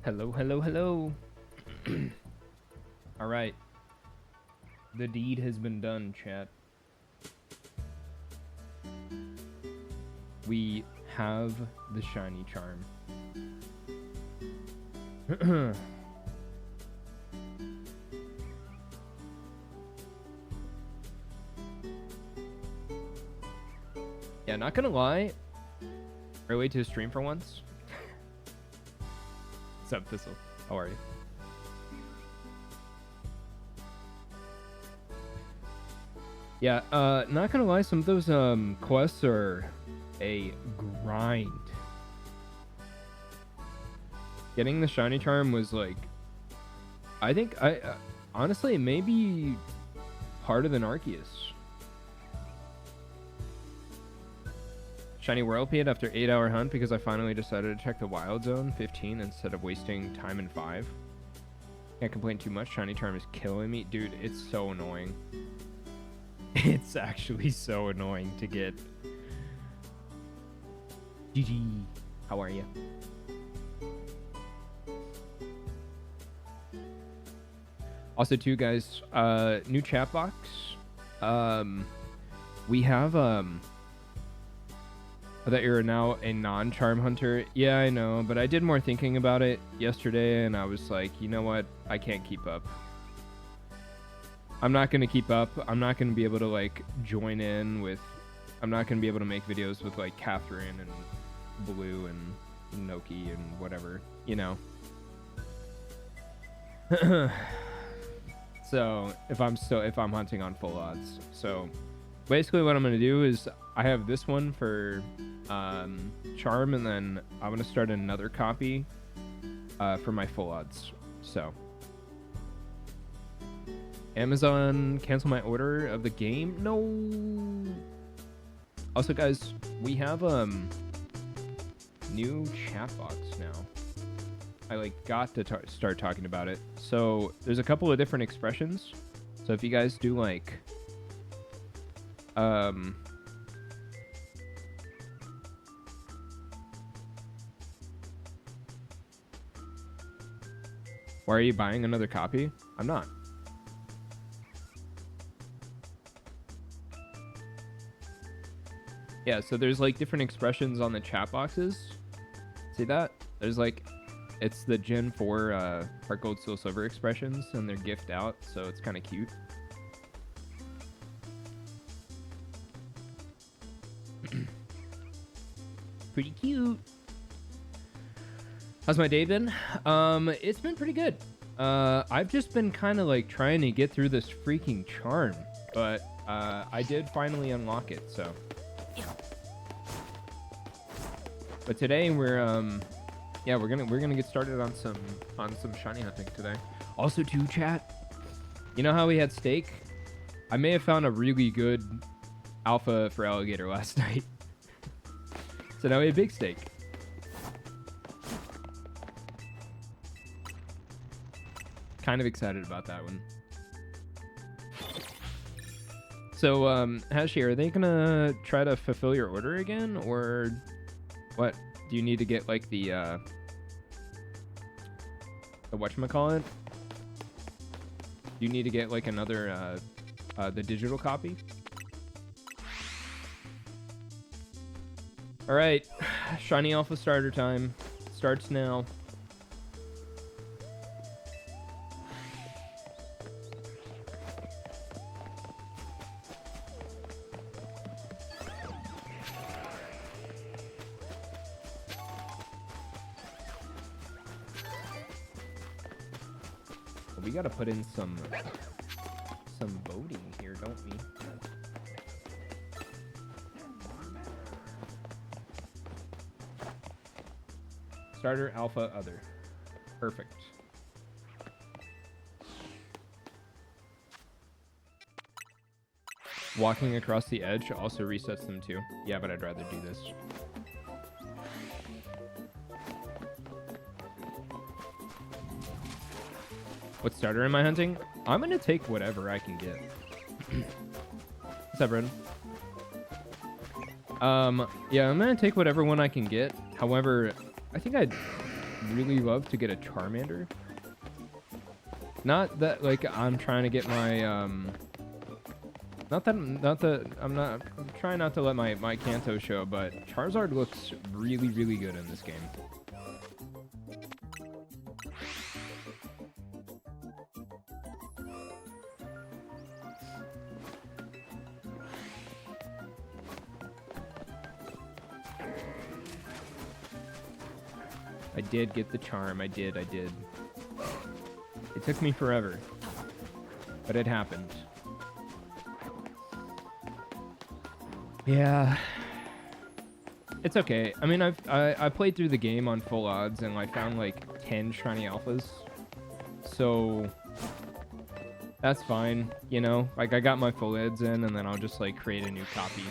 Hello, hello, hello. All right. The deed has been done, chat. We have the shiny charm. Yeah, not gonna lie. Great way to stream for once. What's up, Thistle? How are you? Yeah, not gonna lie, some of those quests are a grind. Getting the shiny charm was like, I think honestly, it may be harder than Arceus. Shiny World Peed after 8-hour hunt because I finally decided to check the Wild Zone 15 instead of wasting time in 5. Can't complain too much. Shiny charm is killing me. Dude, it's so annoying. It's actually so annoying to get. GG. How are you? Also, too, guys, new chat box. We have that you're now a non-charm hunter. Yeah, I know, but I did more thinking about it yesterday, and I was like, you know what? I can't keep up. I'm not going to keep up. I'm not going to be able to, like, join in with... I'm not going to be able to make videos with, like, Catherine and Blue and Noki and whatever, you know? So, if I'm hunting on full odds. So, basically what I'm going to do is I have this one for charm, and then I'm going to start another copy for my full odds. So, Amazon cancel my order of the game? No. Also, guys, we have new chat box now. I like got to start talking about it. So there's a couple of different expressions. So if you guys do like why are you buying another copy? I'm not. Yeah, so there's like different expressions on the chat boxes. See that? There's like, it's the Gen 4 Heart Gold Soul Silver expressions, and they're gift out, so it's kind of cute. Pretty cute. How's my day been? It's been pretty good. I've just been kind of like trying to get through this freaking charm, but I did finally unlock it, so. But today we're yeah, we're gonna get started on some shiny hunting today. Also, too, chat, you know how we had steak? I may have found a really good alpha for alligator last night. So now we have big steak. Kind of excited about that one. So, Hashi, are they gonna try to fulfill your order again, or what? Do you need to get like the whatchamacallit? Do you need to get like another the digital copy? All right, shiny alpha starter time starts now. We gotta put in some voting here, don't we? Starter, alpha, other. Perfect. Walking across the edge also resets them too. Yeah, but I'd rather do this. What starter am I hunting? I'm gonna take whatever I can get. What's up, Brendan? Yeah, I'm gonna take whatever one I can get. However, I think really love to get a Charmander. Not that like I'm trying to get my I'm trying not to let my Kanto show, but Charizard looks really good in this game. I did get the charm. I did. It took me forever, but it happened. Yeah, it's okay. I mean, I played through the game on full odds and I found like 10 shiny alphas, so that's fine. You know, like I got my full odds in, and then I'll just like create a new copy.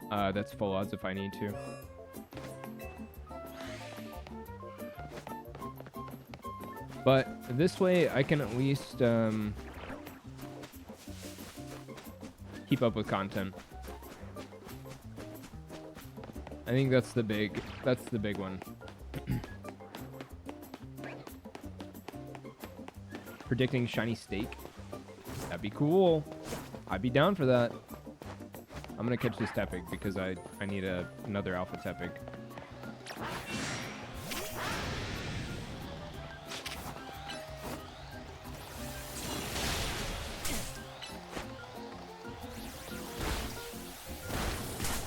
That's full odds if I need to. But this way, I can at least keep up with content. I think that's the big one. Predicting shiny steak. That'd be cool. I'd be down for that. I'm gonna catch this Tepig because I need another alpha Tepig.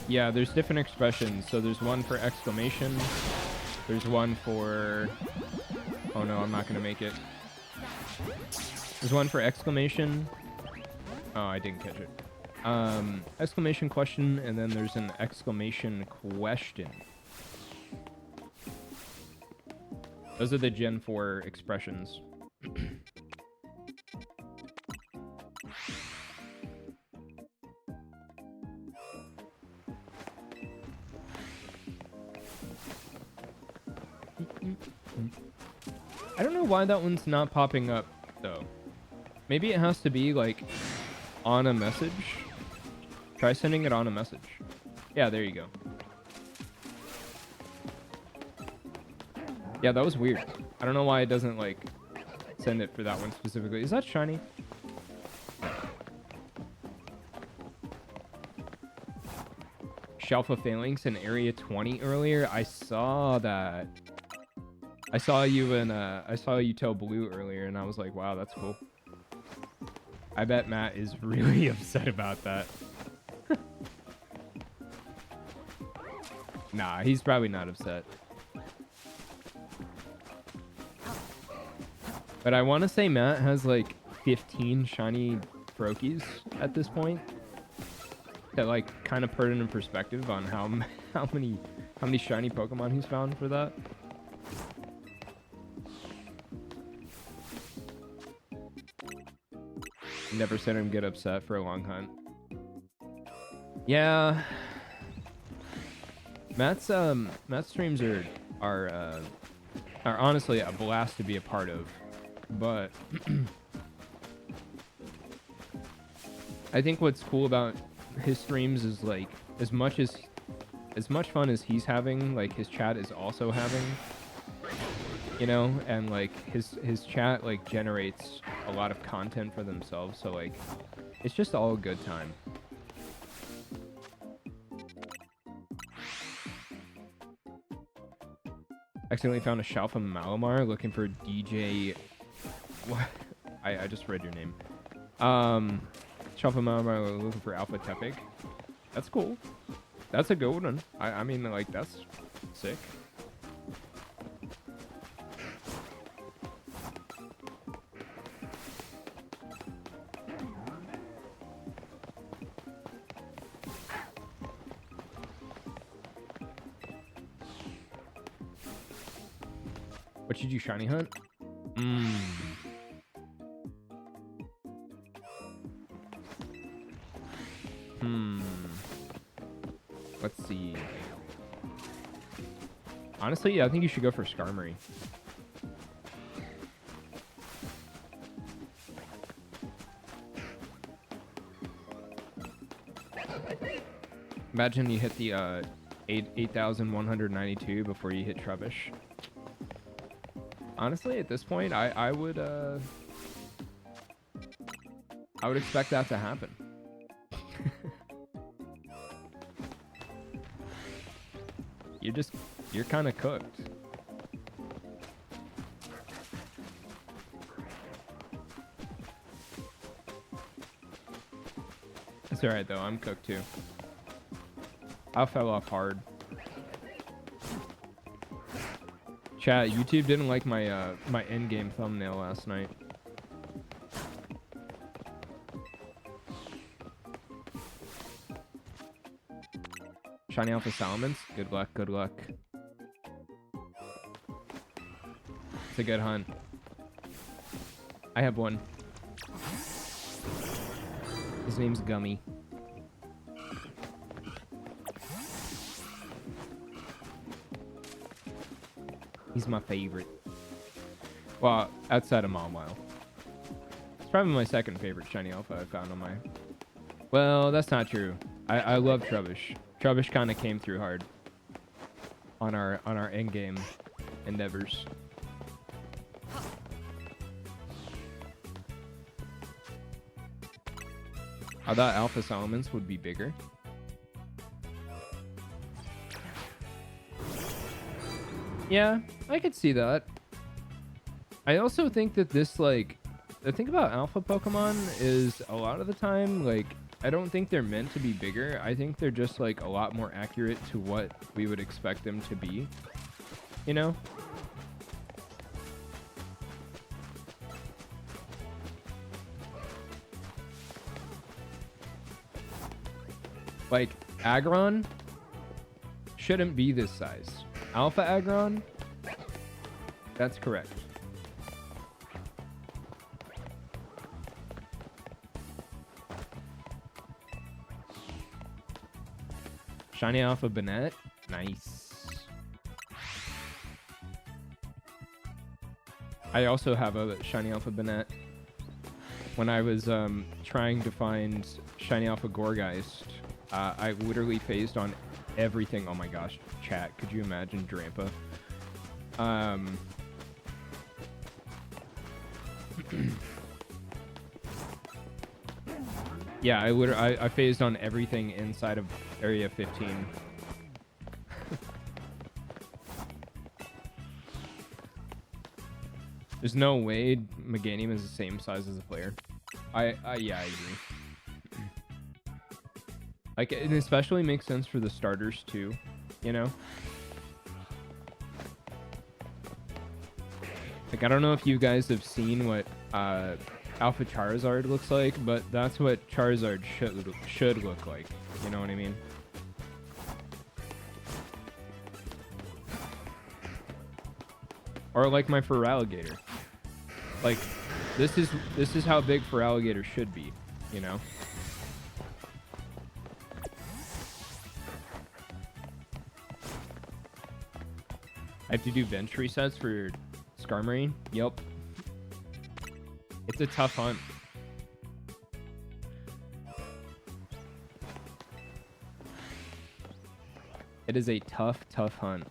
Yeah, there's different expressions. So there's one for exclamation. There's one for... Oh no, I'm not gonna make it. There's one for exclamation. Oh, I didn't catch it. Exclamation question, and then there's an exclamation question. Those are the Gen 4 expressions. I don't know why that one's not popping up, though. Maybe it has to be, like, on a message. Try sending it on a message. Yeah, there you go. Yeah, that was weird. I don't know why it doesn't, like, send it for that one specifically. Is that shiny? Shelf of Phalanx in Area 20 earlier. I saw that. I saw you tell Blue earlier, and I was like, wow, that's cool. I bet Matt is really upset about that. Nah, he's probably not upset. But I want to say Matt has like 15 shiny Froakies at this point. That like kind of put it in perspective on how many shiny Pokemon he's found for that. Never seen him get upset for a long hunt. Yeah. Matt's streams are honestly a blast to be a part of, but I think what's cool about his streams is like as much fun as he's having, like his chat is also having, you know, and like his chat like generates a lot of content for themselves, so like it's just all a good time. Accidentally found a shelf of Malamar looking for DJ. What? I just read your name. Shelf of Malamar looking for Alpha Tepig. That's cool. That's a good one. I mean, like, that's sick. What should you shiny hunt? Let's see. Honestly, yeah, I think you should go for Skarmory. Imagine you hit the 8,192 before you hit Trubbish. Honestly, at this point, I would expect that to happen. You're kind of cooked. It's alright though, I'm cooked too. I fell off hard. Chat, YouTube didn't like my my endgame thumbnail last night. Shiny Alpha Salamence? Good luck, good luck. It's a good hunt. I have one. His name's Gummy. He's my favorite. Well, outside of Malamar. It's probably my second favorite Shiny Alpha I found on my... Well, that's not true. I love Trubbish. Trubbish kind of came through hard on our endgame endeavors. I thought Alpha Salamence would be bigger. Yeah, I could see that. I also think that this, like, the thing about Alpha Pokemon is a lot of the time, like, I don't think they're meant to be bigger. I think they're just, like, a lot more accurate to what we would expect them to be. You know? Like, Aggron shouldn't be this size. Alpha Aggron? That's correct. Shiny Alpha Banette? Nice. I also have a Shiny Alpha Banette. When I was trying to find Shiny Alpha Gorgeist, I literally phased on everything. Oh my gosh, chat, could you imagine Drampa? Yeah, I phased on everything inside of Area 15. There's no way Meganium is the same size as a player. Yeah, I agree. Like, it especially makes sense for the starters too, you know? Like, I don't know if you guys have seen what Alpha Charizard looks like, but that's what Charizard should look like. You know what I mean? Or like my Feraligatr. Like, this is how big Feraligatr should be, you know? I have to do bench resets for Skarmory? Yep. It's a tough hunt. It is a tough hunt.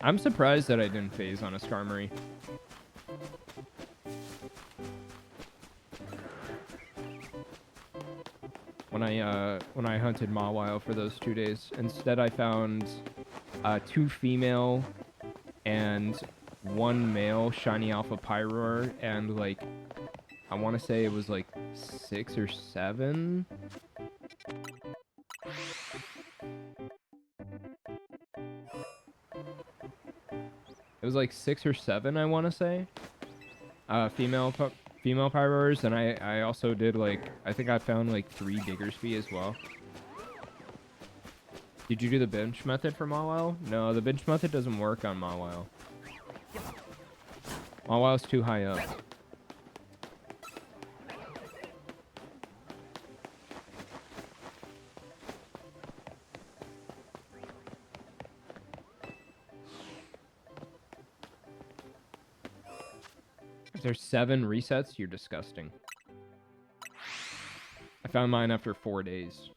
I'm surprised that I didn't phase on a Skarmory. When I hunted Mawile for those 2 days. Instead, I found 2 female and 1 male Shiny Alpha Pyroar, and like, I want to say it was like 6 or 7. It was like 6 or 7, I want to say. Female Pyroars, and I also did, like, I think I found like 3 Diggersby as well. Did you do the bench method for Mawile? No, the bench method doesn't work on Mawile. Mawile's too high up. If there's 7 resets, you're disgusting. I found mine after 4 days.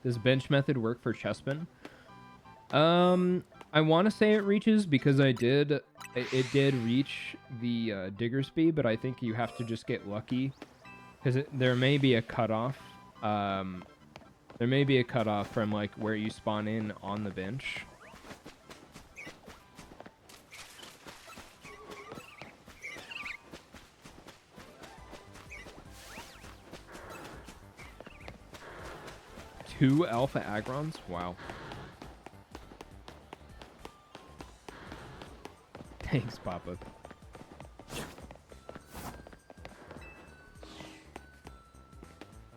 Does bench method work for chessmen? I want to say it reaches because it did reach the digger speed, but I think you have to just get lucky because there may be a cutoff. There may be a cutoff from like where you spawn in on the bench. Two alpha agrons? Wow. Thanks, Papa.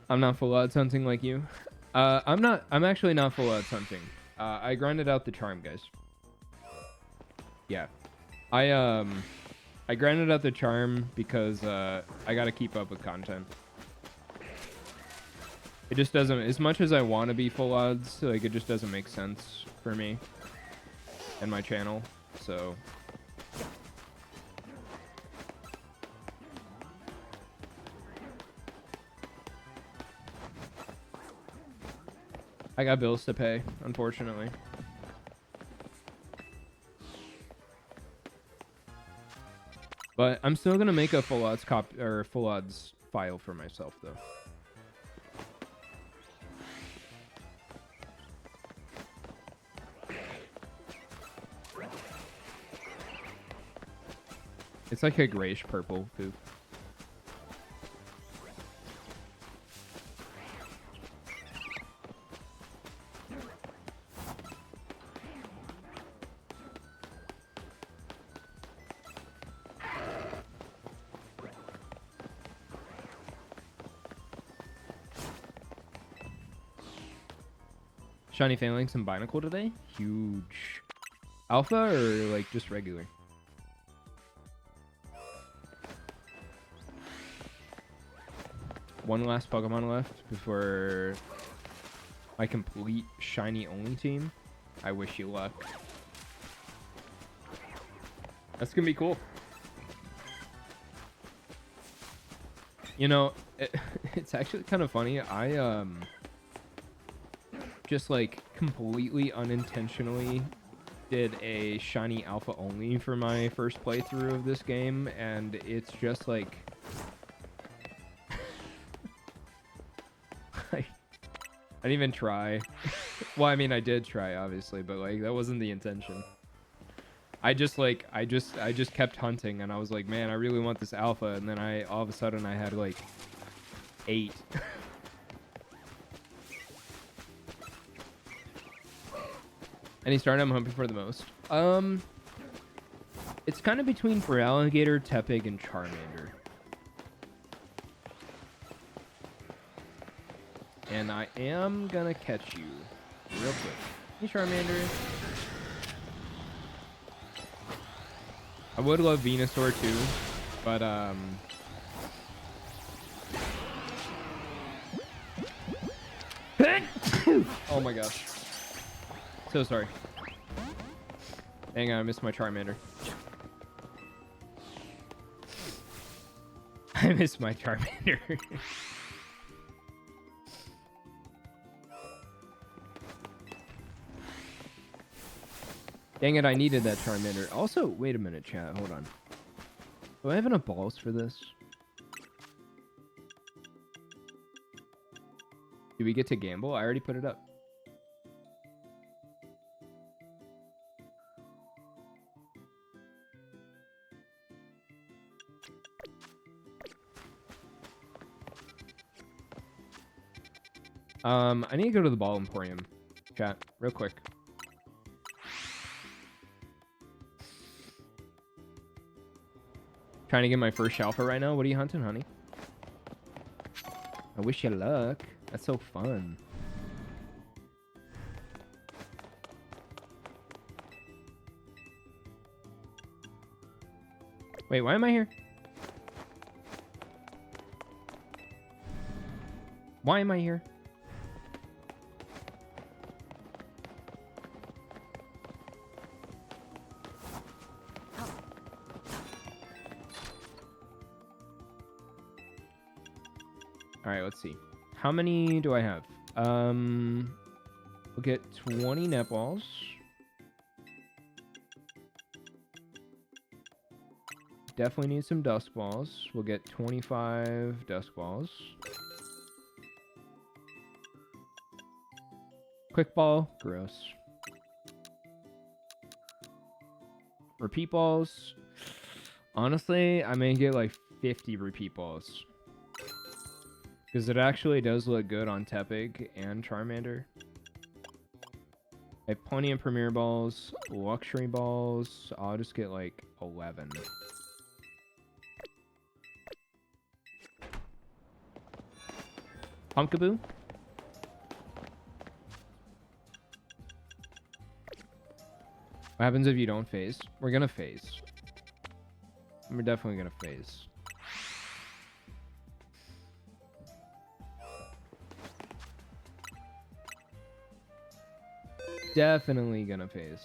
I'm not full odds hunting like you. I'm actually not full odds hunting. I grinded out the charm, guys. Yeah. I grinded out the charm because I gotta keep up with content. It just doesn't, as much as I want to be full odds, like it just doesn't make sense for me and my channel, so. I got bills to pay, unfortunately. But I'm still gonna make a full odds full odds file for myself though. It's like a grayish purple poop. Shiny Phalanx and Binacle today? Huge. Alpha or like just regular? One last Pokemon left before my complete shiny only team. I wish you luck. That's gonna be cool. You know, it's actually kind of funny. I just like completely unintentionally did a shiny alpha only for my first playthrough of this game, and it's just like I didn't even try. Well, I mean, I did try, obviously, but like that wasn't the intention. I just kept hunting, and I was like, man, I really want this alpha, and then all of a sudden I had like 8. Any start I'm hoping for the most? It's kind of between Feraligatr, Tepig, and Charmander. And I am gonna catch you real quick. Hey, Charmander. I would love Venusaur too, but oh my gosh. So sorry. Hang on, I missed my Charmander. I missed my Charmander. Dang it, I needed that Charmander. Also, wait a minute, chat. Hold on. Do I have enough balls for this? Do we get to gamble? I already put it up. I need to go to the Ball Emporium, chat, real quick. Trying to get my first alpha right now. What are you hunting, honey? I wish you luck. That's so fun. Wait, why am I here? Why am I here? All right, let's see. How many do I have? We'll get 20 net balls. Definitely need some dusk balls. We'll get 25 dusk balls. Quick ball, gross. Repeat balls. Honestly, I may get like 50 repeat balls. Because it actually does look good on Tepig and Charmander. I have plenty of Premier balls, luxury balls. I'll just get like 11. Pumpkaboo. What happens if you don't phase? We're gonna phase. We're definitely gonna phase. Definitely gonna phase.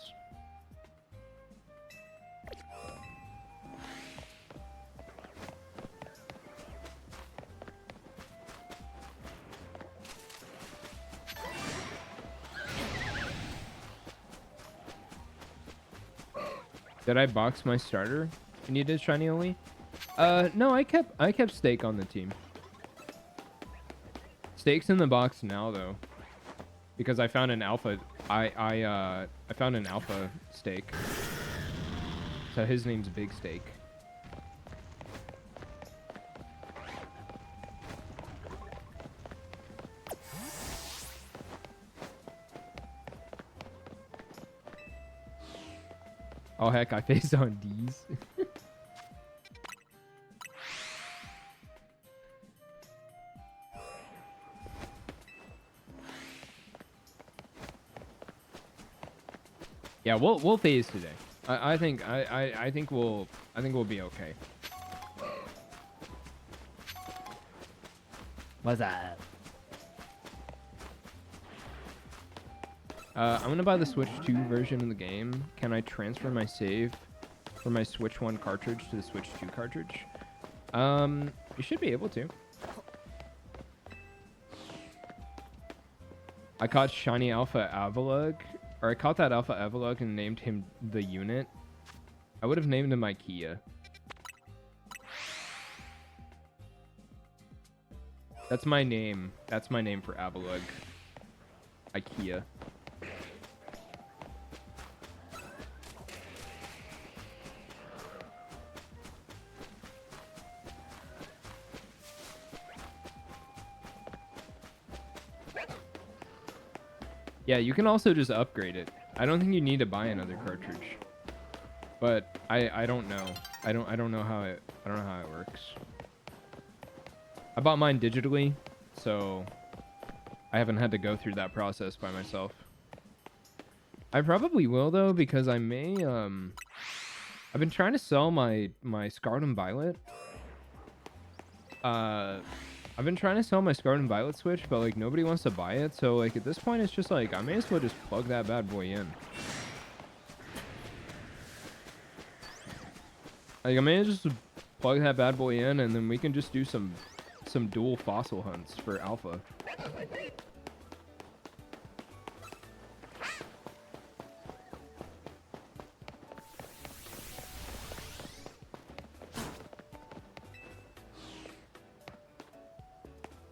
Did I box my starter? And you did shiny only? No, I kept Steak on the team. Steak's in the box now though, because I found an alpha. I found an alpha Steak. So his name's Big Steak. Oh heck, I faced on D's. Yeah, we'll phase today. I think we'll be okay. What's that? I'm gonna buy the Switch 2 version of the game. Can I transfer my save from my Switch 1 cartridge to the Switch 2 cartridge? You should be able to. I caught Shiny Alpha Avalugg, or I caught that Alpha Avalugg and named him the unit. I would have named him IKEA. That's my name. That's my name for Avalugg. IKEA. Yeah, you can also just upgrade it. I don't think you need to buy another cartridge. But I don't know. I don't know how it works. I bought mine digitally, so I haven't had to go through that process by myself. I probably will though, because I may I've been trying to sell my Scarlet and Violet. I've been trying to sell my Scarlet and Violet Switch, but like nobody wants to buy it. So like at this point, it's just like I may as well just plug that bad boy in. Like I may as well just plug that bad boy in, and then we can just do some dual fossil hunts for Alpha.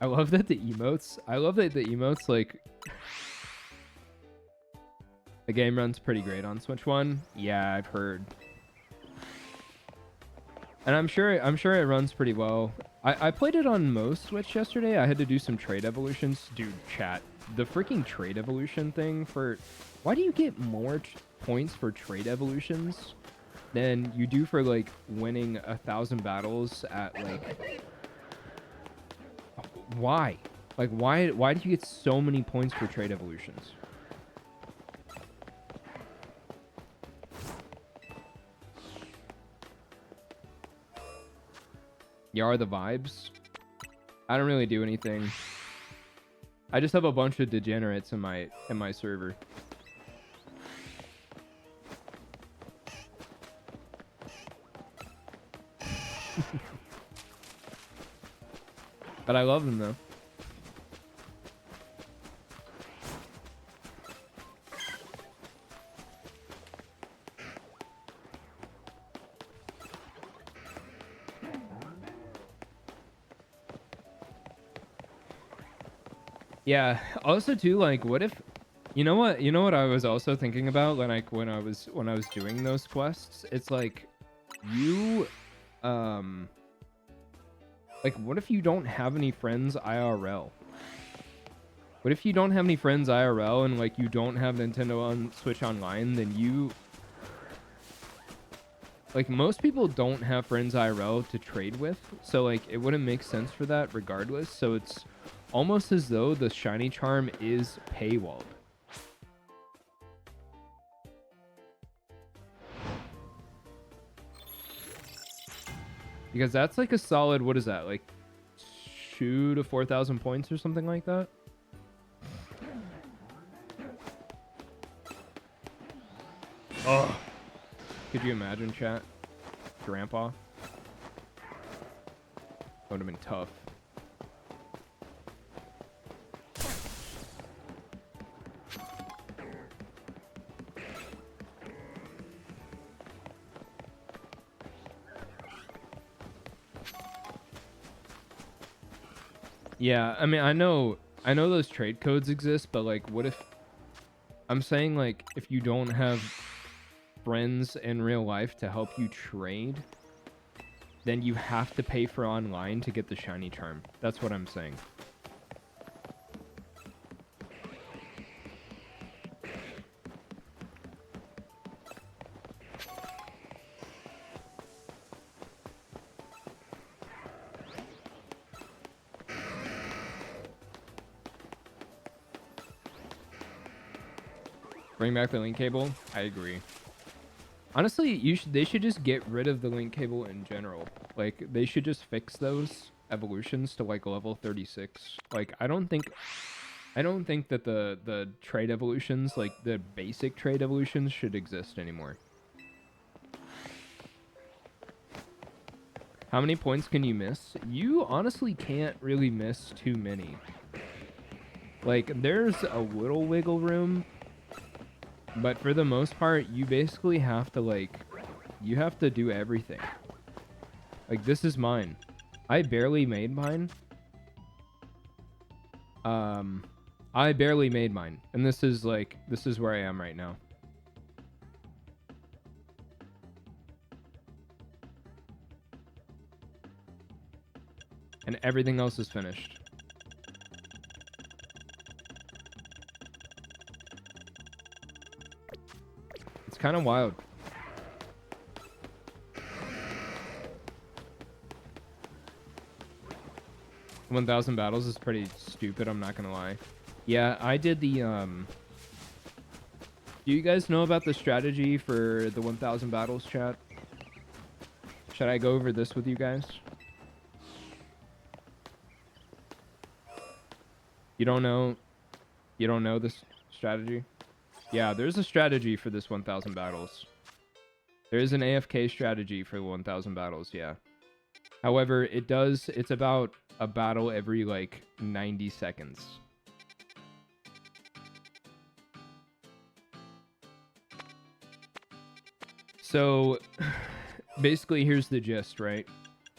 I love that the emotes, like, the game runs pretty great on Switch 1. Yeah, I've heard. And I'm sure it runs pretty well. I played it on most Switch yesterday. I had to do some trade evolutions. Dude, chat, the freaking trade evolution thing for... Why do you get more points for trade evolutions than you do for, like, winning 1,000 battles at, like... Why? Like, why do you get so many points for trade evolutions? You are the vibes? I don't really do anything. I just have a bunch of degenerates in my server. But I love them though. Yeah. Also, too, like, what if, you know what? You know what I was also thinking about when I was doing those quests. It's like, you, um, like, what if you don't have any friends IRL? What if you don't have any friends IRL and like you don't have Nintendo on Switch Online? Then you, like, most people don't have friends IRL to trade with, so like it wouldn't make sense for that regardless. So it's almost as though the shiny charm is paywalled. Because that's like a solid, what is that, like 2 to 4,000 points or something like that? Oh, could you imagine, chat? Grandpa? That would have been tough. Yeah, I mean, I know those trade codes exist, but like, what if, I'm saying, like, if you don't have friends in real life to help you trade, then you have to pay for online to get the shiny charm. That's what I'm saying. Bring back the link cable? I agree. Honestly, they should just get rid of the link cable in general. Like, they should just fix those evolutions to like level 36. Like, I don't think that the trade evolutions, like the basic trade evolutions, should exist anymore. How many points can you miss? You honestly can't really miss too many. Like, there's a little wiggle room, but for the most part, you basically have to, like, you have to do everything. Like, this is mine. I barely made mine. I barely made mine. And this is, like, this is where I am right now. And everything else is finished. It's kind of wild. 1,000 battles is pretty stupid, I'm not gonna lie. Yeah, I did the, do you guys know about the strategy for the 1,000 battles, chat? Should I go over this with you guys? You don't know this strategy? Yeah, there's a strategy for this 1,000 battles. There is an AFK strategy for 1,000 battles, yeah. However, it's about a battle every, like, 90 seconds. So, basically, here's the gist, right?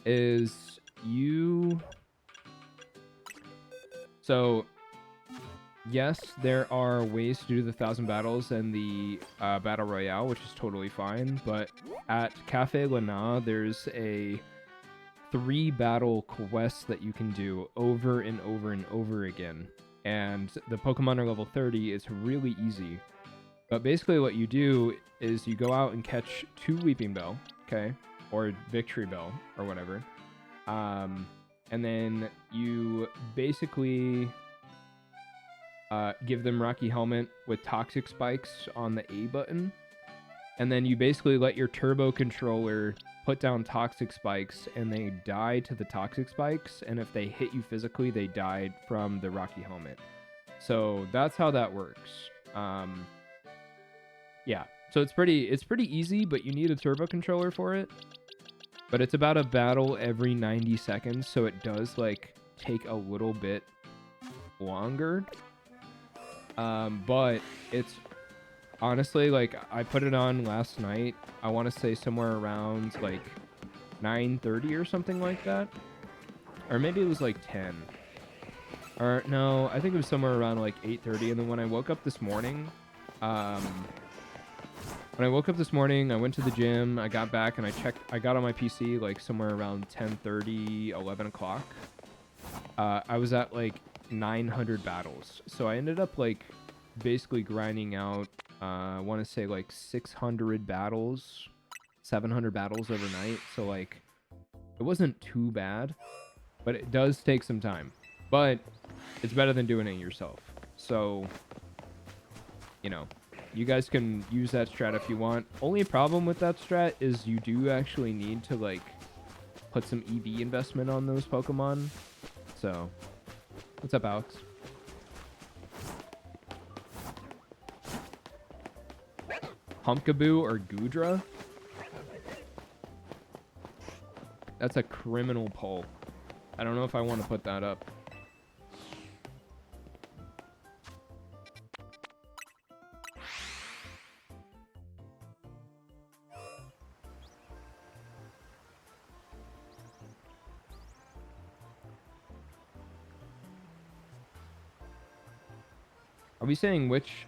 Is you... So, yes, there are ways to do the 1,000 battles and the Battle Royale, which is totally fine, but at Cafe Lana, there's a 3 battle quests that you can do over and over and over again. And the Pokemon are level 30. It's really easy. But basically what you do is you go out and catch 2 Weeping Bell, okay? Or Victory Bell, or whatever. And then you basically give them Rocky Helmet with Toxic Spikes on the A button. And then you basically let your Turbo Controller put down Toxic Spikes, and they die to the Toxic Spikes. And if they hit you physically, they died from the Rocky Helmet. So that's how that works. Yeah, so it's pretty easy, but you need a Turbo Controller for it. But it's about a battle every 90 seconds, so it does, like, take a little bit longer. But it's honestly, like, I put it on last night. I want to say somewhere around, like, 9:30 or something like that. Or maybe it was, like, 10. Or no, I think it was somewhere around like 8:30. And then when I woke up this morning, um, I went to the gym. I got back and I got on my PC like somewhere around 10:30, 11 o'clock. I was at like 900 battles. So I ended up like basically grinding out, I want to say like 600 battles, 700 battles overnight. So like it wasn't too bad, but it does take some time. But it's better than doing it yourself. So, you know, you guys can use that strat if you want. Only problem with that strat is you do actually need to like put some EV investment on those Pokemon. So, what's up, Alex? Pumpkaboo or Goodra? That's a criminal poll. I don't know if I want to put that up. Are we saying which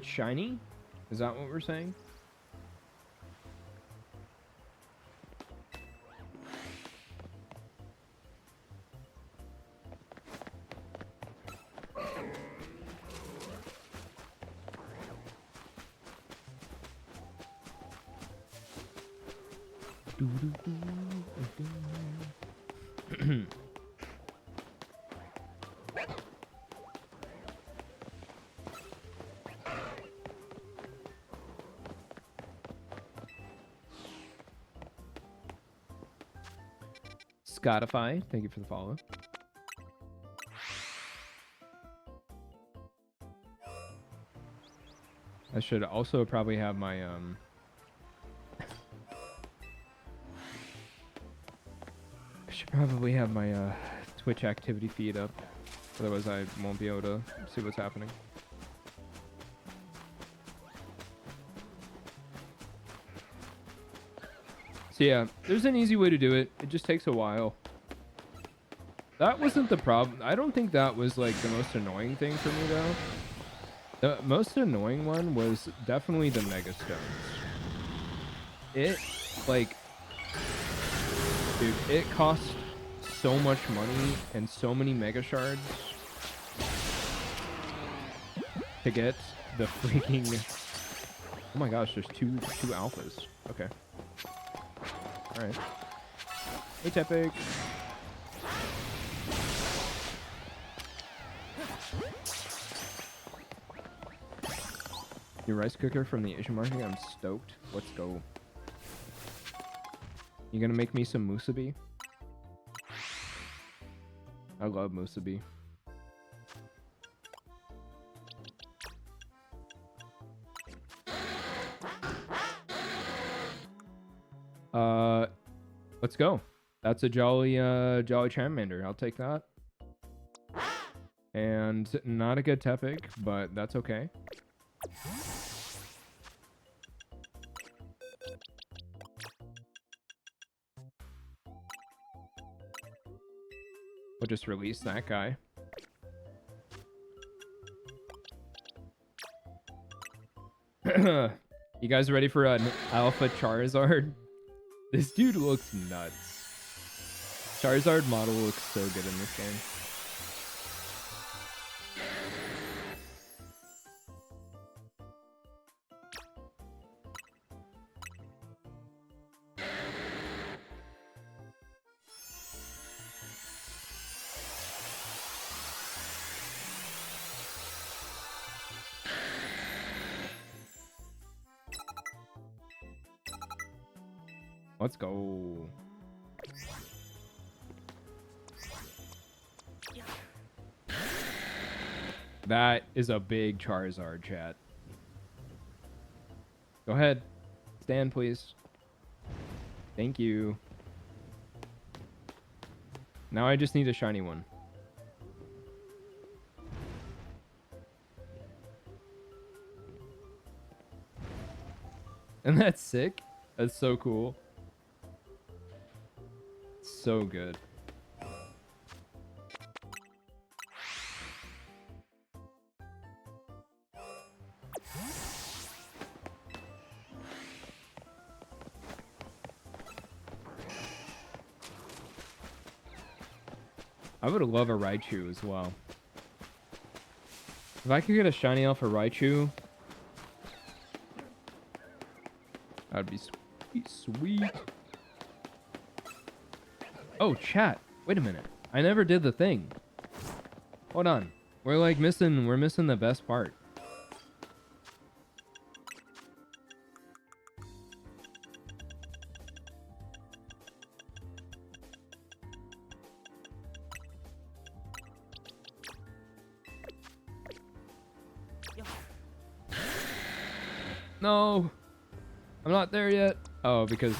shiny? Is that what we're saying? Spotify, thank you for the follow. I should also probably have my I should probably have my Twitch activity feed up. Otherwise I won't be able to see what's happening. So yeah, there's an easy way to do it. It just takes a while. That wasn't the problem. I don't think that was like the most annoying thing for me though. The most annoying one was definitely the Mega Stones. It, like, dude, it cost so much money and so many Mega Shards to get the freaking... Oh my gosh, there's two alphas. Okay. Alright. Hey, Tepic. Your rice cooker from the Asian market? I'm stoked. Let's go. You gonna make me some musubi? I love musubi. Let's go. That's a jolly Charmander. I'll take that. And not a good Tepic, but that's okay. We'll just release that guy. You guys ready for an Alpha Charizard? This dude looks nuts. Charizard model looks so good in this game. Let's go. That is a big Charizard, chat. Go ahead. Stand, please. Thank you. Now I just need a shiny one. And that's sick. That's so cool. So good. I would love a Raichu as well. If I could get a shiny Alpha Raichu, that'd be sweet, sweet. Oh, chat. Wait a minute. I never did the thing. Hold on. We're missing the best part. No, I'm not there yet. Oh, because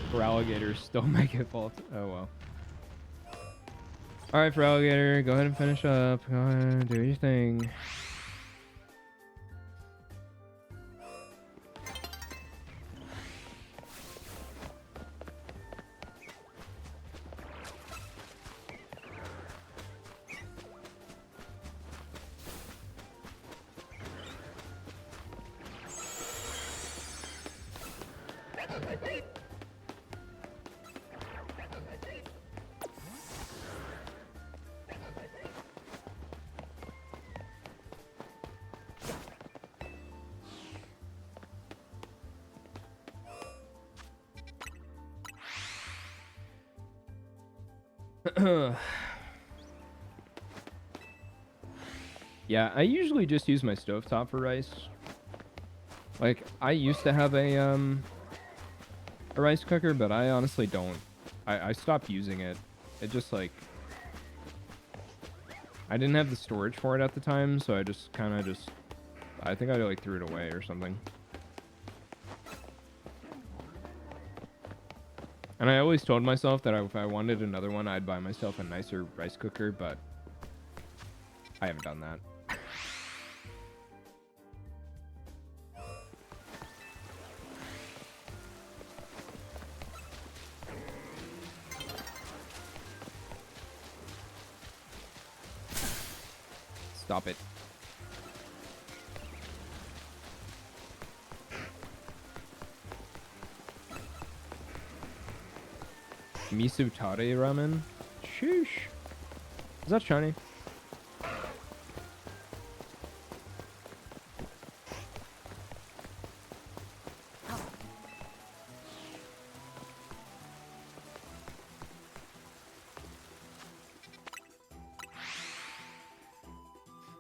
for alligators still make it fault. Oh well. All right, for alligator, go ahead and finish up. Go ahead, do your thing. Yeah, I usually just use my stovetop for rice. Like, I used to have a rice cooker, but I honestly don't. I stopped using it. It just, like... I didn't have the storage for it at the time, so I just kind of just... I think I, like, threw it away or something. And I always told myself that if I wanted another one, I'd buy myself a nicer rice cooker, but I haven't done that. Stop it. Miso Tare ramen? Sheesh. Is that shiny?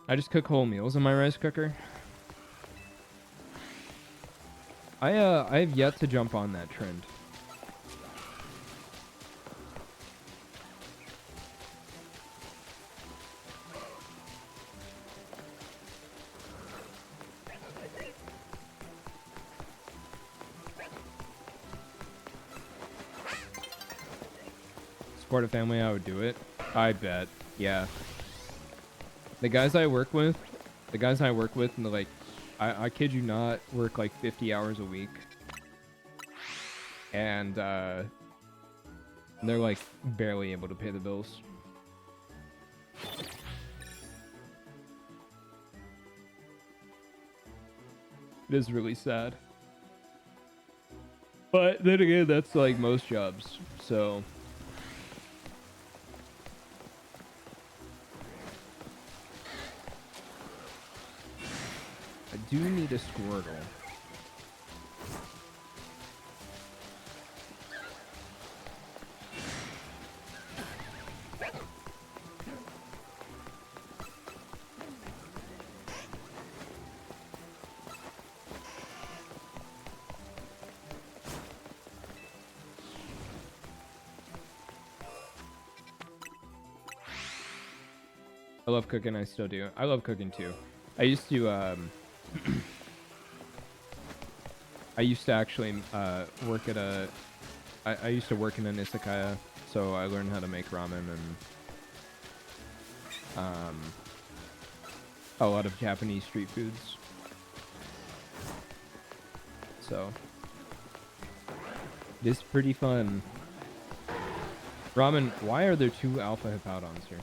I just cook whole meals in my rice cooker. I have yet to jump on that trend. Support a family, I would do it. I bet. Yeah. The guys I work with, and like, I kid you not, work like 50 hours a week. And they're like barely able to pay the bills. It is really sad. But then again, that's like most jobs, so... I do need a Squirtle. I love cooking, I still do. I love cooking too. I used to, I used to actually work at a... I used to work in an izakaya, so I learned how to make ramen and a lot of Japanese street foods. So, it is pretty fun. Ramen, why are there 2 alpha hippowdons here?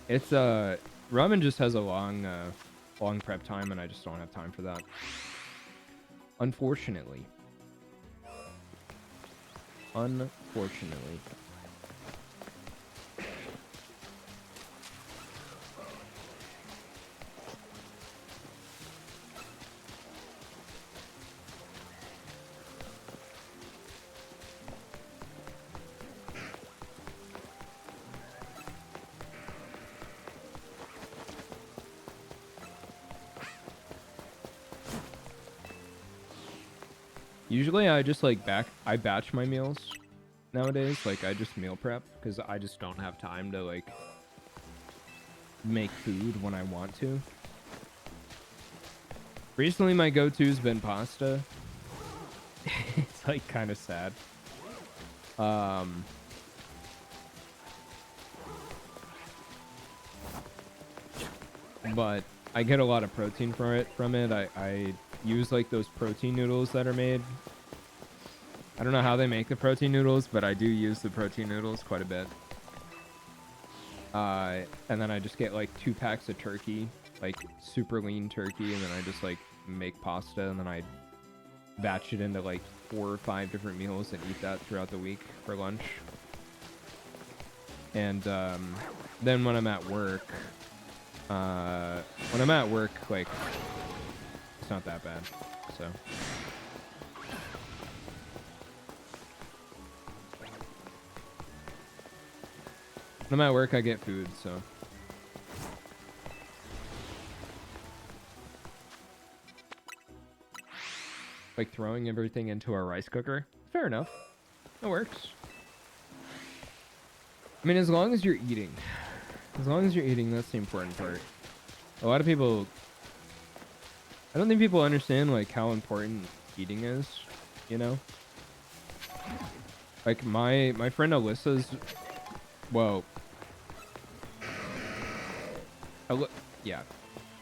It's ramen just has a long long prep time, and I just don't have time for that. Unfortunately. Unfortunately. Usually I just like I batch my meals nowadays. Like I just meal prep because I just don't have time to like make food when I want to. Recently my go-to's been pasta. It's like kind of sad. But I get a lot of protein from it. I use like those protein noodles that are made. I don't know how they make the protein noodles, but I do use the protein noodles quite a bit. And then I just get like 2 packs of turkey, like super lean turkey, and then I just like make pasta, and then I batch it into like 4 or 5 different meals and eat that throughout the week for lunch. And then when I'm at work, like it's not that bad. So when I'm at work, I get food. So like throwing everything into a rice cooker, fair enough. It works. I mean, as long as you're eating. As long as you're eating, that's the important part. A lot of people... I don't think people understand, like, how important eating is, you know? Like, my friend Alyssa's... Whoa. Yeah.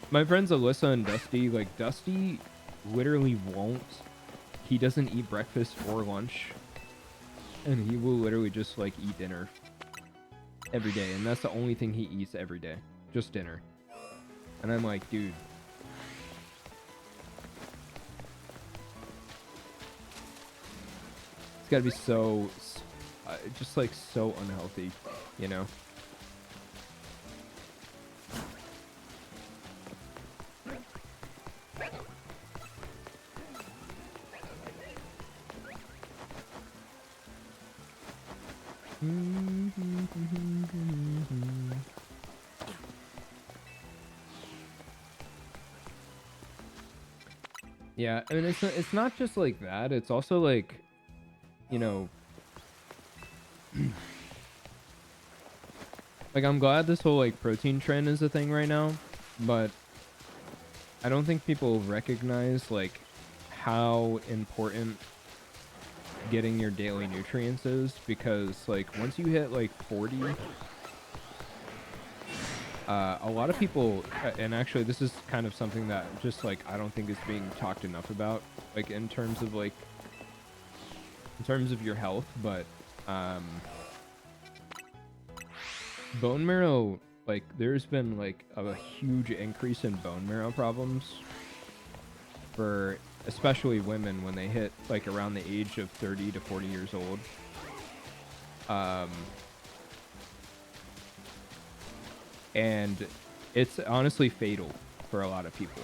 My friends Alyssa and Dusty, like, Dusty literally won't... He doesn't eat breakfast or lunch. And he will literally just, like, eat dinner every day, and that's the only thing he eats every day, just dinner. And I'm like, dude, it's gotta be so just like so unhealthy, you know? Yeah, I mean, it's not just like that. It's also like, you know, like I'm glad this whole like protein trend is a thing right now, but I don't think people recognize like how important getting your daily nutrients is, because like once you hit like 40, a lot of people, and actually this is kind of something that just like I don't think is being talked enough about, like in terms of like your health, but bone marrow, like there's been like a huge increase in bone marrow problems for especially women when they hit like around the age of 30 to 40 years old. And it's honestly fatal for a lot of people.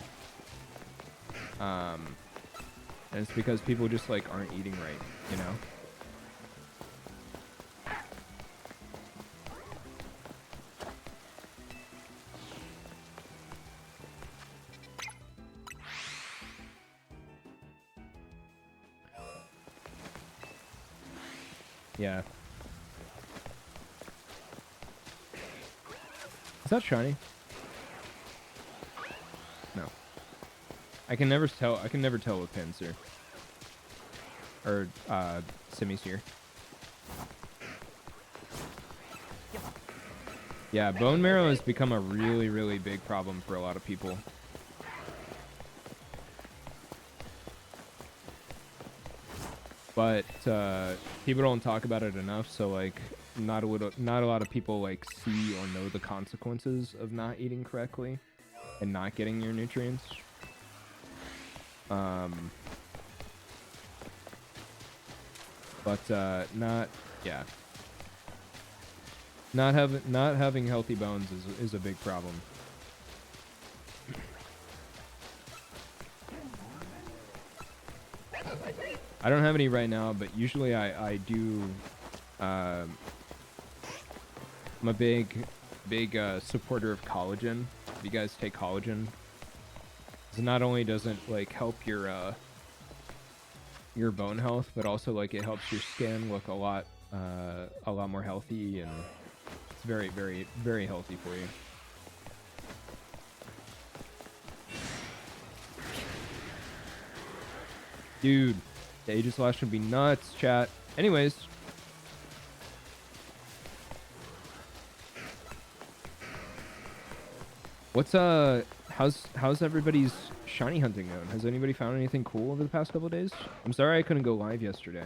And it's because people just like aren't eating right, you know? Yeah. Is that shiny? No. I can never tell with pins here. Or Simi's here. Yeah, bone marrow has become a really, really big problem for a lot of people. but people don't talk about it enough. So like, not a lot of people like see or know the consequences of not eating correctly and not getting your nutrients. But not yeah. Not having healthy bones is a big problem. I don't have any right now, but usually I do. I'm a big supporter of collagen. If you guys take collagen, because not only does it like help your bone health, but also like it helps your skin look a lot more healthy, and it's very very healthy for you. Dude, the Aegis Slash would be nuts, chat. Anyways. What's how's everybody's shiny hunting going? Has anybody found anything cool over the past couple of days? I'm sorry I couldn't go live yesterday.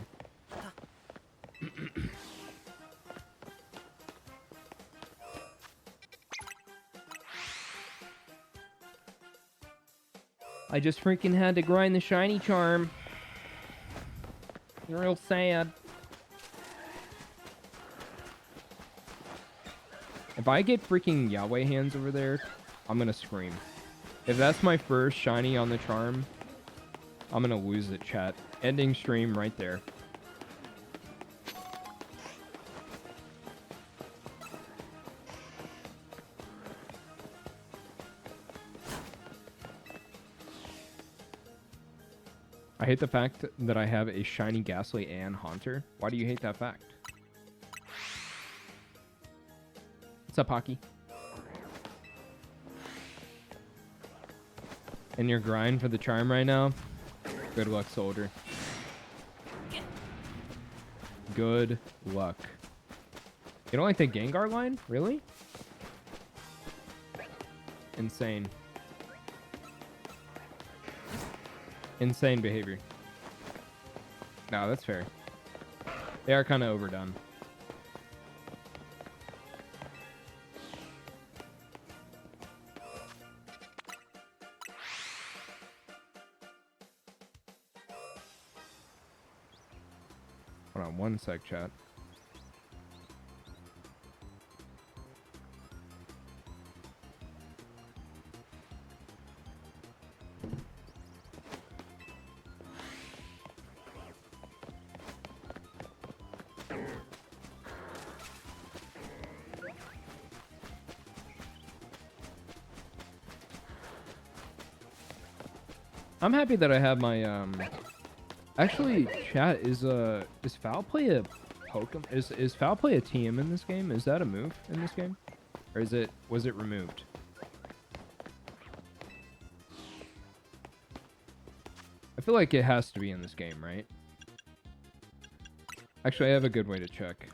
I just freaking had to grind the shiny charm. Real sad. If I get freaking Yahweh hands over there, I'm gonna scream. If that's my first shiny on the charm, I'm gonna lose it, chat. Ending stream right there. I hate the fact that I have a shiny Ghastly and Haunter. Why do you hate that fact? What's up, Hockey? In your grind for the charm right now? Good luck, soldier. Good luck. You don't like the Gengar line? Really? Insane. Insane behavior. No, that's fair. They are kind of overdone. Hold on one sec, chat. I'm happy that I have my actually, chat, is foul play a Pokemon? Is foul play a TM in this game? Is that a move in this game? Or was it removed? I feel like it has to be in this game, right? Actually, I have a good way to check.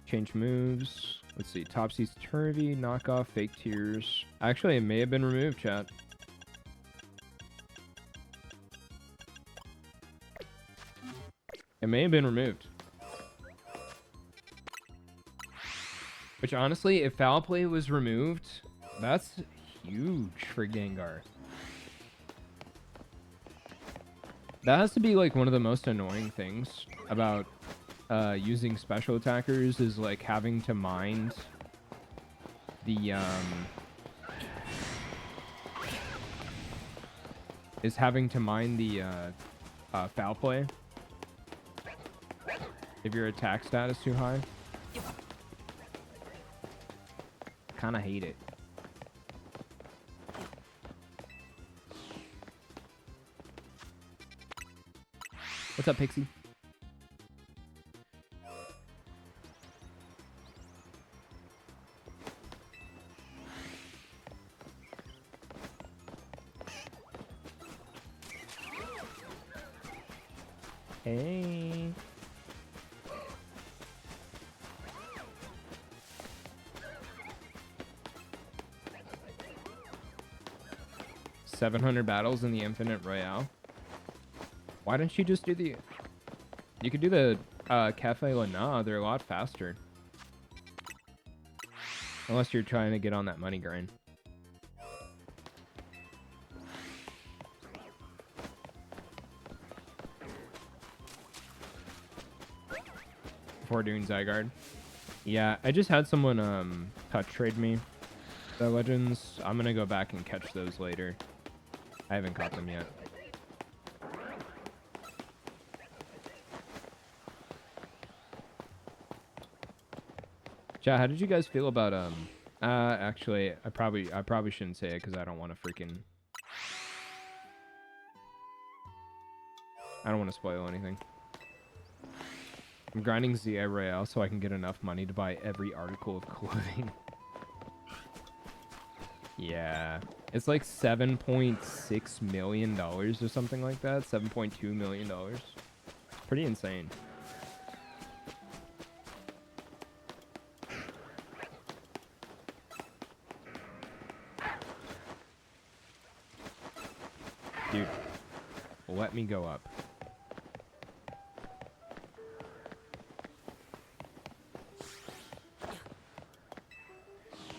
Change moves. Let's see. Topsy's Turvy, knockoff, fake tears. Actually, it may have been removed, chat. It may have been removed. Which, honestly, if foul play was removed, that's huge for Gengar. That has to be, like, one of the most annoying things about using special attackers, is like having to mind the foul play if your attack stat is too high. Kind of hate it. What's up, Pixie? Hey. 700 battles in the Infinite Royale. Why didn't you just do the... You could do the Cafe Lana. They're a lot faster. Unless you're trying to get on that money grind. Before doing Zygarde. Yeah, I just had someone touch trade me the legends. I'm gonna go back and catch those later. I haven't caught them yet. Chat, how did you guys feel about actually I probably shouldn't say it because I don't want to spoil anything. I'm grinding ZA Royale so I can get enough money to buy every article of clothing. Yeah. It's like $7.6 million or something like that. $7.2 million. Pretty insane. Dude, let me go up.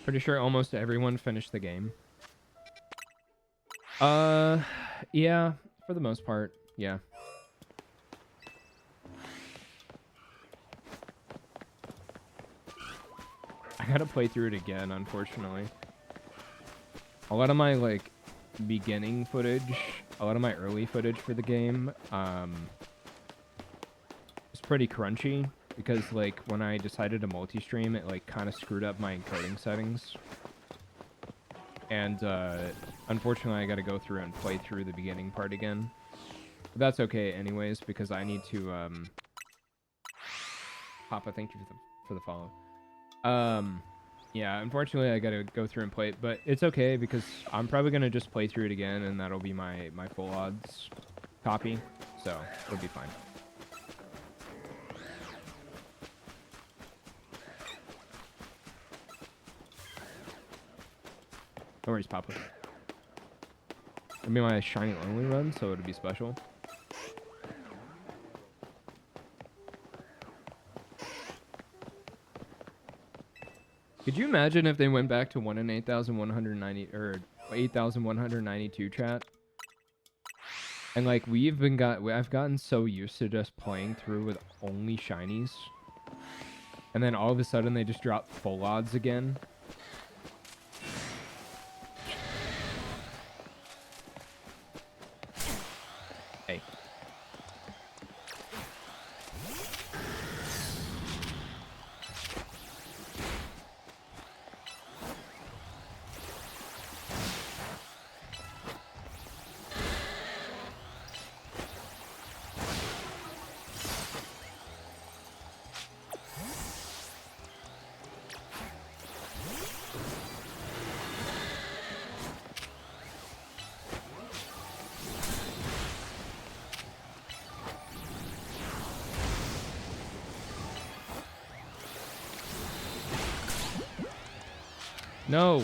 Pretty sure almost everyone finished the game. Yeah, for the most part, yeah. I gotta play through it again, unfortunately. A lot of my, like, beginning footage, a lot of my early footage for the game, was pretty crunchy. Because, like, when I decided to multi-stream, it, like, kind of screwed up my encoding settings. And, unfortunately, I gotta go through and play through the beginning part again. But that's okay anyways, because I need to, Papa, thank you for the follow. Yeah, unfortunately, I gotta go through and play it, but it's okay, because I'm probably gonna just play through it again, and that'll be my full odds copy, so it'll be fine. No worries, Papa. It'll be my shiny only run, so it'll be special. Could you imagine if they went back to 1 in 8,190 or 8,192 chat? And like I've gotten so used to just playing through with only shinies. And then all of a sudden they just drop full odds again. Hey. No.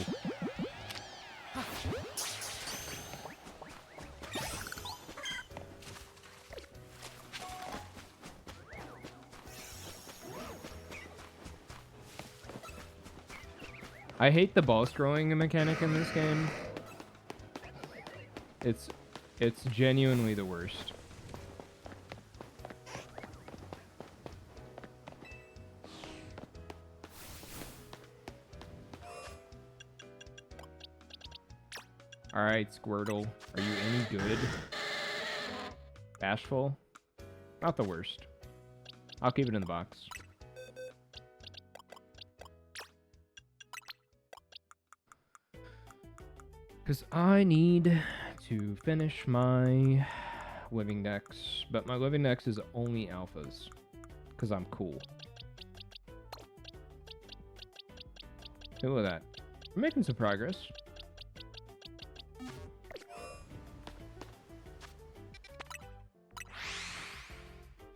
I hate the ball scrolling mechanic in this game. It's genuinely the worst. Alright, Squirtle. Are you any good? Bashful? Not the worst. I'll keep it in the box. Because I need to finish my living dex. But my living dex is only alphas. Because I'm cool. Hey, look at that. We're making some progress.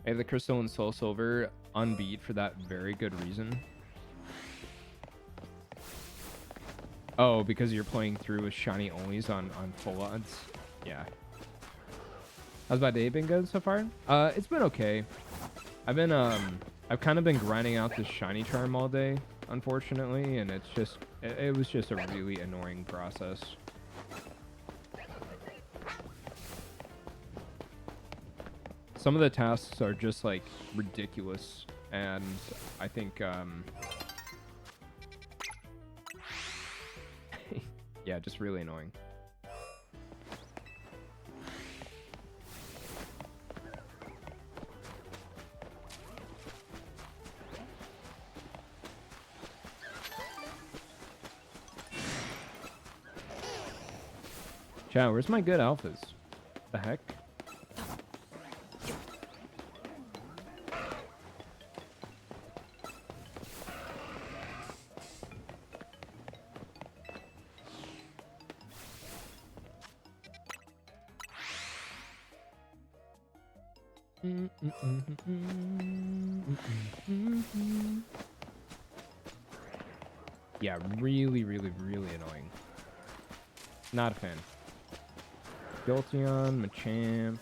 I have the Crystal and Soul Silver unbeat for that very good reason. Oh, because you're playing through with shiny onlys on full odds. Yeah. How's my day been good so far? It's been okay. I've kind of been grinding out this shiny charm all day, unfortunately, and it was just a really annoying process. Some of the tasks are just like ridiculous, and I think yeah, just really annoying. Chat, where's my good alphas? The heck? Yeah, really, really, really annoying. Not a fan. Jolteon, Machamp.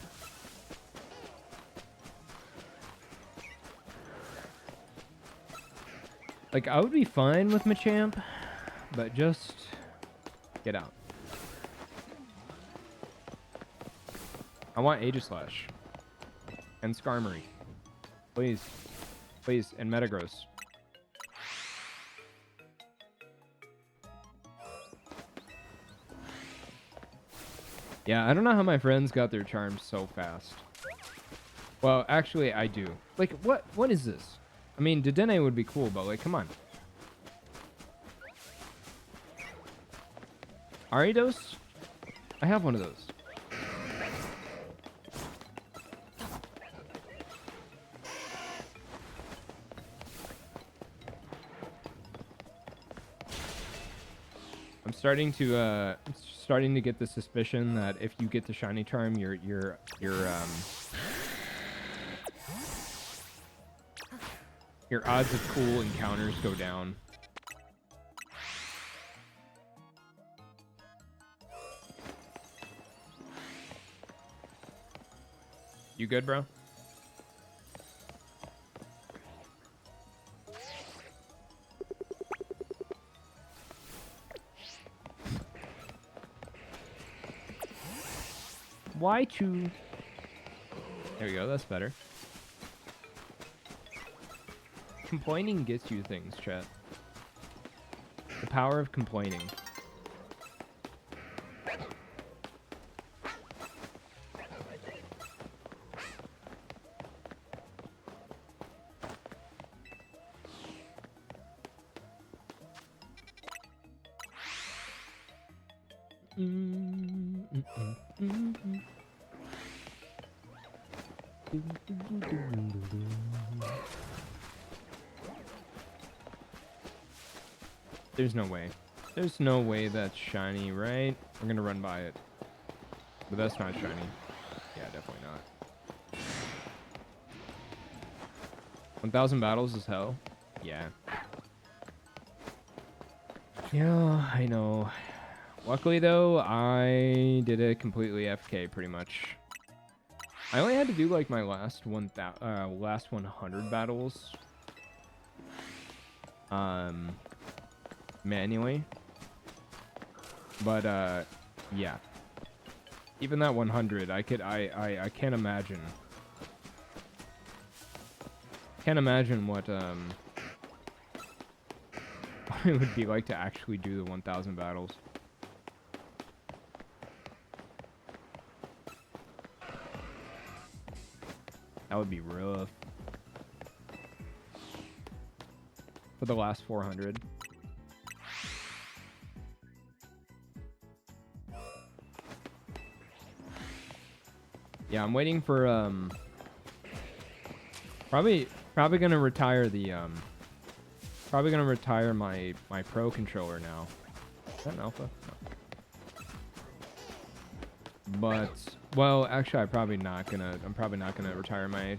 Like, I would be fine with Machamp, but just get out. I want Aegislash. And Skarmory. Please. Please, and Metagross. Yeah, I don't know how my friends got their charms so fast. Well, actually, I do. Like, what is this? I mean, Dedenne would be cool, but, like, come on. Aridos? I have one of those. I'm starting to get the suspicion that if you get the shiny charm, your odds of cool encounters go down. You good, bro? Y2. There we go, that's better. Complaining gets you things, chat. The power of complaining. There's no way. There's no way that's shiny, right? We're gonna run by it. But that's not shiny. Yeah, definitely not. 1,000 battles is hell? Yeah. Yeah, I know. Luckily, though, I did it completely FK, pretty much. I only had to do, like, my last 100 battles. Manually. But, yeah. Even that 100, I can't imagine. Can't imagine what, it would be like to actually do the 1,000 battles. That would be rough. For the last 400. Yeah, I'm waiting for, probably gonna retire the, probably gonna retire my Pro controller now. Is that an alpha? No. But, well, actually, I'm probably not gonna retire my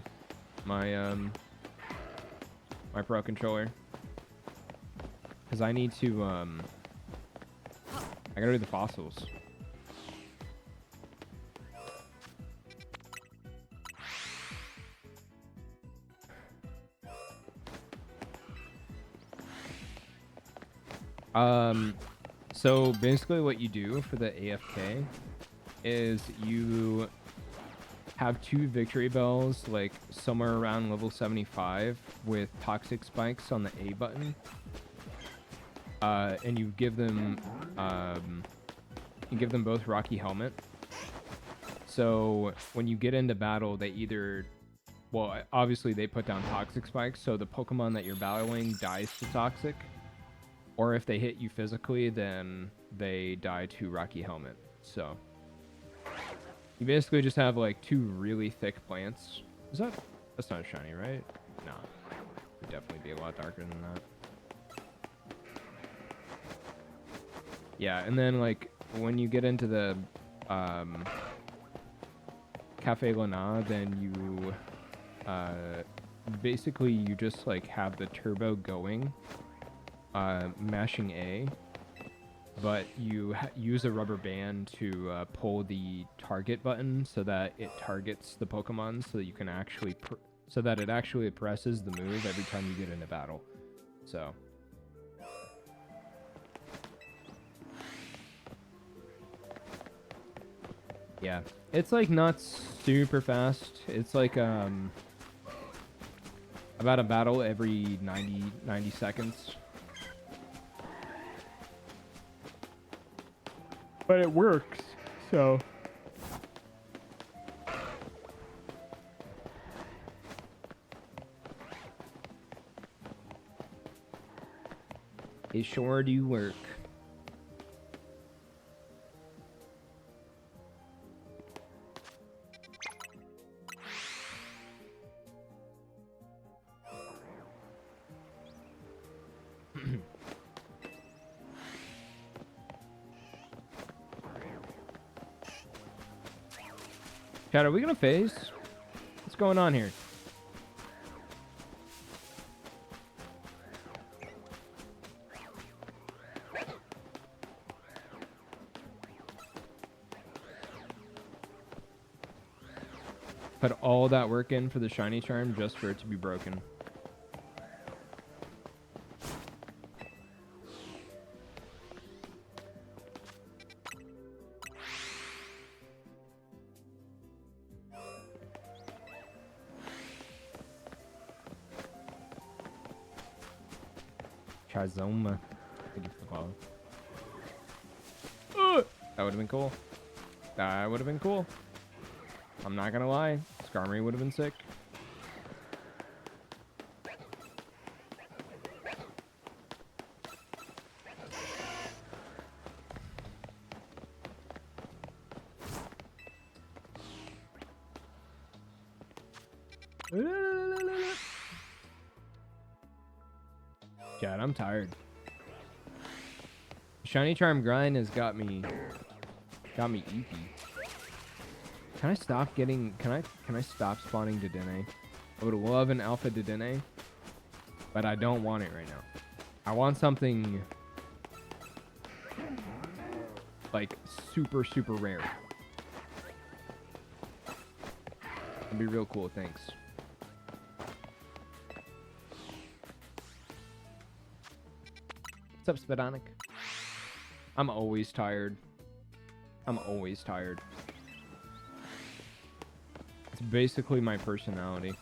Pro controller. Because I need to, I gotta do the fossils. So basically what you do for the AFK is you have 2 victory bells, like somewhere around level 75 with toxic spikes on the A button. And you give them both Rocky Helmet. So when you get into battle, they either, well, obviously they put down toxic spikes, so the Pokemon that you're battling dies to toxic. Or if they hit you physically, then they die to Rocky Helmet. So you basically just have like 2 really thick plants. That's not shiny, right? No. It would definitely be a lot darker than that. Yeah, and then like when you get into the Cafe Lana, then you basically you just like have the turbo going, mashing A, but you use a rubber band to pull the target button so that it targets the Pokemon, so that you can actually so that it actually presses the move every time you get into battle. So yeah, it's like not super fast. It's like about a battle every 90 seconds. But it works, so. It sure do work. Chad, are we gonna phase? What's going on here? Put all that work in for the shiny charm just for it to be broken. Chazoma. Thank you for the follow. That would have been cool. That would have been cool. I'm not gonna lie. Skarmory would have been sick. Chad, I'm tired. Shiny Charm grind has got me eepy. Can I stop getting? Can I stop spawning Dedenne? I would love an alpha Dedenne, but I don't want it right now. I want something like super rare. It'd be real cool. Thanks. What's up, Spedonic? I'm always tired. I'm always tired. It's basically my personality.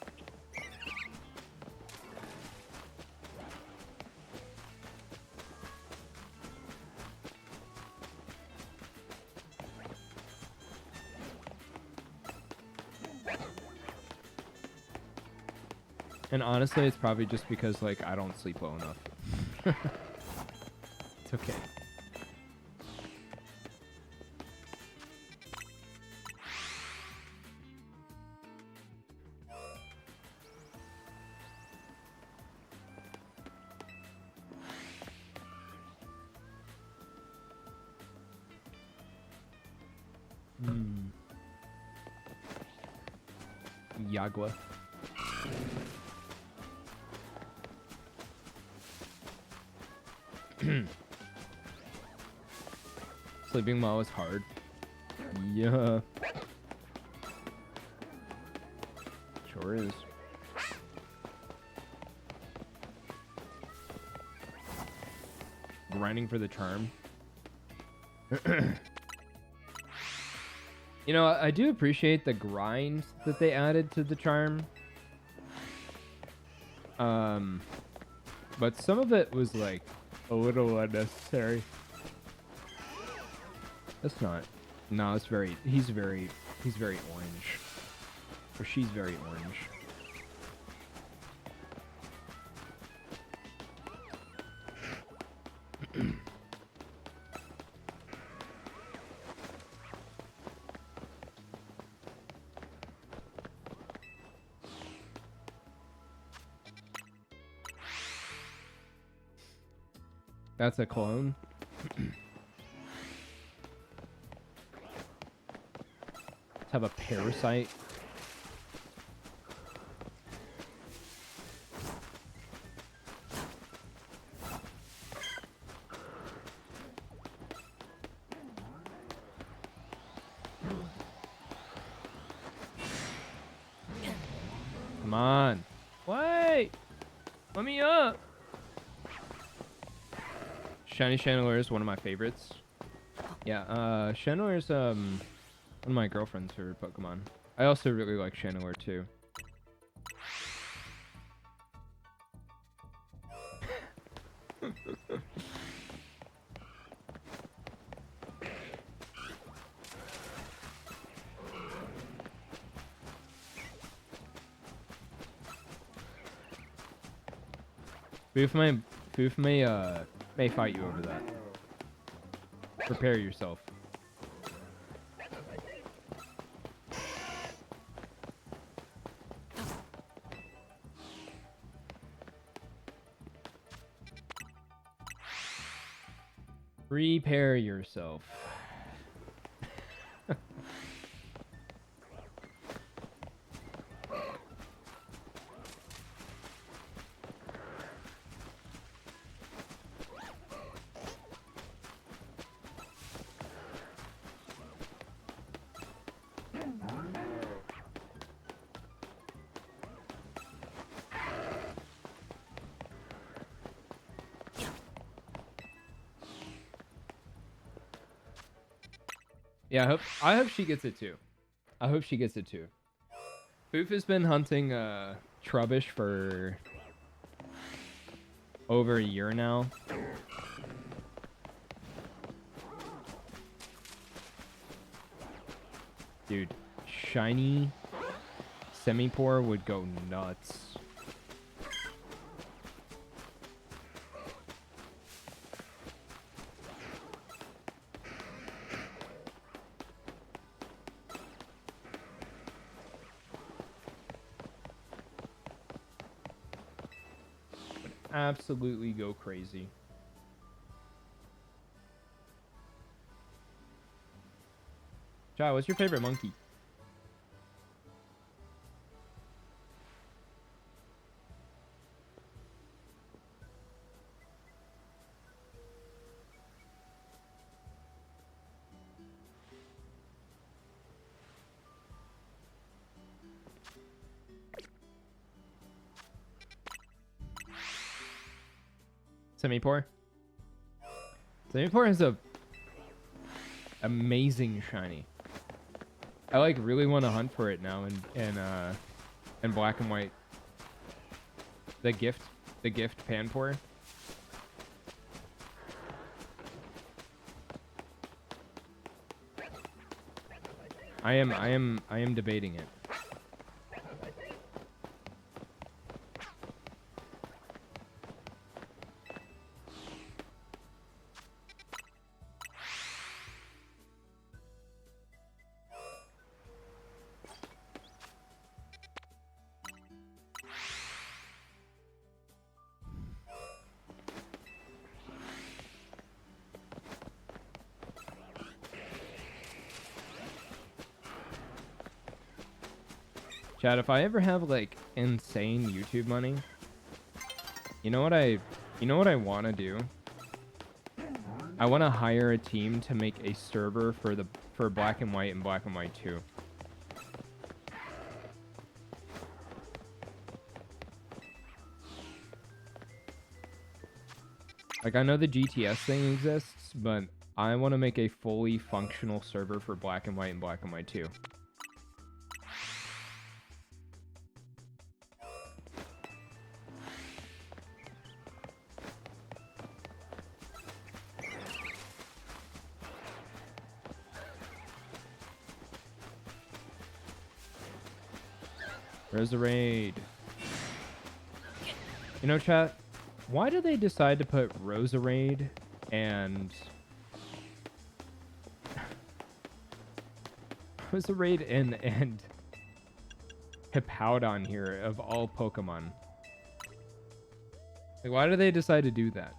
And honestly, it's probably just because like I don't sleep well enough. It's okay. Yagua. Sleeping well is hard. Yeah. Sure is. Grinding for the charm. You know, I do appreciate the grind that they added to the charm. But some of it was like a little unnecessary. That's not. No, it's very. He's very orange. Or she's very orange. That's a clone. Let's have a parasite. Come on. Wait! Let me up! Shiny Chandelier is one of my favorites. Yeah, Chandelier is one of my girlfriend's favorite Pokemon. I also really like Chandelier too. Boof may fight you over that. Prepare yourself. Prepare yourself. Yeah, I hope she gets it too. I hope she gets it too. Boof has been hunting Trubbish for over a year now. Dude, shiny Semi-Poor would go nuts. Absolutely go crazy. Chai, what's your favorite monkey? Semi-Poor? Semi-Poor is a amazing shiny. I like really want to hunt for it now in black and white. The gift Panpour. I am debating it. Chad, if I ever have like insane YouTube money, you know what I want to do? I want to hire a team to make a server for Black and White and Black and White 2. Like, I know the GTS thing exists, but I want to make a fully functional server for Black and White and Black and White 2. Roserade. You know, chat, why do they decide to put Roserade and Roserade and Hippowdon here of all Pokemon? Like, why do they decide to do that?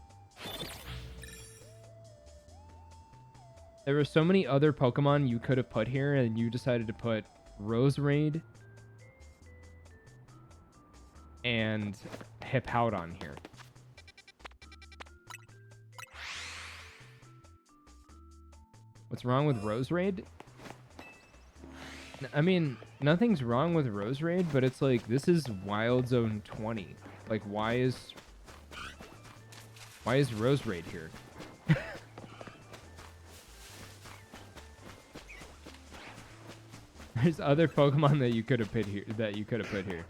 There were so many other Pokemon you could have put here, and you decided to put Roserade and Hippowdon here. What's wrong with Roserade? I mean, nothing's wrong with Roserade, but it's like, this is Wild Zone 20. Like, why is Roserade here? There's other Pokemon that you could have put here.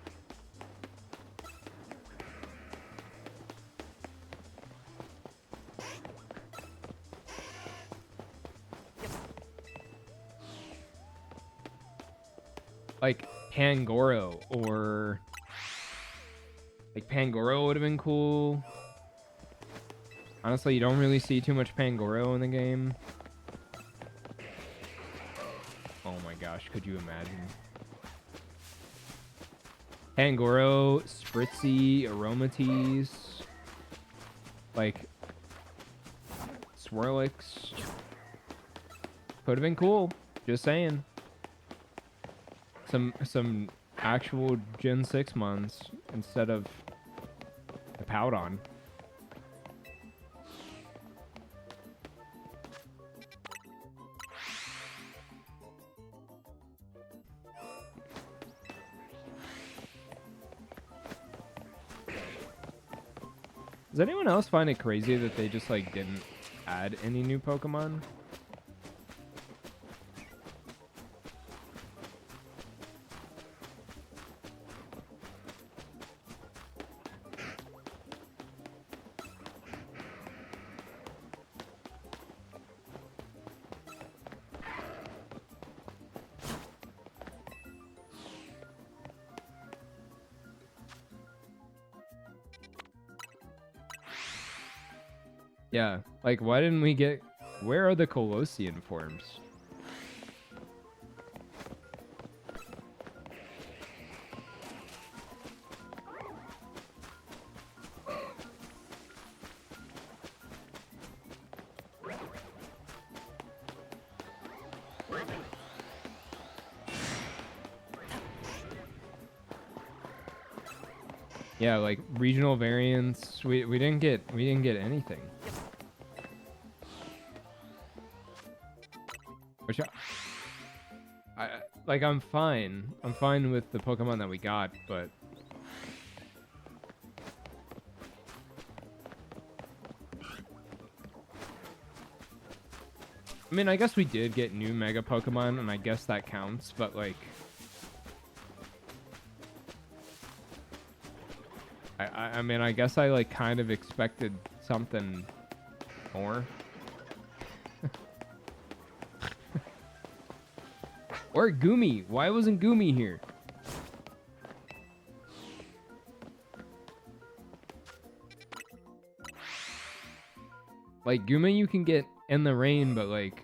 Like Pangoro, or like Pangoro would have been cool. Honestly, you don't really see too much Pangoro in the game. Oh my gosh, could you imagine? Pangoro, Spritzy, Aromatisse, like Swirlix. Could have been cool. Just saying. Some actual Gen 6 mons instead of the Powdon. Does anyone else find it crazy that they just like didn't add any new Pokemon? Yeah, like why didn't we get... Where are the Colossian forms? Yeah, like regional variants, we didn't get anything. Which I like, I'm fine with the Pokemon that we got, but I mean, I guess we did get new Mega Pokemon, and I guess that counts, but like I mean, I guess I like kind of expected something more. Or Gumi. Why wasn't Gumi here? Like, Gumi you can get in the rain, but like...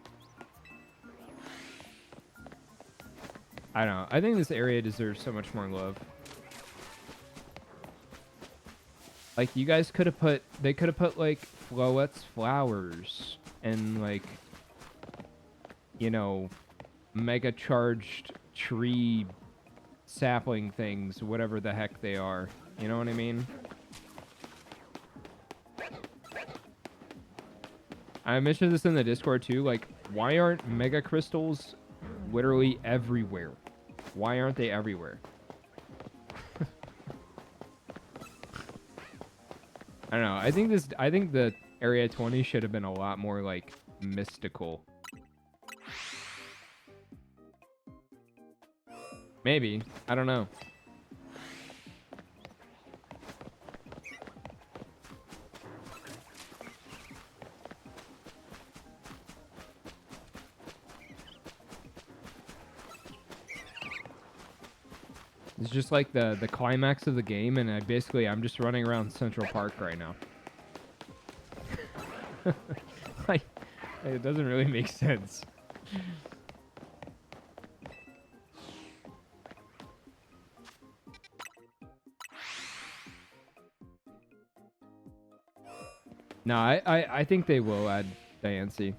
I don't know. I think this area deserves so much more love. Like, you guys could have put... They could have put, like, Floette's flowers and, like... You know... Mega charged tree sapling things, whatever the heck they are. You know what I mean? I mentioned this in the Discord too. Like, why aren't mega crystals literally everywhere? Why aren't they everywhere? I don't know. I think the Area 20 should have been a lot more like mystical. Maybe. I don't know. It's just like the climax of the game, and I'm just running around Central Park right now. Like, it doesn't really make sense. No, I think they will add Diancie.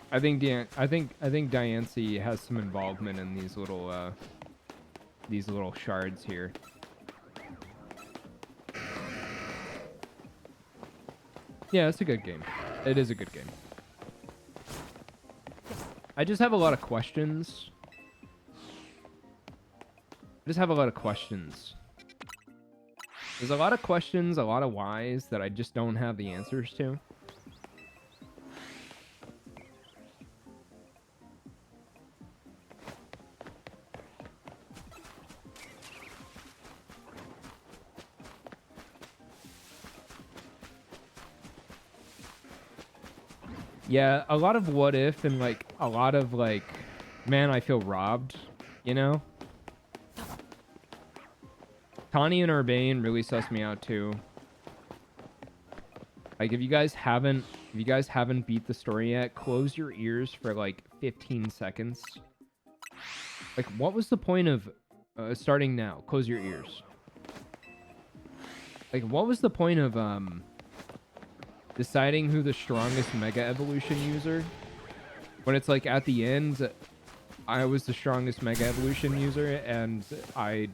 I think Diancie has some involvement in these little shards here. Yeah, it's a good game. It is a good game. I just have a lot of questions. There's a lot of questions, a lot of whys that I just don't have the answers to. Yeah, a lot of what if and like a lot of like, man, I feel robbed, you know? Tawny and Urbane really suss me out too. Like if you guys haven't beat the story yet, close your ears for like 15 seconds. Like what was the point of starting now? Close your ears. Like what was the point of deciding who the strongest Mega Evolution user, when it's like at the end I was the strongest Mega Evolution user and I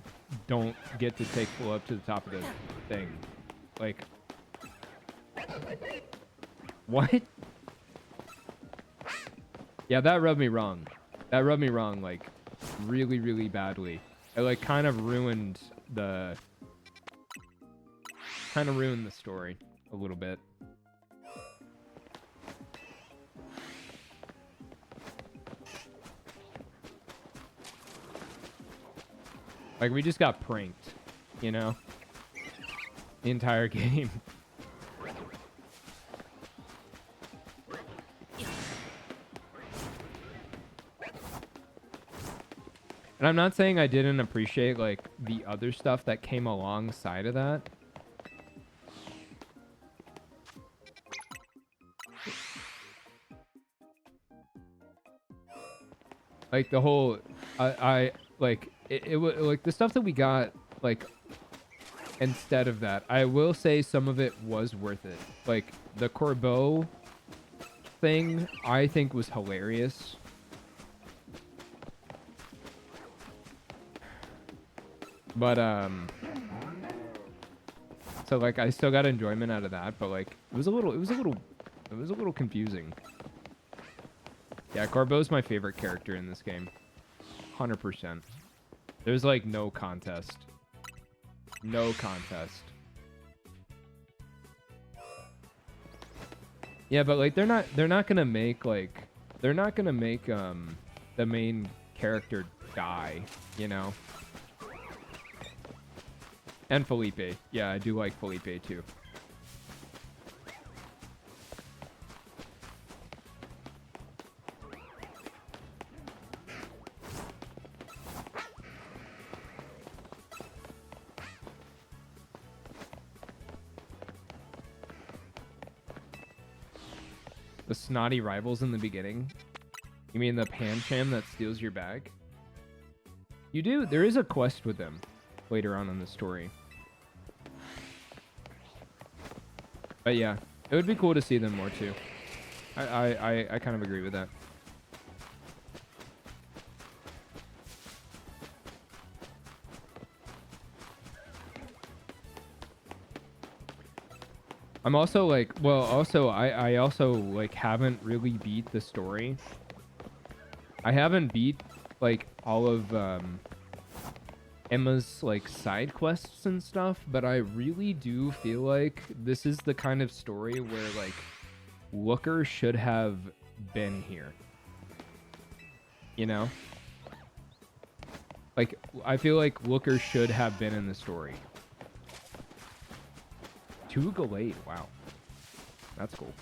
don't get to take full up to the top of the thing. Like, what? Yeah, that rubbed me wrong. Like really, really badly. It like kind of ruined the story a little bit. Like, we just got pranked, you know? The entire game. And I'm not saying I didn't appreciate, like, the other stuff that came alongside of that. Like, the whole... It was like the stuff that we got like instead of that. I will say some of it was worth it. Like the Corbeau thing, I think was hilarious. But so like I still got enjoyment out of that, but like it was a little confusing. Yeah, Corbeau's my favorite character in this game. 100%. There's like no contest. No contest. Yeah, but like they're not gonna make the main character die, you know? And Felipe. Yeah, I do like Felipe too. The snotty rivals in the beginning? You mean the Pancham that steals your bag? You do. There is a quest with them later on in the story. But yeah, it would be cool to see them more too. I kind of agree with that. I'm also like, well, also I also like haven't really beat the story. I haven't beat like all of Emma's like side quests and stuff, but I really do feel like this is the kind of story where like Looker should have been here. You know? Like I feel like Looker should have been in the story. 2 Gallade, wow. That's cool.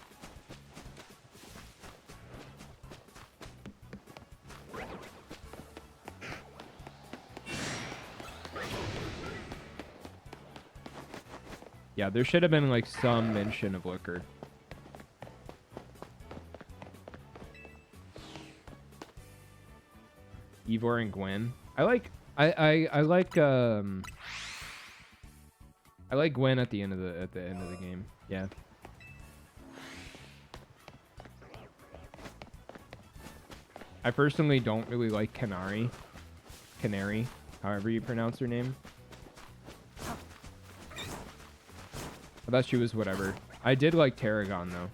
Yeah, there should have been like some mention of Looker. Ivor and Gwen. I like Gwen at the end of the game. Yeah. I personally don't really like Canary, however you pronounce her name. I thought she was whatever. I did like Tarragon though.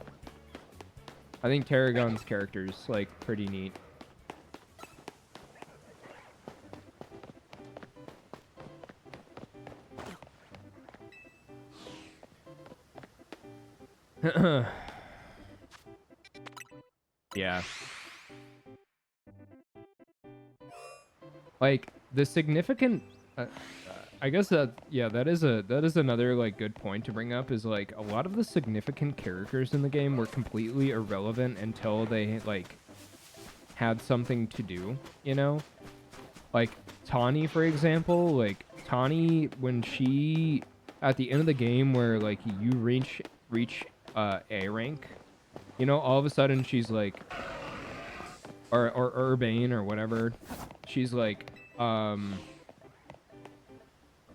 I think Tarragon's character's like pretty neat. Yeah. Like the significant I guess that yeah, that is another like good point to bring up is like a lot of the significant characters in the game were completely irrelevant until they like had something to do, you know? Like Tawny, for example, like Tawny when she at the end of the game where like you reach A rank, you know, all of a sudden she's like or Urbane or whatever, she's like oh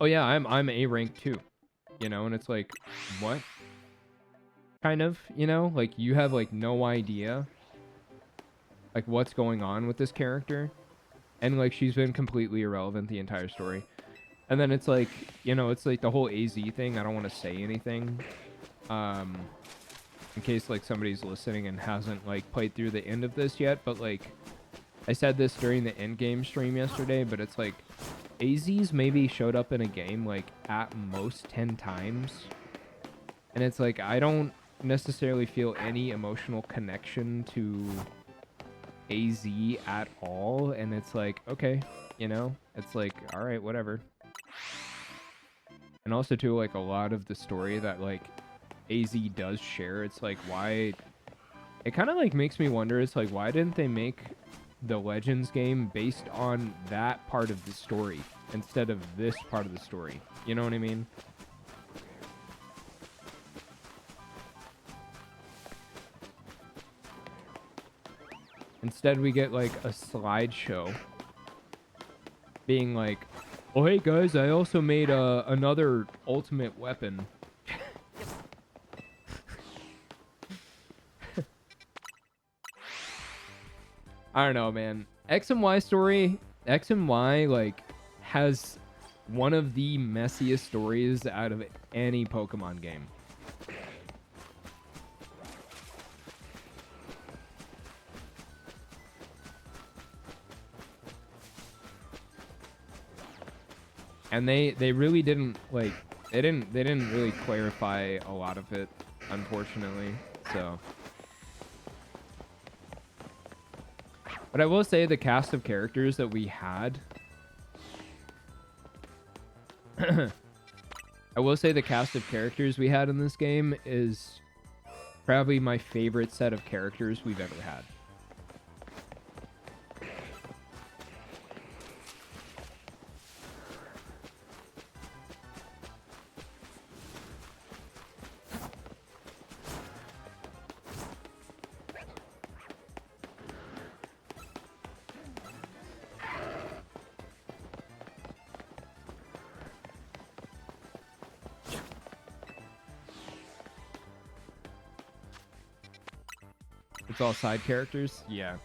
yeah, I'm A rank too, you know, and it's like what kind of, you know, like you have like no idea like what's going on with this character, and like she's been completely irrelevant the entire story. And then it's like, you know, it's like the whole AZ thing. I don't want to say anything in case like somebody's listening and hasn't like played through the end of this yet, but like I said this during the end game stream yesterday, but it's like AZ's maybe showed up in a game like at most 10 times, and it's like I don't necessarily feel any emotional connection to AZ at all, and it's like, okay, you know, it's like, all right, whatever. And also too, like a lot of the story that like AZ does share, it's like why it kind of like makes me wonder, it's like why didn't they make the Legends game based on that part of the story instead of this part of the story, you know what I mean? Instead we get like a slideshow being like, oh hey guys, I also made another ultimate weapon. I don't know, man. X and Y story, X and Y like has one of the messiest stories out of any Pokemon game. And they really didn't like they didn't really clarify a lot of it, unfortunately. So, but I will say the cast of characters that we had I will say the cast of characters we had in this game is probably my favorite set of characters we've ever had. It's all side characters? Yeah.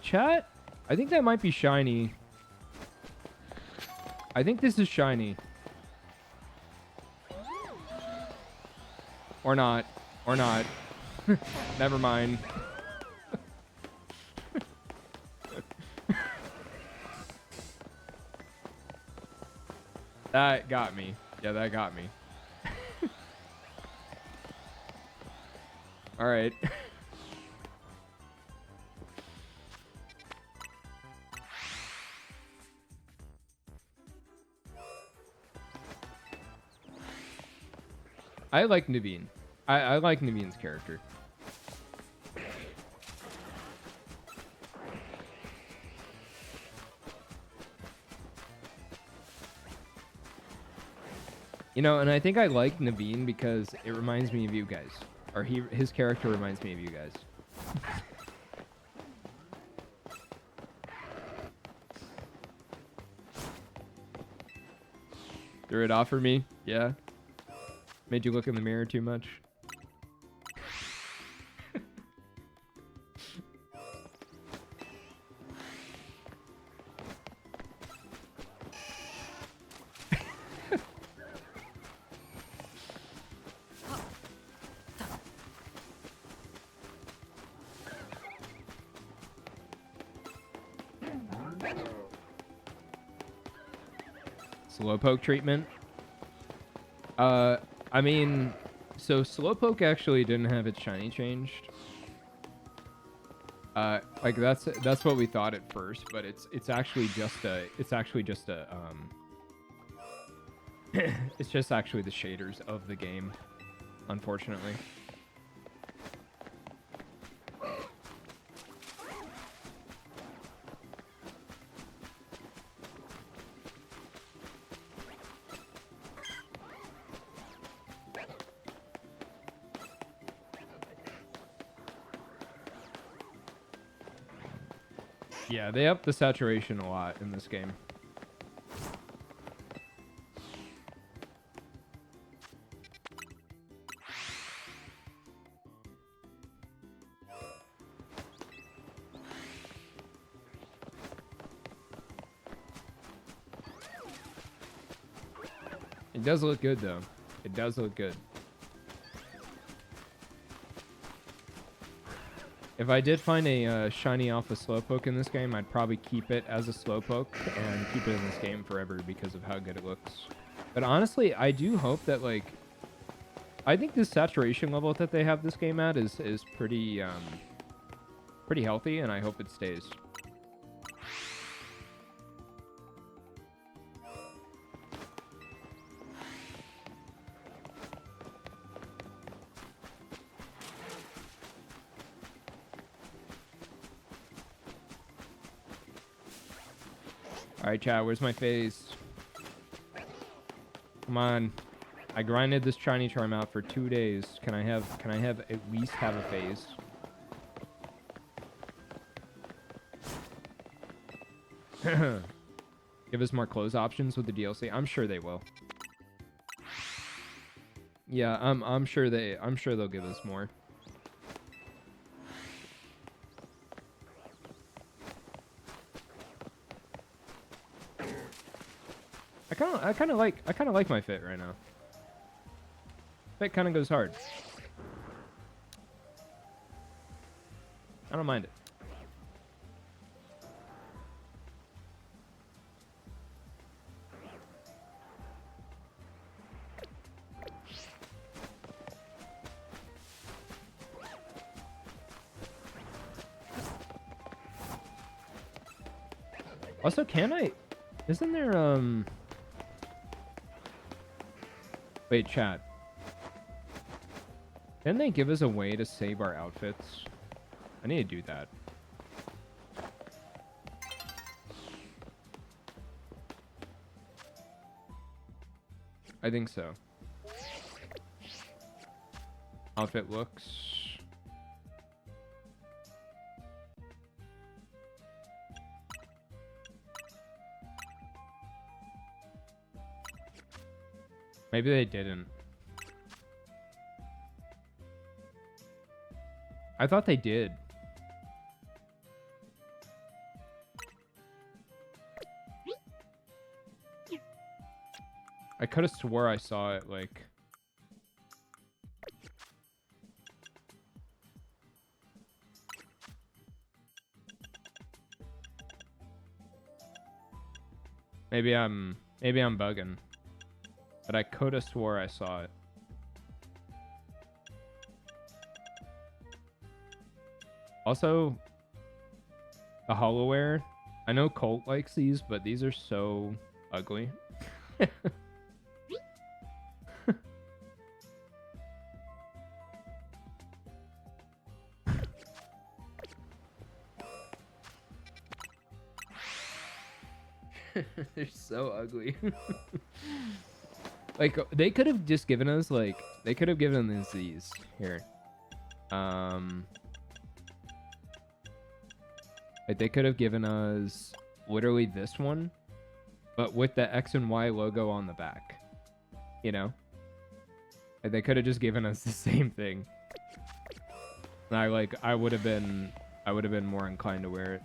Chat? I think that might be shiny. I think this is shiny. Or not. Or not. Never mind. That got me. Yeah, that got me. All right. I like Naveen. I like Naveen's character. You know, and I think I like Naveen because it reminds me of you guys. Or his character reminds me of you guys. Threw it off for me? Yeah. Made you look in the mirror too much? Slowpoke treatment? I mean, so Slowpoke actually didn't have its shiny changed. Like that's what we thought at first, but it's actually just a it's just actually the shaders of the game, unfortunately. Yeah, they upped the saturation a lot in this game. It does look good, though. It does look good. If I did find a shiny alpha Slowpoke in this game, I'd probably keep it as a Slowpoke and keep it in this game forever because of how good it looks. But honestly, I do hope that, like, I think this saturation level that they have this game at is pretty pretty healthy, and I hope it stays. Alright, chat, where's my phase? Come on. I grinded this shiny charm out for 2 days. Can I have at least have a phase? Give us more clothes options with the DLC. I'm sure they will. Yeah, I'm sure they'll give us more. I kind of like my fit right now. Fit kind of goes hard. I don't mind it. Also, isn't there, wait, chat. Didn't they give us a way to save our outfits? I need to do that. I think so. Outfit looks. Maybe they didn't. I thought they did. I could have swore I saw it, like... Maybe I'm bugging. But I could have swore I saw it. Also, the Hollowware. I know Colt likes these, but these are so ugly. They're so ugly. Like, they could have just given us, like, they could have given us these. Here. Like, they could have given us literally this one, but with the X and Y logo on the back. You know? Like, they could have just given us the same thing. And I would have been more inclined to wear it.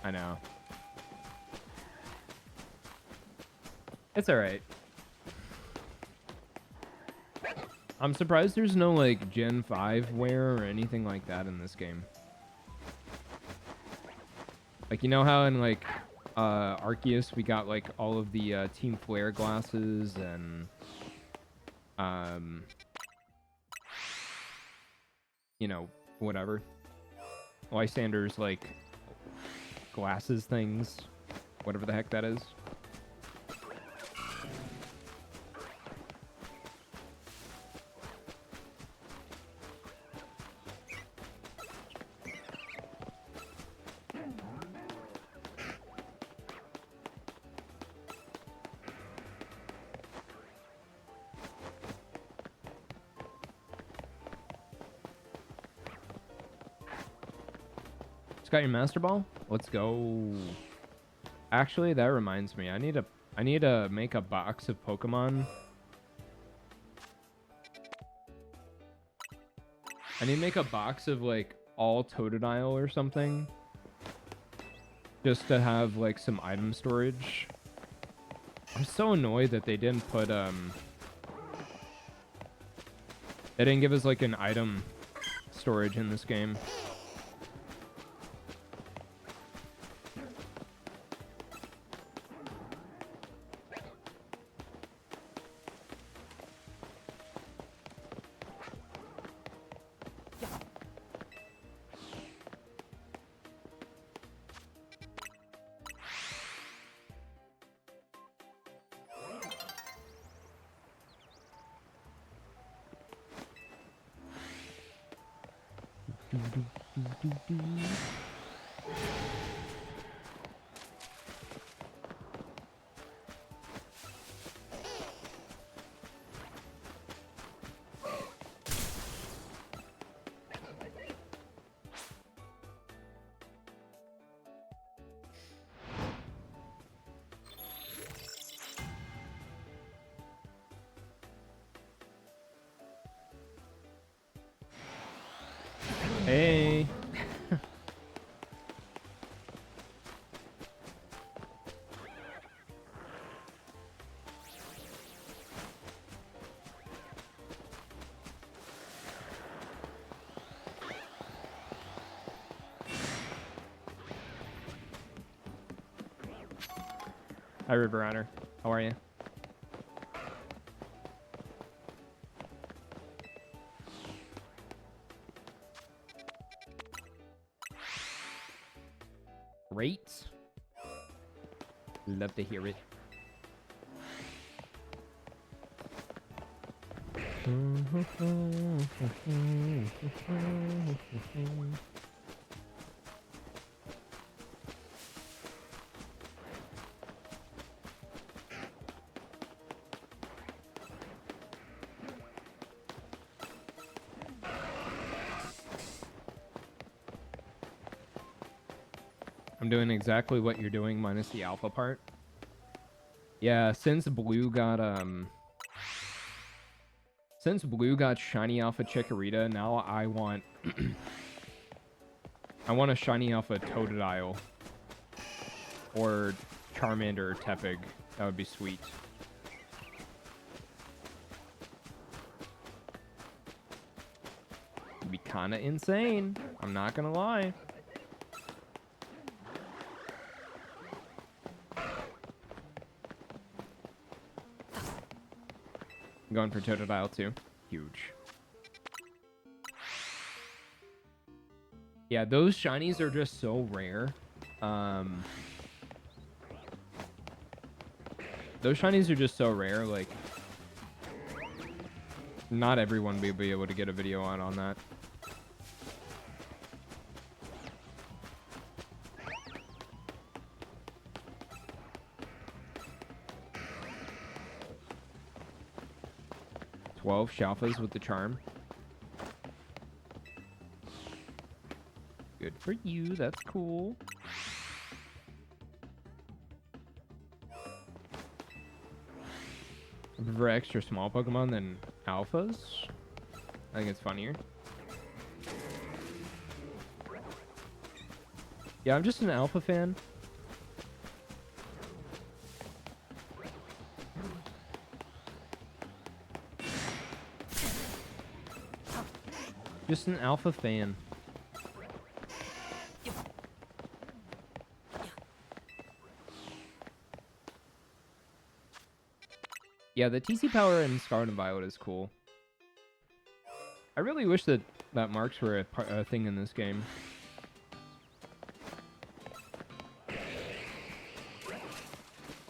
I know. It's alright. I'm surprised there's no, like, Gen 5 wear or anything like that in this game. Like, you know how in, like, Arceus we got, like, all of the, Team Flare glasses and, you know, whatever. Lysander's, like, glasses things. Whatever the heck that is. Got your Master Ball? Let's go. Actually, that reminds me. I need to make a box of Pokemon. I need to make a box of, like, all Totodile or something. Just to have, like, some item storage. I'm so annoyed that they didn't put, they didn't give us, like, an item storage in this game. Hey. Hi, River Honor. How are you? Great. Love to hear it. I'm doing exactly what you're doing minus the alpha part. Yeah, since Blue got shiny alpha Chikorita, now I want I want a shiny alpha Totodile. Or Charmander or Tepig. That would be sweet. It'd be kind of insane. I'm not gonna lie. I'm going for Totodile too. Huge. Yeah, those shinies are just so rare. Those shinies are just so rare, like, not everyone will be able to get a video on that. "12 Shalfas with the charm. Good for you, that's cool. I prefer extra small Pokemon than alphas. I think it's funnier. Yeah, I'm just an alpha fan. Just an alpha fan. Yeah, the TC power in Scarlet and Violet is cool. I really wish that marks were a thing in this game. I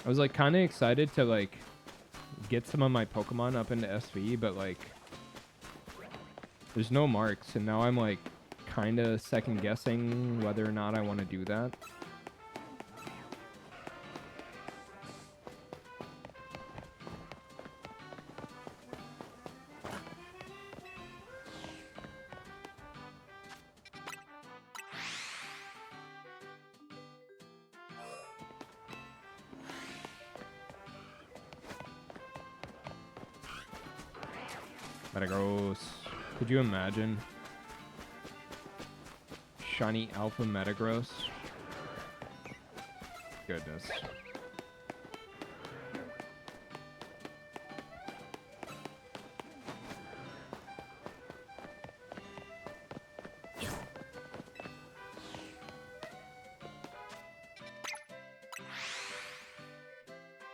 was like kind of excited to like get some of my Pokemon up into SV, but like there's no marks, and now I'm like kind of second guessing whether or not I want to do that. Metagross. Could you imagine? Shiny Alpha Metagross. Goodness.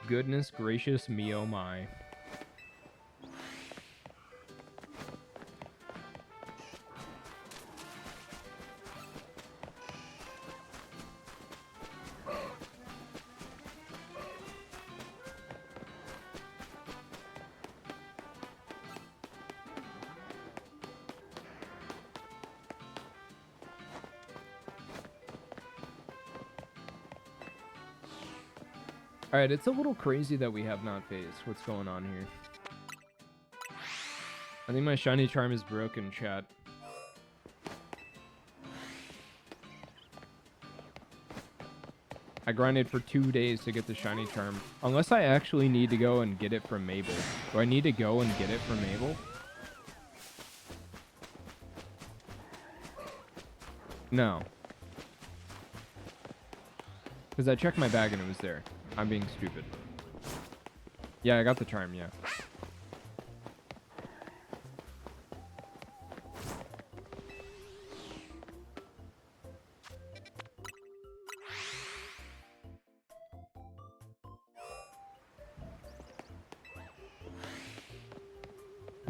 Goodness gracious me, oh my. Alright, it's a little crazy that we have not phased. What's going on here? I think my shiny charm is broken, chat. I grinded for 2 days to get the shiny charm. Unless I actually need to go and get it from Mabel. Do I need to go and get it from Mabel? No. Because I checked my bag and it was there. I'm being stupid. Yeah, I got the charm, yeah.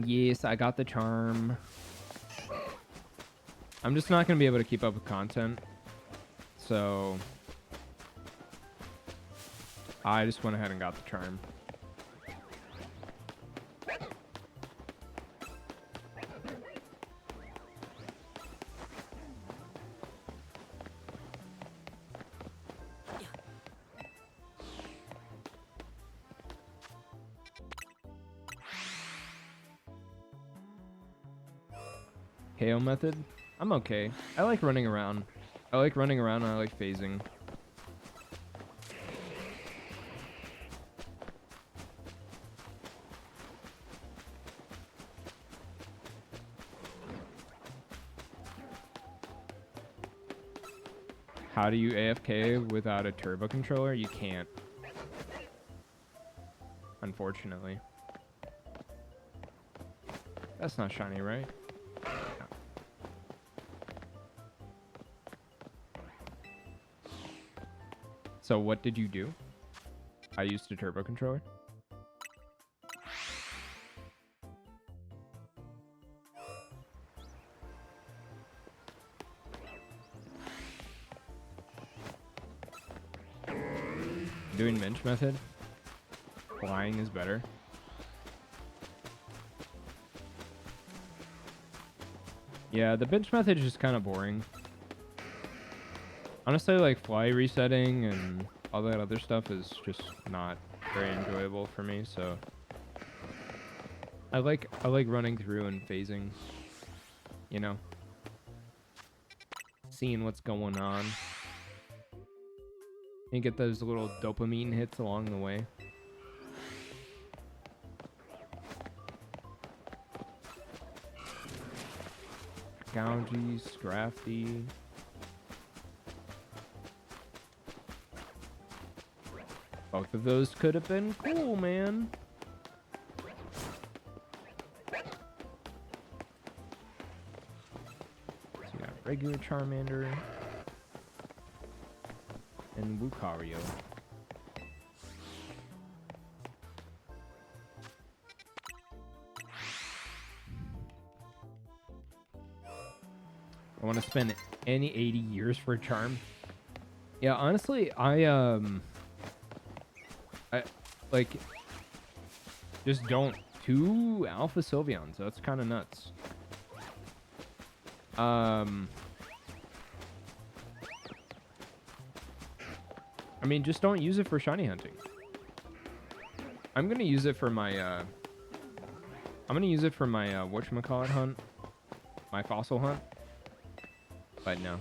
Yes, I got the charm. I'm just not going to be able to keep up with content. So I just went ahead and got the charm. KO method? I'm okay. I like running around. I like running around and I like phasing. How do you AFK without a turbo controller? You can't. Unfortunately. That's not shiny, right? No. So what did you do? I used a turbo controller. Doing bench method. Flying is better. Yeah, the bench method is just kind of boring. Honestly, like fly resetting and all that other stuff is just not very enjoyable for me, so I like running through and phasing, you know, seeing what's going on. And get those little dopamine hits along the way. Gougy, Scrafty. Both of those could have been cool, man. So we got regular Charmander and Lucario. I want to spend any 80 years for a charm. Yeah, honestly, I like just don't. 2 Alpha Sylveons. That's kind of nuts. I mean, just don't use it for shiny hunting. I'm gonna use it for my whatchamacallit hunt, my fossil hunt. But no.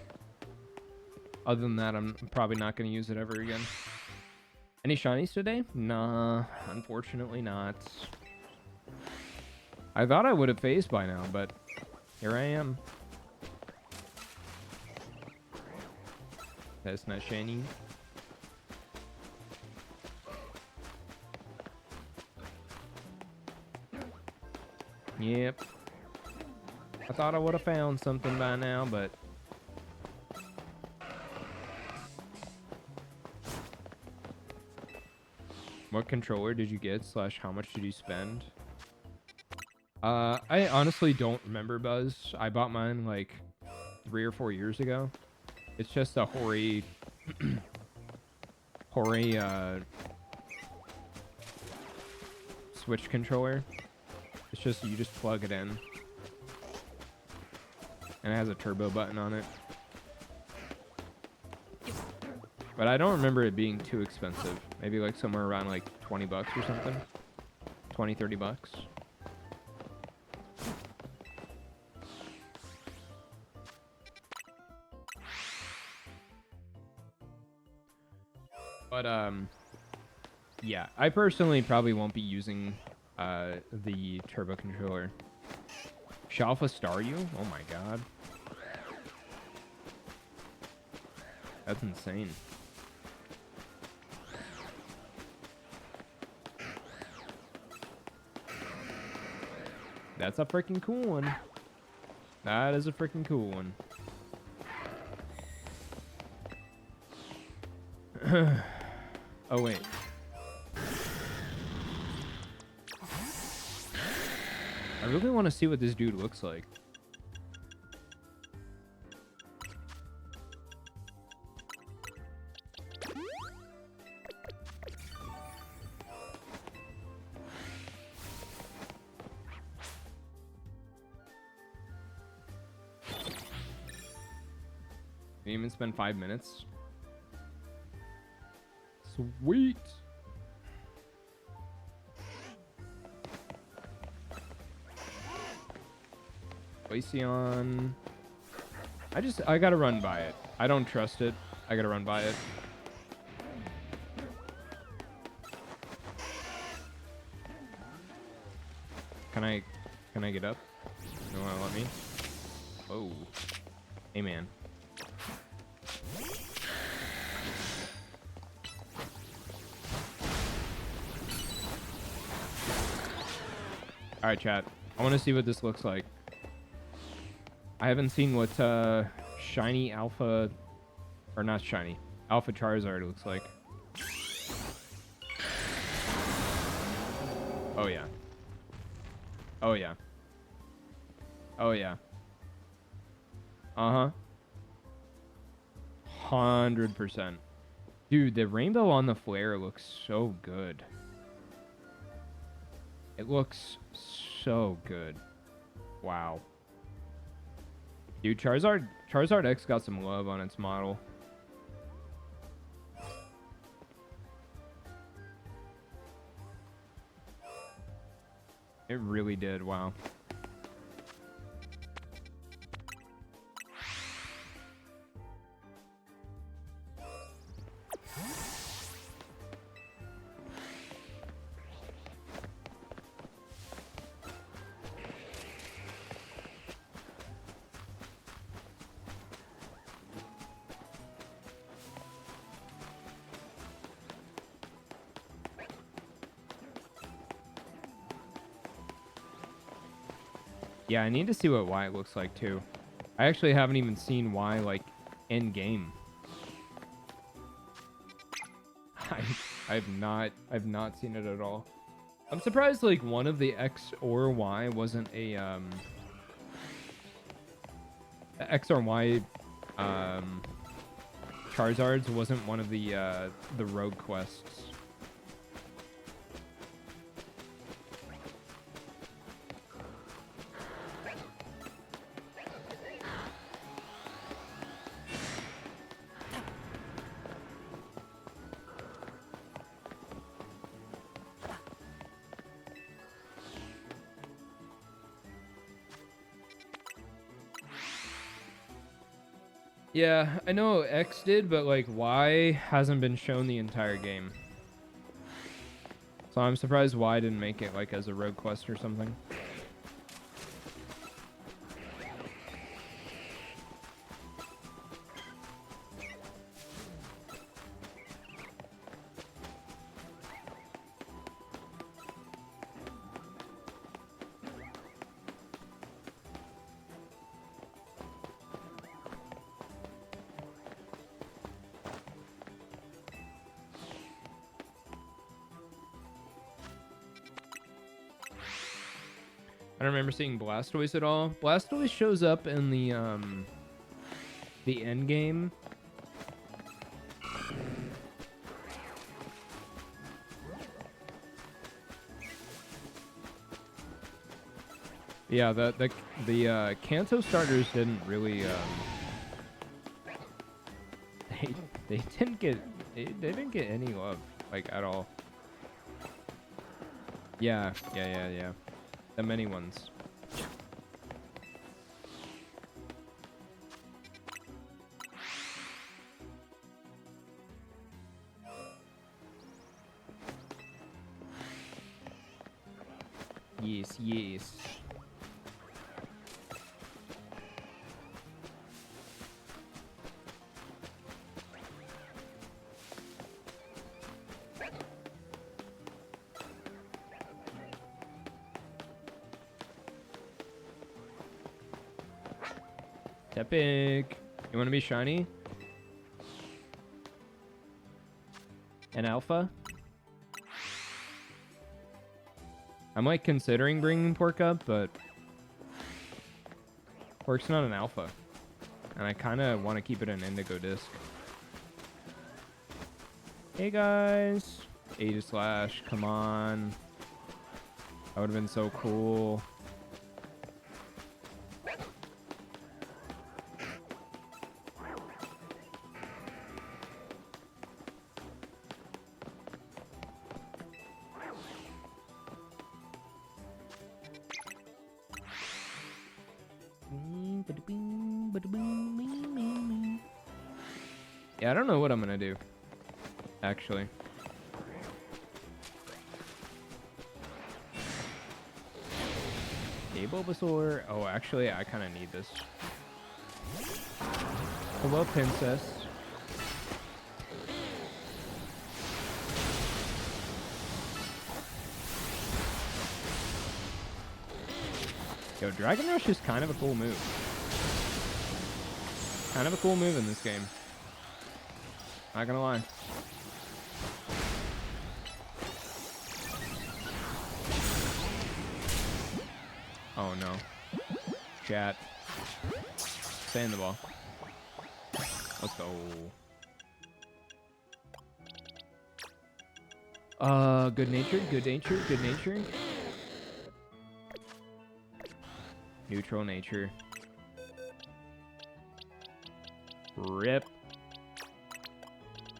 Other than that, I'm probably not gonna use it ever again. Any shinies today? Nah, unfortunately not. I thought I would have phased by now, but here I am. That's not shiny. Yep. I thought I would have found something by now, but what controller did you get / how much did you spend? I honestly don't remember, Buzz. I bought mine like 3 or 4 years ago. It's just a Hori Switch controller. It's just, you just plug it in. And it has a turbo button on it. But I don't remember it being too expensive. Maybe like somewhere around like 20 bucks or something. 20, 30 bucks. But, yeah, I personally probably won't be using the turbo controller. Shalfa Star you? Oh my god. That's insane. That's a freaking cool one. That is a freaking cool one. Oh, wait. I really want to see what this dude looks like. Didn't even spend 5 minutes. Sweet. Glaceon. I gotta run by it. I don't trust it. I gotta run by it. Can I get up? You wanna let me? Oh. Hey, man. All right, chat. I want to see what this looks like. I haven't seen what shiny alpha, or not shiny, alpha Charizard looks like. Oh yeah. Oh yeah. Oh yeah. Uh-huh. 100%. Dude, the rainbow on the flare looks so good. It looks so good. Wow. Dude, Charizard X got some love on its model. It really did, wow. Yeah, I need to see what Y looks like too. I actually haven't even seen Y like in game. I've not seen it at all. I'm surprised like one of the X or Y wasn't a X or Y Charizards wasn't one of the rogue quests. Yeah, I know X did, but like Y hasn't been shown the entire game. So I'm surprised Y didn't make it like as a rogue quest or something. I don't remember seeing Blastoise at all. Blastoise shows up in the end game. Yeah, the Kanto starters didn't really they didn't get any love like at all. Yeah. The many ones. Yes. Epic. You want to be shiny? An alpha? I'm like considering bringing Pork up, but Pork's not an alpha. And I kind of want to keep it an indigo disc. Hey guys. A/slash, come on. That would have been so cool. Yeah, I don't know what I'm gonna do, actually. Hey, Bulbasaur. Oh, actually, I kind of need this. Hello, Princess. Yo, Dragon Rush is kind of a cool move. Kind of a cool move in this game. Not gonna lie. Oh no. Chat. Stay in the ball. Let's go. Good natured, good natured, good natured. Neutral nature. Rip.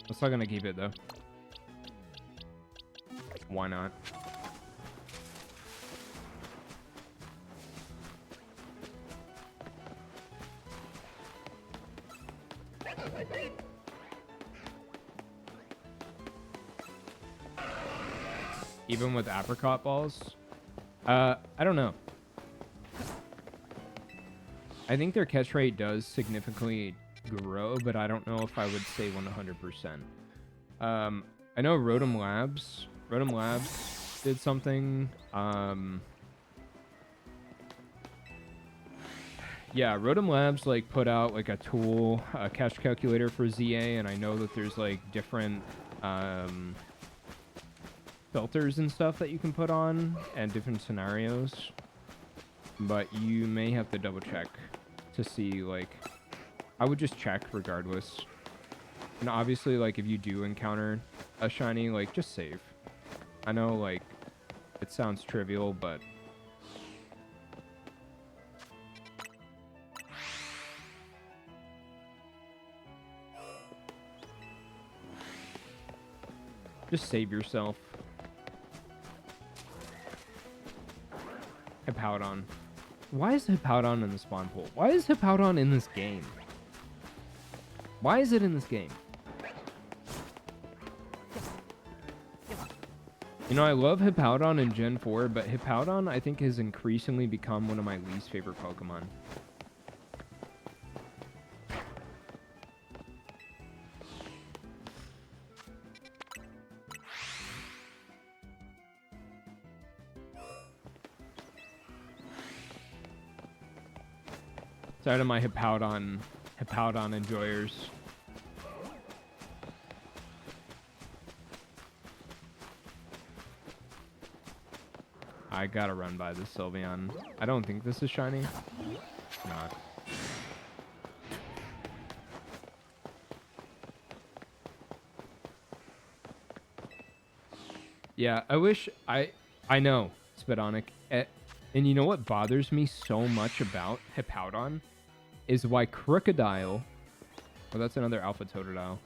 I'm still gonna keep it though. Why not? Even with apricot balls? I don't know. I think their catch rate does significantly grow, but I don't know if I would say 100%. I know Rotom Labs did something. Yeah, Rotom Labs like put out like a tool, a catch calculator for ZA, and I know that there's like different filters and stuff that you can put on and different scenarios, but you may have to double check to see. Like, I would just check regardless. And obviously, like, if you do encounter a shiny, like, just save. I know, like, it sounds trivial, but just save yourself. Hippowdon. Why is Hippowdon in the spawn pool? Why is Hippowdon in this game? Why is it in this game? You know, I love Hippowdon in Gen 4, but Hippowdon, I think, has increasingly become one of my least favorite Pokemon. Sorry to my Hippowdon enjoyers. I gotta run by this Sylveon. I don't think this is shiny. It's not. Yeah, I wish I know, Spidonic. And you know what bothers me so much about Hippowdon is why Crocodile, oh, that's another Alpha Totodile,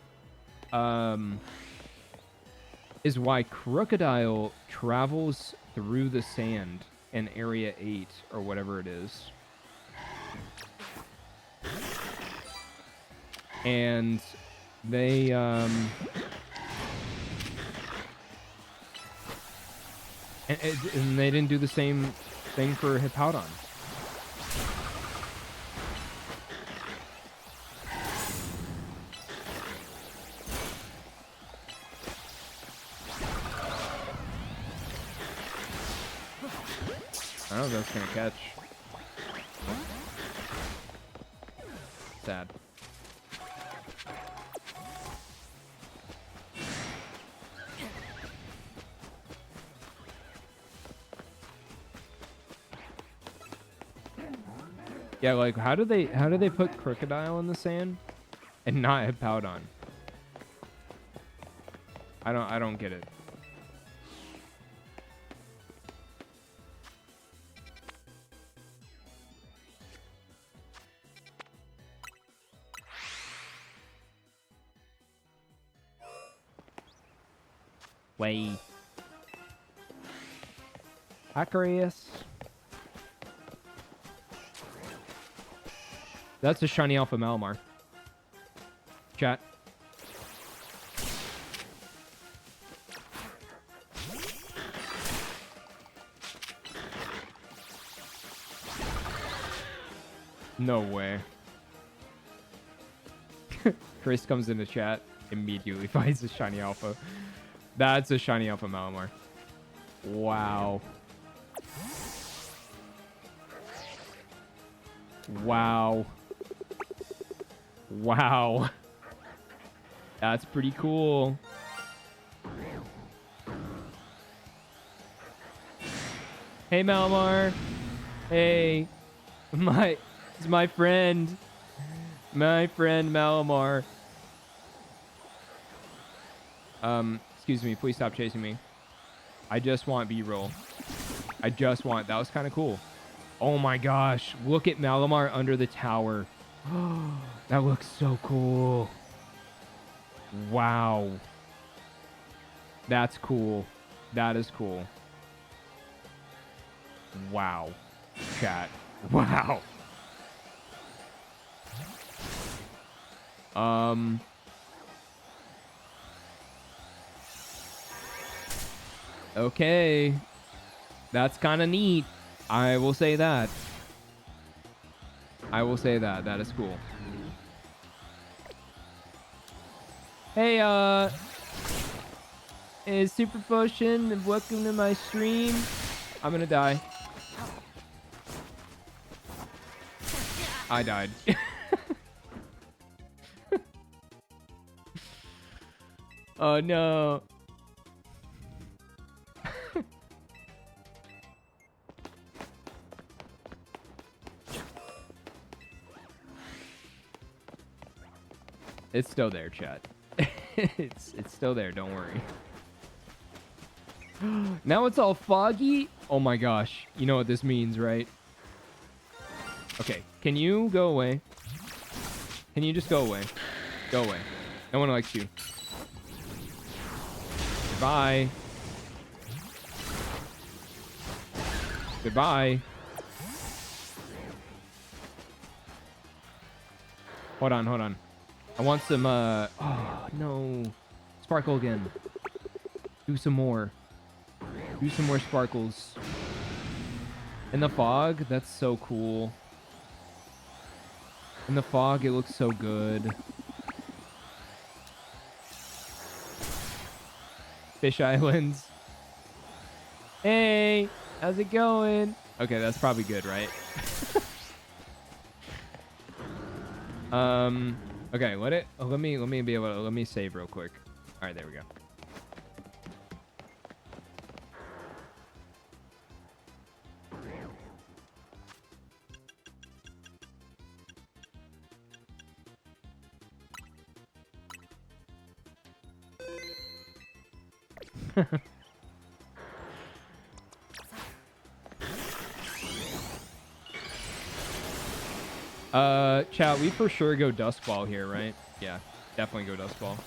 is why Crocodile travels through the sand in Area 8 or whatever it is. And they, and they didn't do the same thing for Hippowdon. I don't know if that's gonna catch. Sad. Yeah, like how do they put Crocodile in the sand and not Hippowdon? I don't get it. Way. Aquarius. That's a shiny Alpha Malamar. Chat. No way. Chris comes into chat, immediately finds a shiny Alpha. That's a shiny Alpha Malamar. Wow. Wow. Wow. That's pretty cool. Hey, Malamar. Hey. It's my friend. My friend Malamar. Excuse me. Please stop chasing me. I just want B-roll. I just want... That was kind of cool. Oh my gosh. Look at Malamar under the tower. That looks so cool. Wow. That's cool. That is cool. Wow. Chat. Wow. Okay. That's kind of neat. I will say that. I will say that. That is cool. Hey, hey, Super Potion, welcome to my stream. I'm gonna die. I died. Oh no. It's still there, chat. it's still there, don't worry. Now it's all foggy? Oh my gosh. You know what this means, right? Okay, can you go away? Can you just go away? Go away. No one likes you. Goodbye. Goodbye. Hold on, hold on. I want some, oh, no. Sparkle again. Do some more. Do some more sparkles. In the fog? That's so cool. In the fog, it looks so good. Fish Islands. Hey, how's it going? Okay, that's probably good, right? Okay, let me be able to, let me save real quick. All right, there we go. Chat, we for sure go Dusk Ball here, right? Yeah, definitely go Dusk Ball.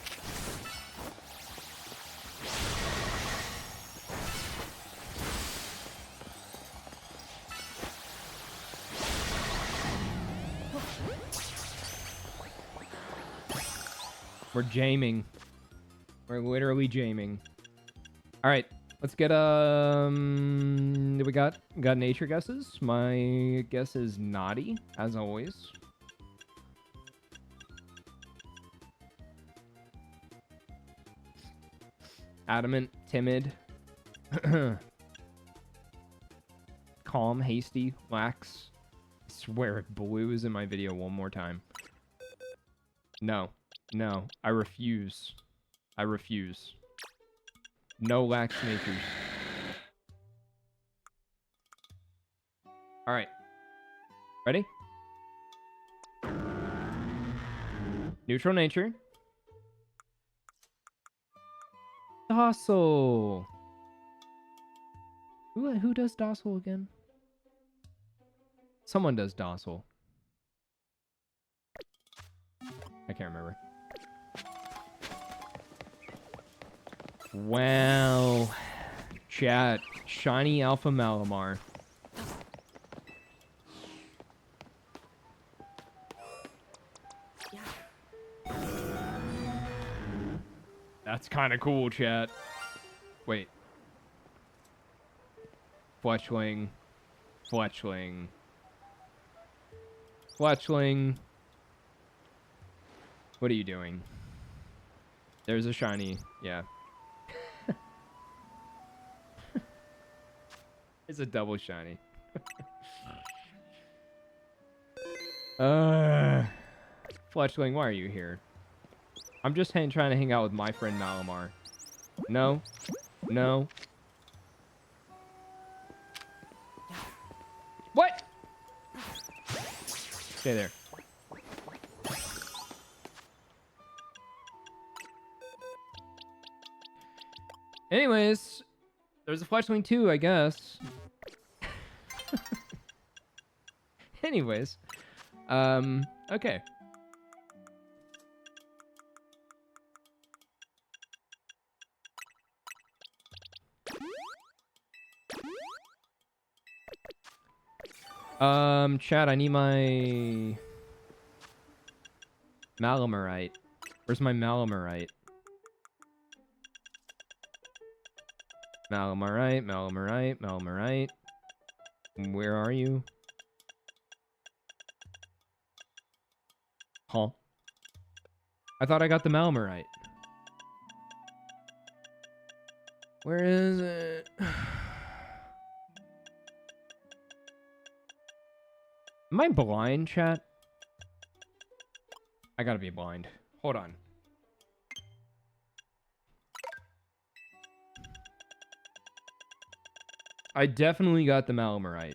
We're jaming. We're literally jaming. All right, let's get we got nature guesses. My guess is naughty, as always. Adamant, timid, calm, hasty, lax. I swear if blue is in my video one more time. No, no, I refuse. I refuse. No lax natures. All right. Ready? Neutral nature. Docile. Who does docile again? Someone does docile. I can't remember. Wow. Chat. Shiny Alpha Malamar. That's kind of cool, chat. Wait. Fletchling. Fletchling. Fletchling. What are you doing? There's a shiny. Yeah. It's a double shiny. Uh, Fletchling, why are you here? I'm just trying to hang out with my friend Malamar. No. No. What? Stay there. Anyways, there's a Fletchling too, I guess. Anyways. Okay. Chat, I need my Malamarite. Where's my Malamarite? Malamarite, Malamarite, Malamarite. Where are you? Huh? I thought I got the Malamarite. Where is it? Am I blind, chat? I gotta be blind. Hold on. I definitely got the Malamarite.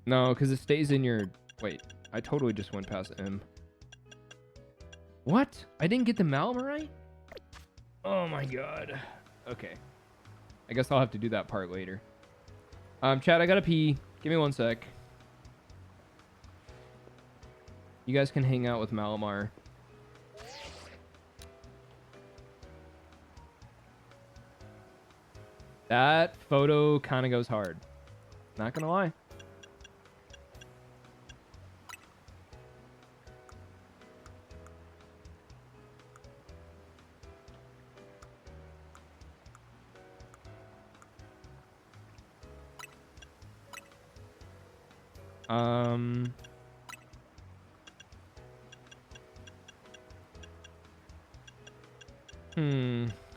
No, because it stays in your... Wait, I totally just went past M. What? I didn't get the Malamarite? Oh my god. Okay. I guess I'll have to do that part later. Chat, I gotta pee. Give me 1 sec. You guys can hang out with Malamar. That photo kind of goes hard. Not gonna lie.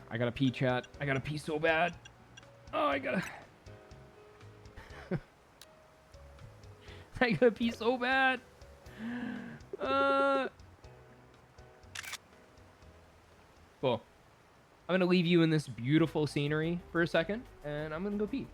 I gotta pee, chat. I gotta pee so bad. Oh, I gotta... I gotta pee so bad. Cool. I'm gonna leave you in this beautiful scenery for a second, and I'm gonna go pee.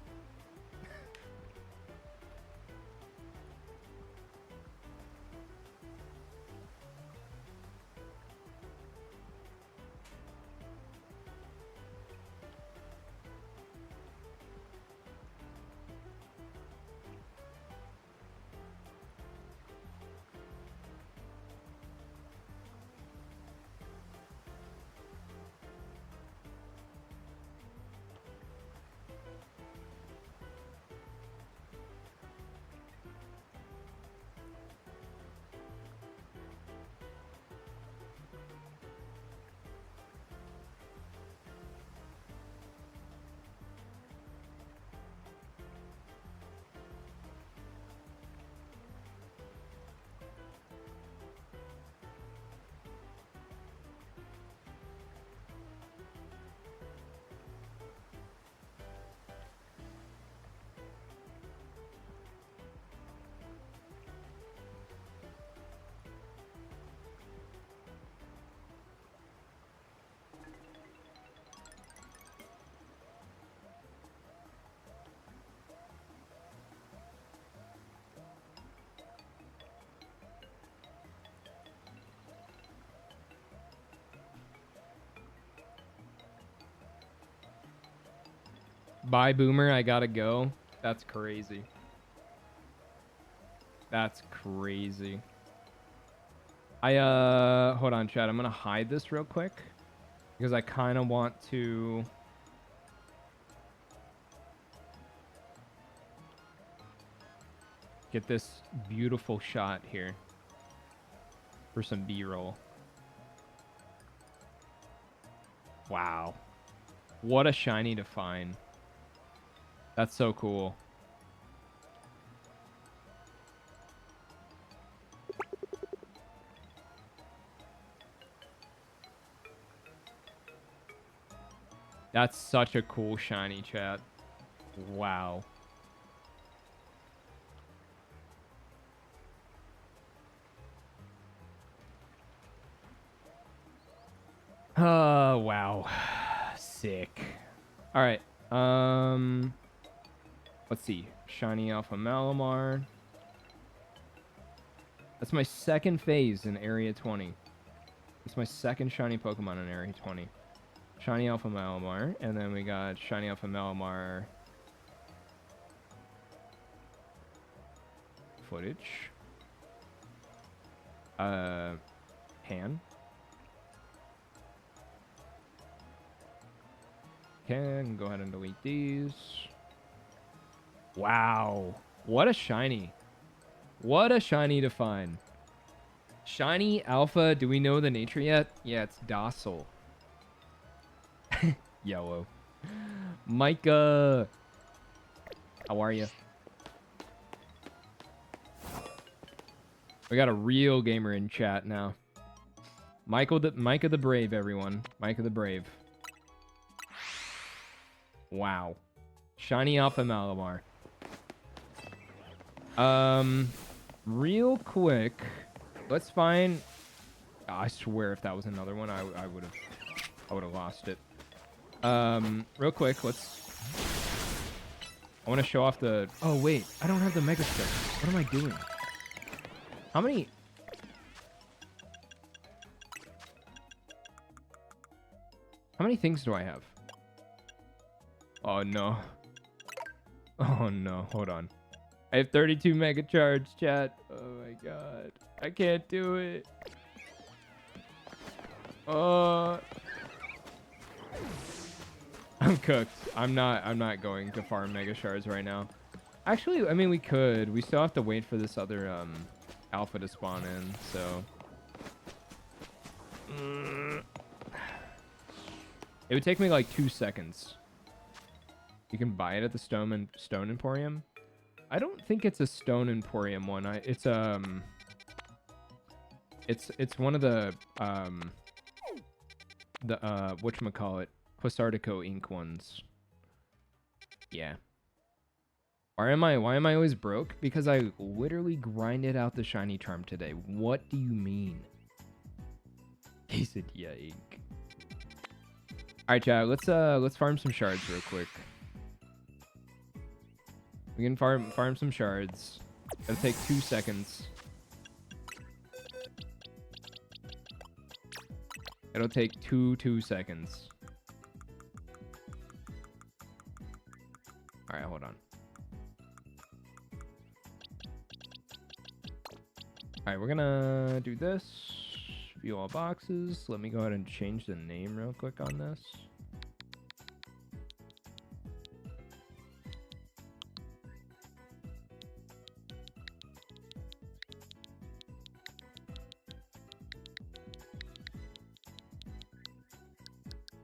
Bye, Boomer. I gotta go. That's crazy. That's crazy. Hold on, chat. I'm gonna hide this real quick because I kind of want to... get this beautiful shot here for some B-roll. Wow. What a shiny to find. That's so cool. That's such a cool shiny, chat. Wow. Oh, wow. Sick. All right. Let's see. Shiny Alpha Malamar. That's my second phase in Area 20. It's my second shiny Pokemon in Area 20. Shiny Alpha Malamar, and then we got Shiny Alpha Malamar footage. Pan. Can go ahead and delete these. Wow. What a shiny. What a shiny to find. Shiny Alpha, do we know the nature yet? Yeah, it's docile. Yellow. Micah. How are you? We got a real gamer in chat now. Micah the Brave, everyone. Micah the Brave. Wow. Shiny Alpha Malamar. Real quick, let's find. Oh, I swear, if that was another one, I would have lost it. Real quick, let's. I want to show off the. Oh wait, I don't have the Mega Stick. What am I doing? How many? How many things do I have? Oh no. Oh no, hold on. I have 32 Mega Charge, chat. Oh my god. I can't do it. I'm cooked. I'm not going to farm Mega Shards right now. Actually, I mean we could. We still have to wait for this other alpha to spawn in, so it would take me like 2 seconds. You can buy it at the Stone Emporium. I don't think it's a Stone Emporium one. It's one of the whatchamacallit, Quasartico Inc. ones. Yeah. Why am I always broke? Because I literally grinded out the shiny charm today. What do you mean? Quesadilla Inc. Alright, chat, let's farm some shards real quick. We can farm some shards. It'll take 2 seconds. It'll take 2 seconds. Alright, hold on. Alright, we're gonna do this. View all boxes. Let me go ahead and change the name real quick on this.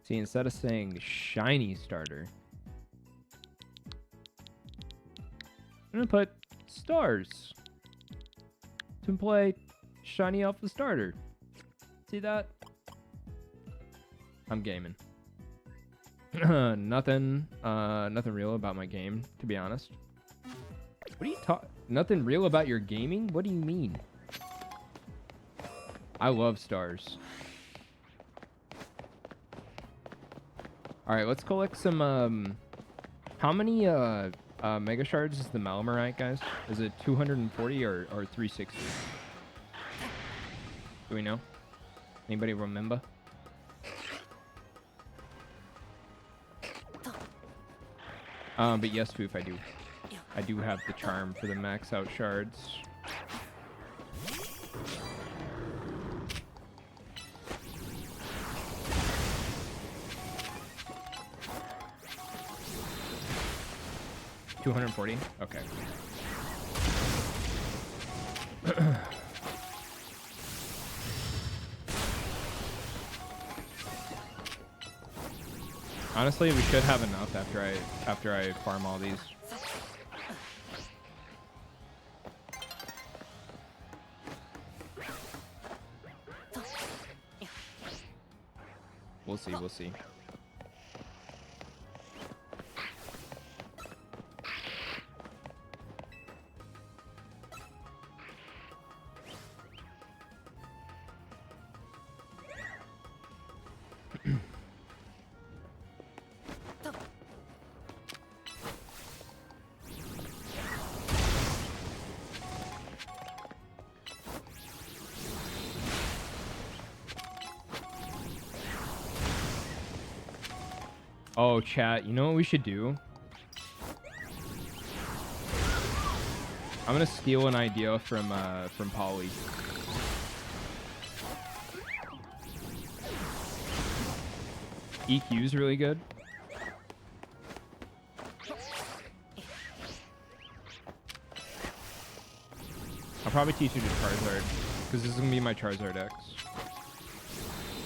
See, instead of saying shiny starter, I'm gonna put stars to play shiny alpha starter. See that? I'm gaming. Nothing real about my game, to be honest. What are you talking? Nothing real about your gaming? What do you mean? I love stars. All right, let's collect some. How many Mega Shards is the Malamar, guys? Is it 240 or 360? Do we know? Anybody remember? But yes, Foof, I do. I do have the charm for the max out shards. $240? Okay. Honestly, we should have enough after I farm all these. We'll see, we'll see. Oh, chat. You know what we should do? I'm gonna steal an idea from Polly. EQ's really good. I'll probably teach you to Charizard, because this is gonna be my Charizard X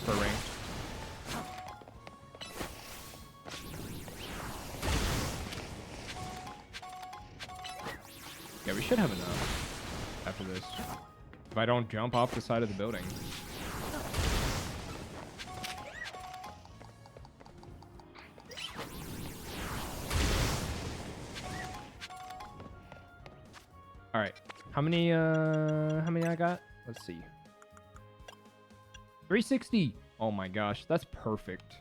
for ranked. Yeah, we should have enough after this. If I don't jump off the side of the building. All right. How many I got? Let's see. 360. Oh my gosh, that's perfect.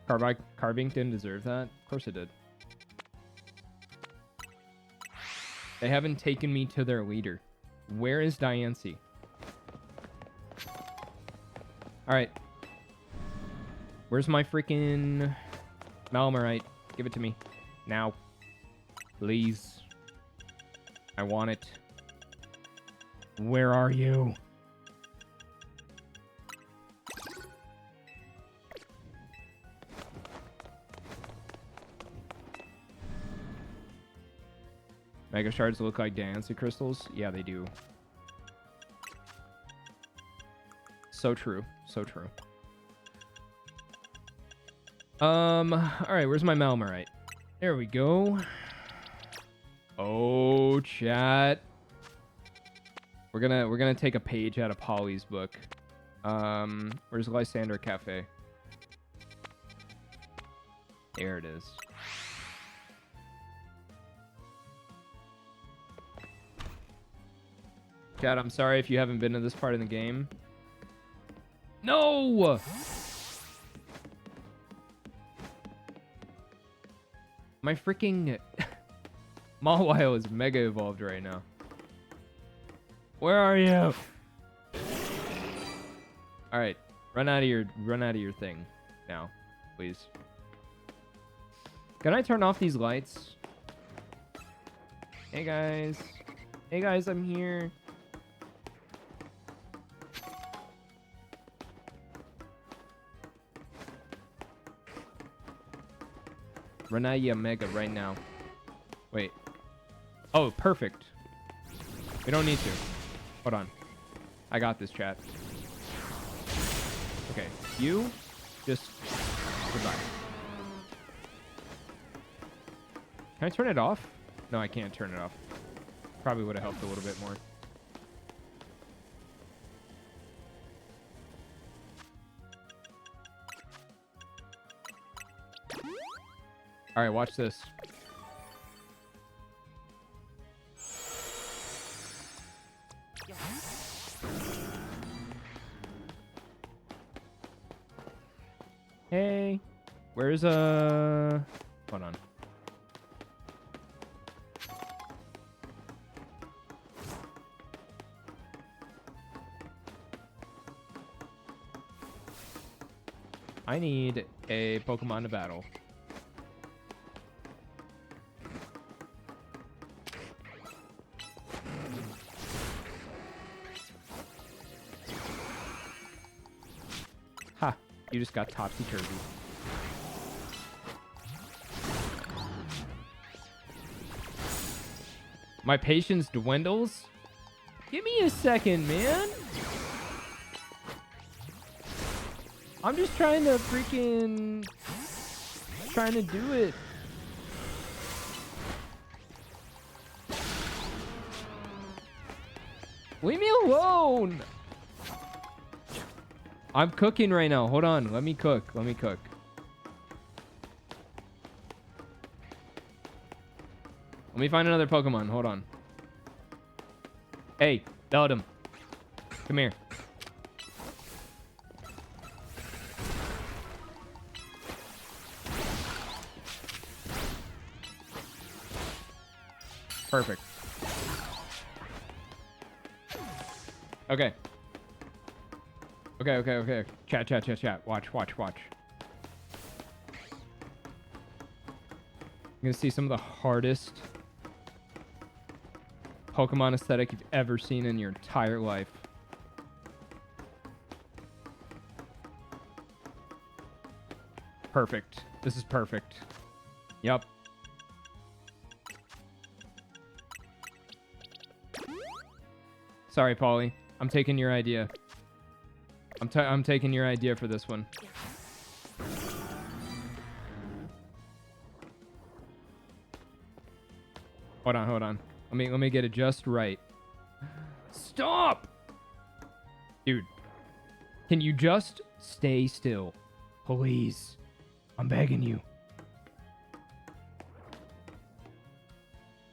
Carbink didn't deserve that. Of course it did. They haven't taken me to their leader. Where is Diancie? All right. Where's my freaking Malamarite? Give it to me now, please. I want it. Where are you? Mega shards look like Diancie crystals. Yeah, they do. So true. So true. All right, where's my Malamarite? There we go. Oh, chat. We're gonna take a page out of Polly's book. Where's Lysander Cafe? There it is. Chat, I'm sorry if you haven't been to this part of the game. No! My freaking Mawile is mega evolved right now. Where are you? All right, run out of your thing now, please. Can I turn off these lights? Hey guys. Hey guys, I'm here. Run out of your mega right now. Wait. Oh, perfect. We don't need to. Hold on. I got this, chat. Okay, you just goodbye. Can I turn it off? No, I can't turn it off. Probably would have helped a little bit more. All right, watch this. Hey, where's hold on. I need a Pokemon to battle. Ha, you just got topsy-turvy. My patience dwindles? Give me a second, man. I'm just trying to do it. Leave me alone. I'm cooking right now. Hold on. Let me cook. Let me cook. Let me find another Pokemon. Hold on. Hey, Beldum. Come here. Perfect. Okay. Okay. Chat. Watch. You're gonna see some of the hardest Pokemon aesthetic you've ever seen in your entire life. Perfect. This is perfect. Yep. Sorry, Polly. I'm taking your idea. I'm taking your idea for this one. Hold on. Let me get it just right. Stop! Dude. Can you just stay still? Please. I'm begging you.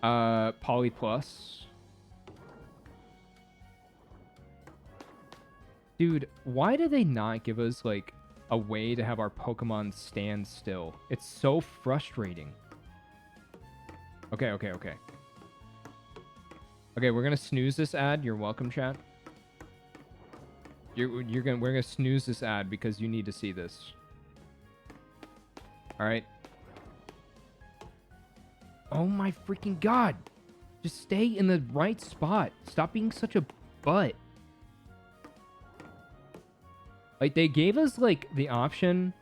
Poly Plus. Dude, why do they not give us, like, a way to have our Pokemon stand still? It's so frustrating. Okay. Okay, we're gonna snooze this ad. You're welcome, chat. We're gonna snooze this ad because you need to see this. All right. Oh my freaking god! Just stay in the right spot. Stop being such a butt. Like, they gave us, like, the option.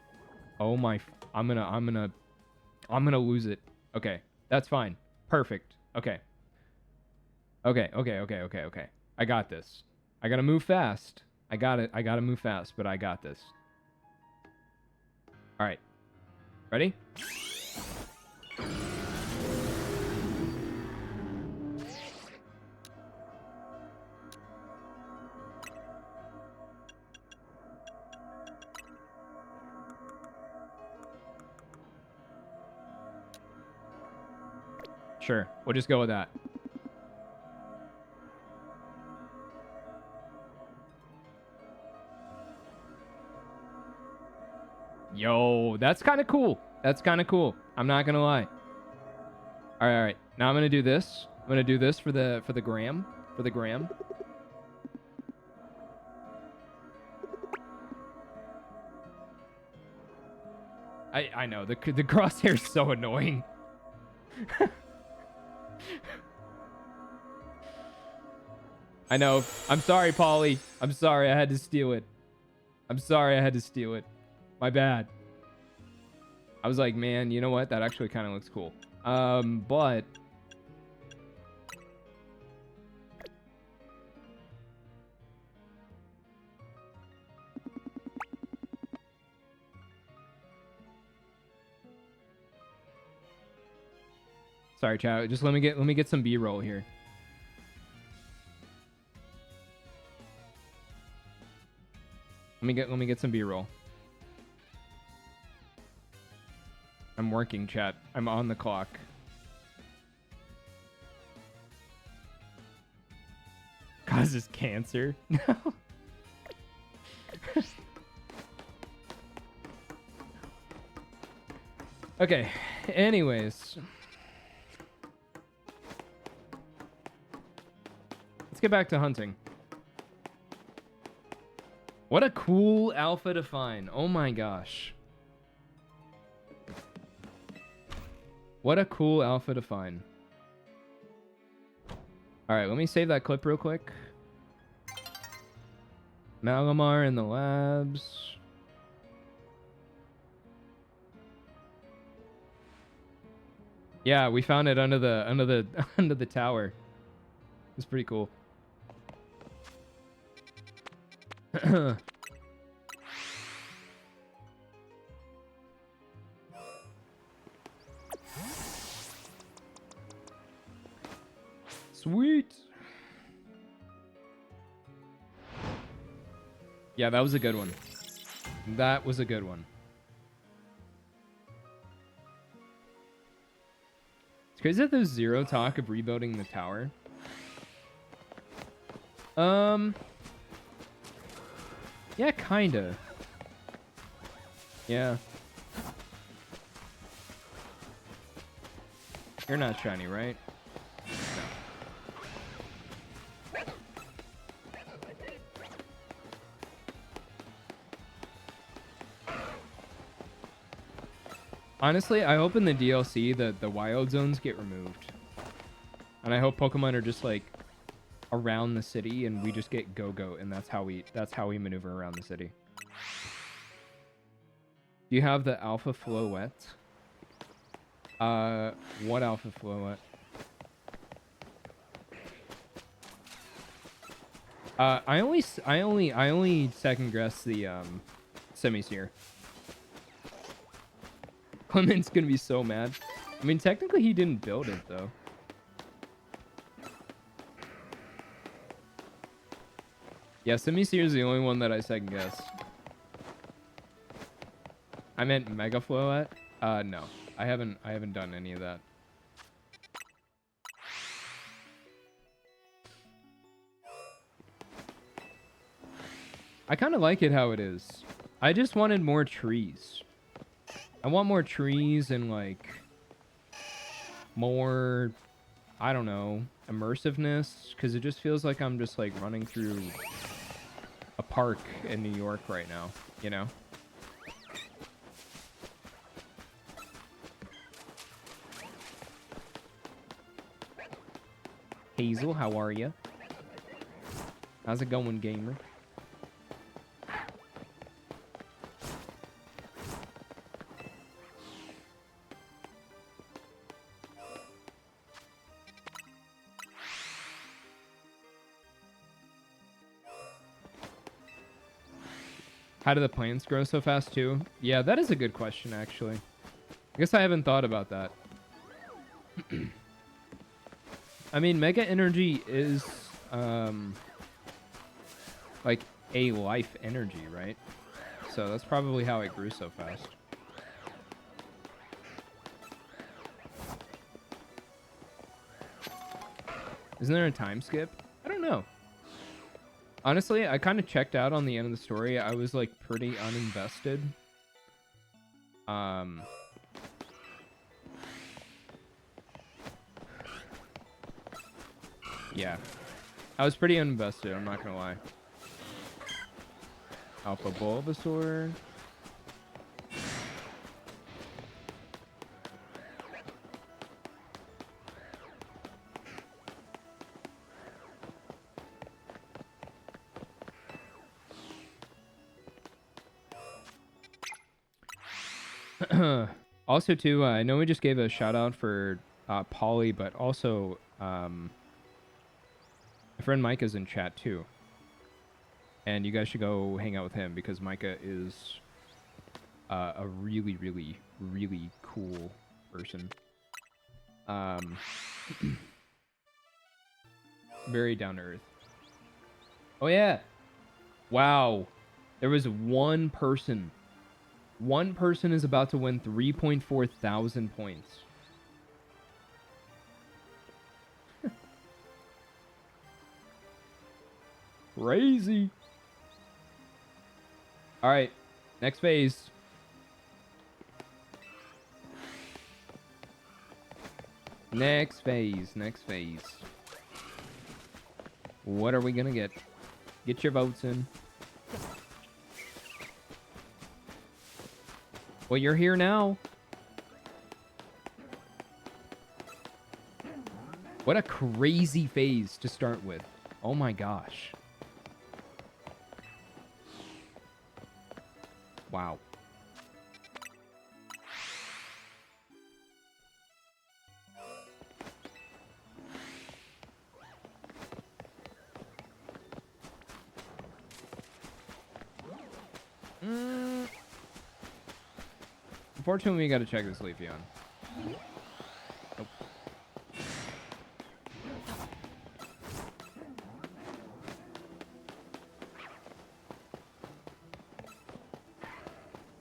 Oh my, I'm gonna lose it. Okay, that's fine. Perfect. Okay. I got this. I gotta move fast. I gotta move fast, but I got this. All right. Ready? Sure. We'll just go with that. Yo, that's kind of cool. I'm not gonna lie. All right. Now I'm gonna do this. I'm gonna do this for the gram. I know the crosshair is so annoying. I know. I'm sorry, Polly. I'm sorry. I had to steal it. My bad. I was like, man, you know what? That actually kind of looks cool. But sorry, chat. Just let me get some B-roll here. Let me get some B-roll. I'm working, chat. I'm on the clock. Causes cancer? No. Okay. Anyways. Let's get back to hunting. What a cool alpha to find. Oh my gosh. What a cool alpha to find. Alright, let me save that clip real quick. Malamar in the labs. Yeah, we found it under the tower. It's pretty cool. Sweet. Yeah, that was a good one. That was a good one. It's crazy that there's zero talk of rebuilding the tower. Yeah, kinda. Yeah. You're not shiny, right? Honestly, I hope in the DLC that the wild zones get removed. And I hope Pokemon are just like around the city and we just get Go-Go and that's how we maneuver around the city. Do you have the Alpha Floette? What Alpha Floette? I only second guess the Semi-Seer. Clement's gonna be so mad. I mean, technically he didn't build it though. Yeah, Semi-Seer is the only one that I second guessed. I meant Mega Floette. No, I haven't done any of that. I kind of like it how it is. I just wanted more trees. I want more trees and like more, I don't know, immersiveness, because it just feels like I'm just like running through a park in New York right now, you know? Hazel, how are you? How's it going, gamer? How do the plants grow so fast too? Yeah, that is a good question, actually. I guess I haven't thought about that. I mean, Mega Energy is, like, a life energy, right? So that's probably how it grew so fast. Isn't there a time skip? I don't know. Honestly, I kind of checked out on the end of the story. I was, like, pretty uninvested. Yeah. I was pretty uninvested, I'm not gonna lie. Alpha Bulbasaur. Also, too, I know we just gave a shout out for Polly, but also my friend Micah's in chat too. And you guys should go hang out with him because Micah is a really, really, really cool person. Very down to earth. Oh, yeah. Wow. There was one person. One person is about to win 3.4 thousand points. Crazy. All right. Next phase. Next phase. Next phase. What are we going to get? Get your votes in. Well, you're here now. What a crazy phase to start with. Oh my gosh. Wow. Unfortunately, we gotta check this Leafeon. Nope.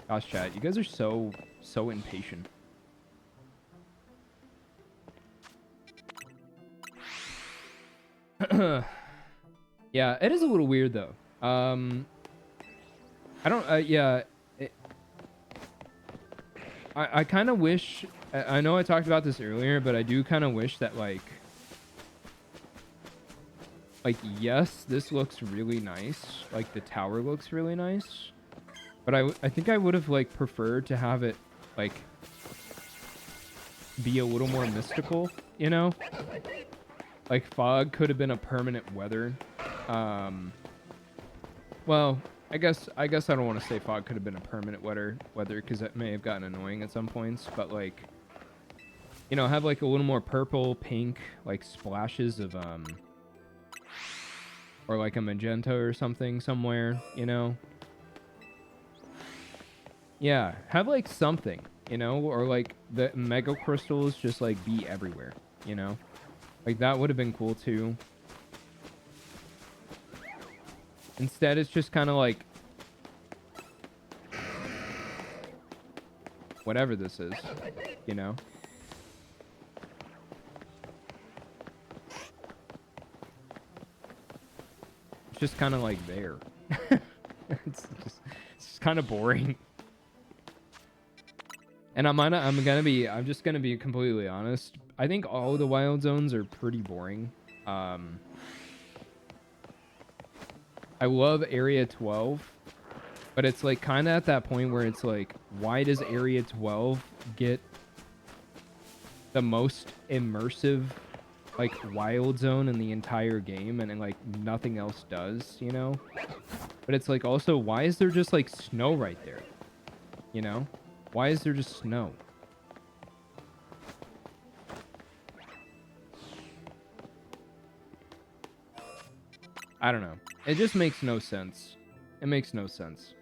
Gosh, chat, you guys are so impatient. Yeah, it is a little weird though. I don't. Yeah. I kind of wish. I know I talked about this earlier, but I do kind of wish that like yes, this looks really nice. Like the tower looks really nice, but I think I would have like preferred to have it like be a little more mystical, you know? Like fog could have been a permanent weather. Well, I guess I don't want to say fog could have been a permanent weather because it may have gotten annoying at some points, but like, you know, have like a little more purple, pink, like splashes of or like a magenta or something somewhere, you know? Yeah, have like something, you know, or like the mega crystals just like be everywhere, you know? Like that would have been cool too. Instead, it's just kind of like whatever this is, you know? It's just kind of like there. it's just kind of boring. And I'm just gonna be completely honest. I think all the wild zones are pretty boring. I love Area 12, but it's like kind of at that point where it's like, why does Area 12 get the most immersive like wild zone in the entire game, and then like nothing else does, you know? But it's like also, why is there just like snow right there? You know? Why is there just snow? I don't know. It just makes no sense. It makes no sense.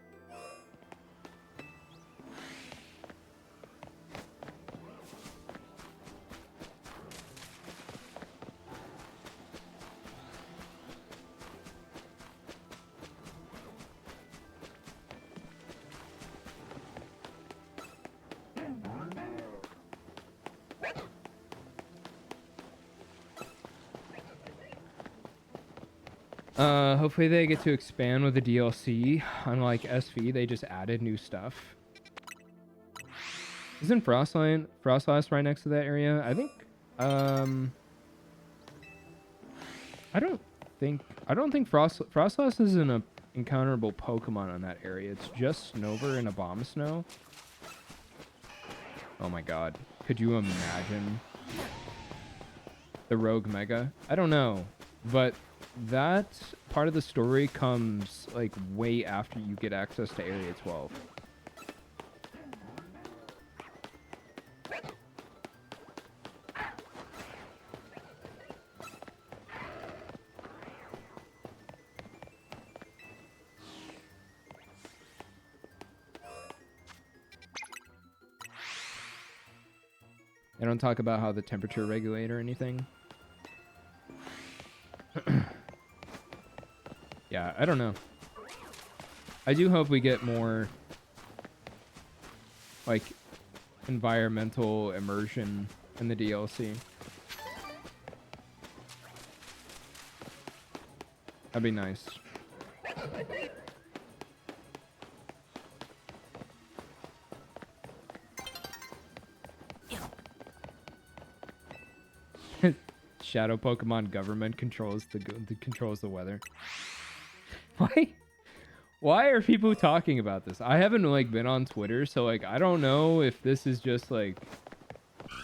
Hopefully they get to expand with the DLC. Unlike SV, they just added new stuff. Isn't Frostlass right next to that area? I think, I don't think Frostlass is an encounterable Pokemon on that area. It's just Snover and Abomasnow. Oh my god. Could you imagine the Rogue Mega? I don't know, but that part of the story comes like way after you get access to Area 12. They don't talk about how the temperature regulate or anything. Yeah, I don't know. I do hope we get more like environmental immersion in the DLC. That'd be nice. Shadow Pokemon government controls the weather. Why are people talking about this? I haven't like been on Twitter, so like I don't know if this is just like,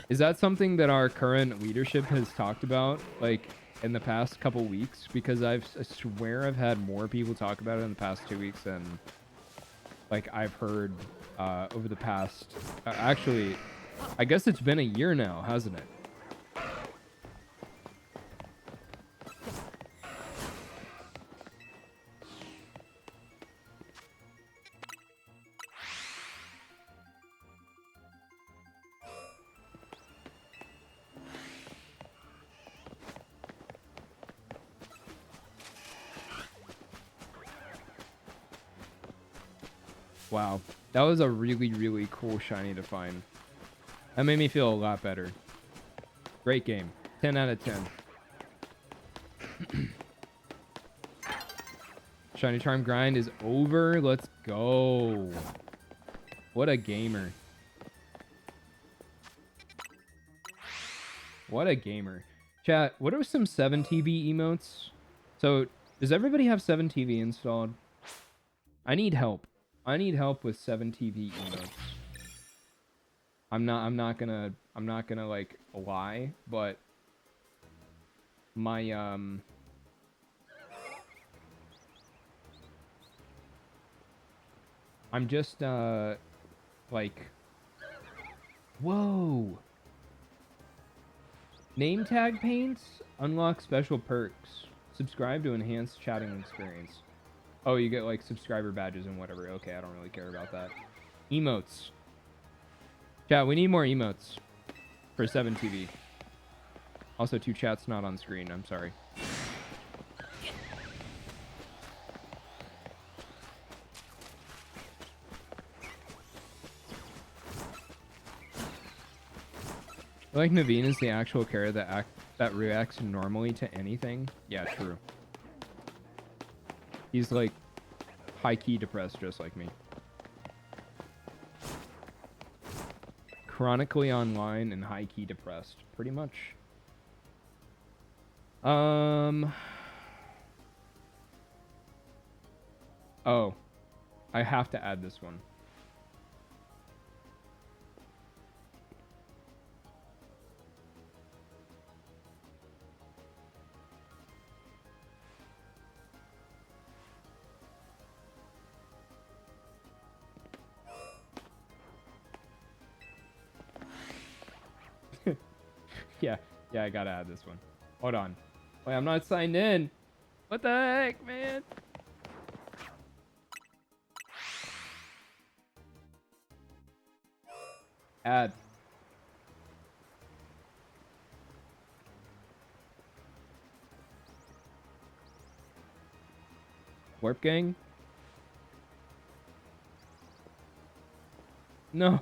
is that something that our current leadership has talked about like in the past couple weeks? Because I swear I've had more people talk about it in the past 2 weeks than like I've heard over the past actually I guess it's been a year now, hasn't it? Wow, that was a really, really cool shiny to find. That made me feel a lot better. Great game. 10 out of 10. Shiny Charm grind is over. Let's go. What a gamer. What a gamer. Chat, what are some 7TV emotes? So, does everybody have 7TV installed? I need help. I need help with 7TV emotes. I'm not gonna like lie, but my I'm just like, whoa. Name tag paints unlock special perks. Subscribe to enhance chatting experience. Oh, you get like subscriber badges and whatever. Okay, I don't really care about that. Emotes. Chat, we need more emotes for 7TV. Also, 2 chats not on screen. I'm sorry. I like Naveen is the actual character that reacts normally to anything. Yeah, true. He's like high-key depressed just like me. Chronically online and high-key depressed. Pretty much. Oh. I have to add this one. Yeah, I gotta add this one. Hold on. Wait, I'm not signed in. What the heck, man? Add. Warp Gang? No.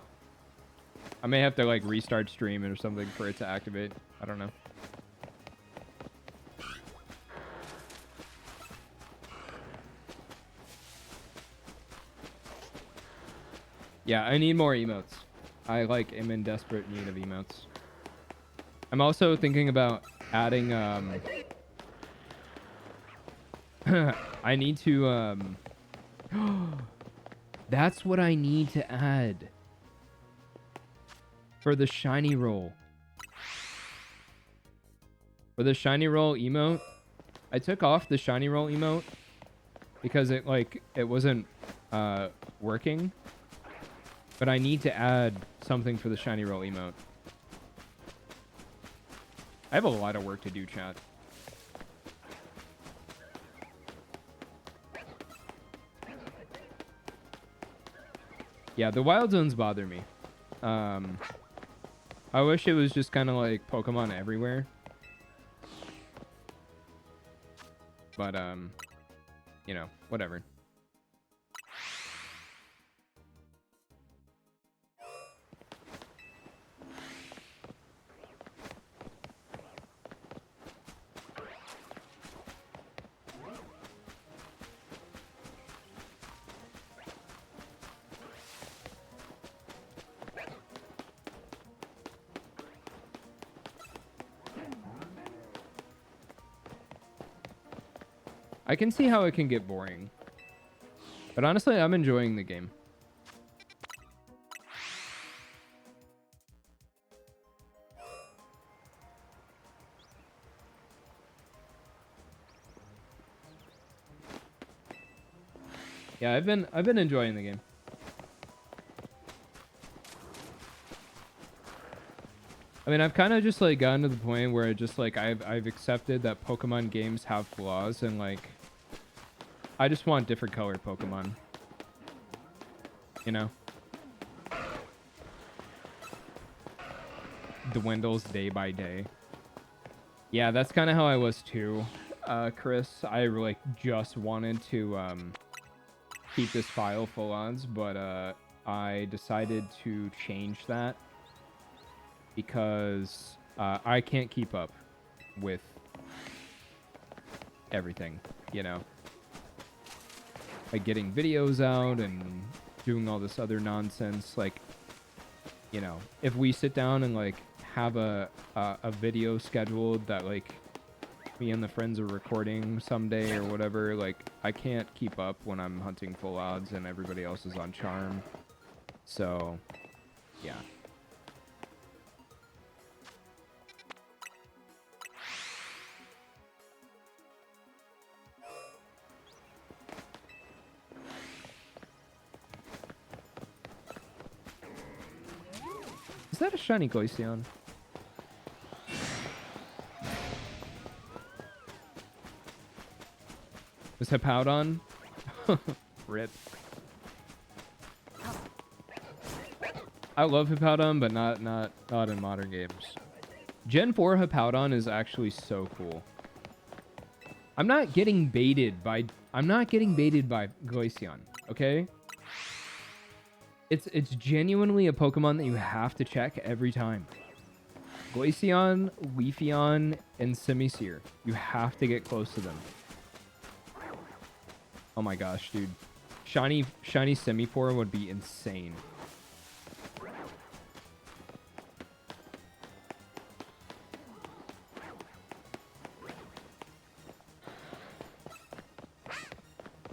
I may have to like restart stream or something for it to activate. I don't know. Yeah, I need more emotes. I like am in desperate need of emotes. I'm also thinking about adding I need to that's what I need to add for the shiny roll. For the shiny roll emote, I took off the shiny roll emote because it wasn't working. But I need to add something for the shiny roll emote. I have a lot of work to do, chat. Yeah, the wild zones bother me. I wish it was just kind of like Pokemon everywhere. But, you know, whatever. I can see how it can get boring. But honestly, I'm enjoying the game. Yeah, I've been enjoying the game. I mean, I've kind of just like gotten to the point where it just like I've accepted that Pokemon games have flaws and like I just want different colored Pokemon. You know? Dwindles day by day. Yeah, that's kind of how I was too, Chris. I like just wanted to keep this file full odds, but I decided to change that because I can't keep up with everything, you know? Like getting videos out and doing all this other nonsense, like, you know, if we sit down and like have a video scheduled that like me and the friends are recording someday or whatever, like I can't keep up when I'm hunting full odds and everybody else is on charm. So, yeah. Is that a shiny Glaceon? Is Hippowdon? Rip. I love Hippowdon, but not in modern games. Gen 4 Hippowdon is actually so cool. I'm not getting baited by Glaceon, okay? It's genuinely a Pokemon that you have to check every time. Glaceon, Leafeon, and Simisear. You have to get close to them. Oh my gosh, dude. Shiny Simipour would be insane.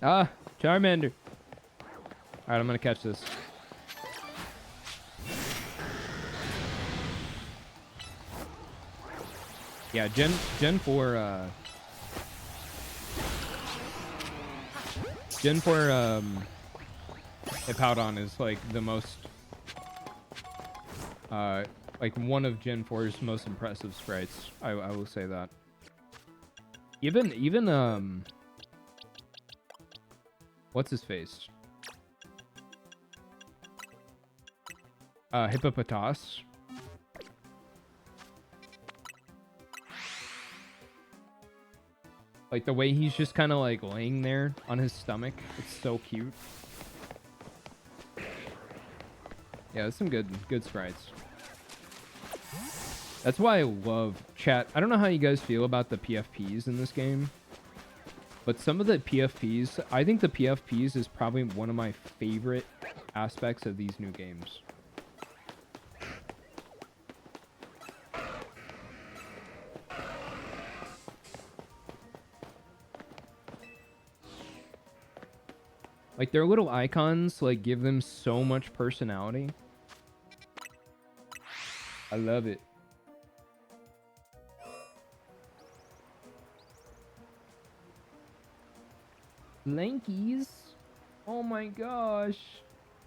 Ah, Charmander. Alright, I'm gonna catch this. Yeah, Gen 4 Gen 4 Hippowdon is like the most like one of Gen 4's most impressive sprites. I will say that. Even what's his face? Hippopotas. Like the way he's just kind of like laying there on his stomach. It's so cute. Yeah, that's some good sprites. That's why I love chat. I don't know how you guys feel about the PFPs in this game, but some of the PFPs, I think the PFPs is probably one of my favorite aspects of these new games. Like their little icons like give them so much personality. I love it. Blankies. Oh my gosh.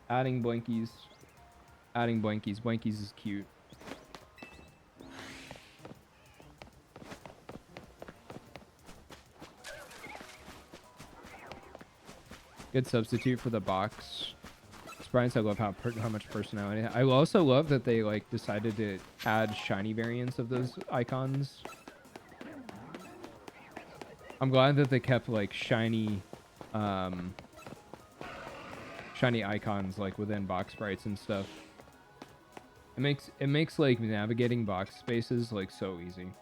Adding Blankies. Adding Blankies. Blankies is cute. Good substitute for the box sprites. I love how much personality. I also love that they like decided to add shiny variants of those icons. I'm glad that they kept like shiny icons like within box sprites and stuff. It makes like navigating box spaces like so easy.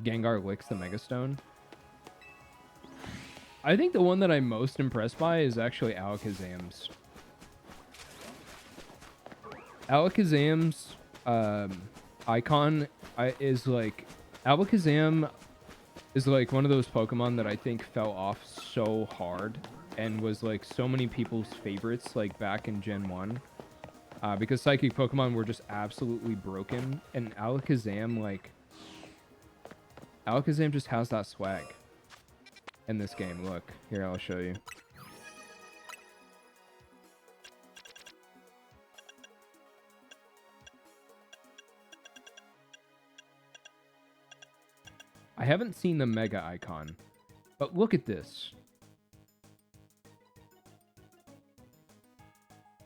Gengar licks the Megastone. I think the one that I'm most impressed by is actually Alakazam's. Alakazam's icon is like... Alakazam is like one of those Pokemon that I think fell off so hard and was like so many people's favorites like back in Gen 1. Because Psychic Pokemon were just absolutely broken. And Alakazam just has that swag. In this game, look here, I'll show you. I haven't seen the Mega icon, but look at this.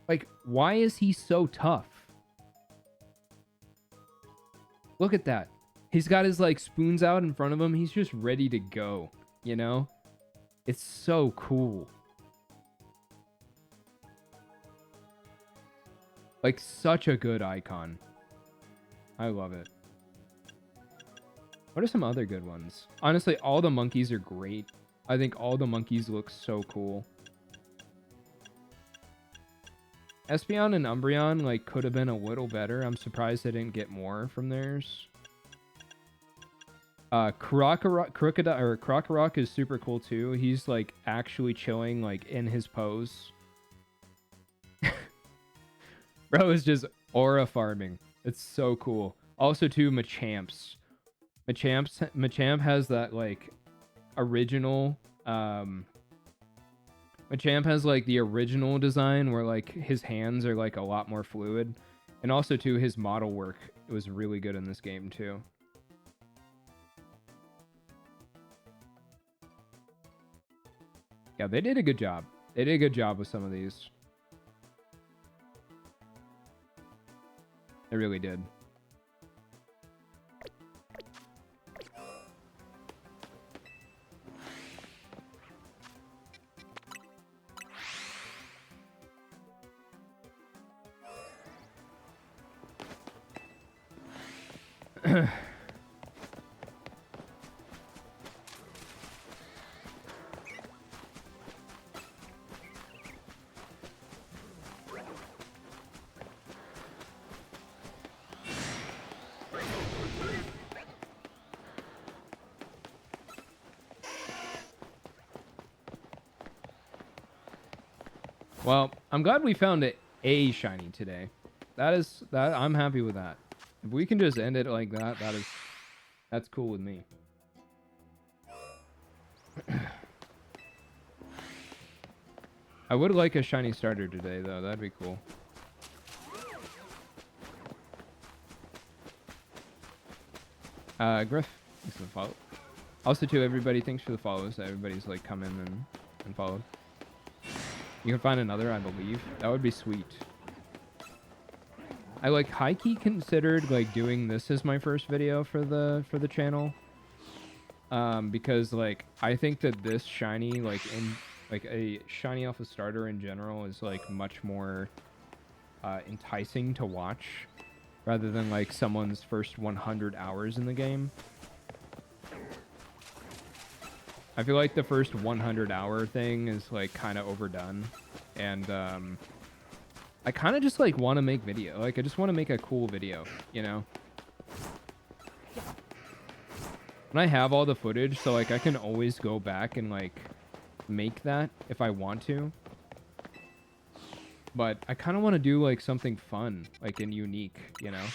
Like, why is he so tough? Look at that. He's got his like spoons out in front of him. He's just ready to go. You know, it's so cool. Like such a good icon. I love it. What are some other good ones? Honestly, all the monkeys are great. I think all the monkeys look so cool. Espeon and Umbreon like could have been a little better. I'm surprised they didn't get more from theirs. Krokorok is super cool too. He's like actually chilling like in his pose. Bro is just aura farming. It's so cool. Also too, Machamp has that like original Machamp has like the original design where like his hands are like a lot more fluid. And also too, his model work was really good in this game too. Yeah, they did a good job. They did a good job with some of these. They really did. Well, I'm glad we found a shiny today. That I'm happy with that. If we can just end it like that, that's cool with me. I would like a shiny starter today though. That'd be cool. Griff, thanks for the follow. Also too, everybody, thanks for the follows. Everybody's like come in and followed. You can find another, I believe. That would be sweet. I like high-key considered like doing this as my first video for the channel. Because like I think that this shiny like a shiny alpha starter in general is like much more enticing to watch rather than like someone's first 100 hours in the game. I feel like the first 100-hour thing is like kind of overdone, and I kind of just like want to make video. Like I just want to make a cool video, you know. And I have all the footage, so like I can always go back and like make that if I want to. But I kind of want to do like something fun, like and unique, you know.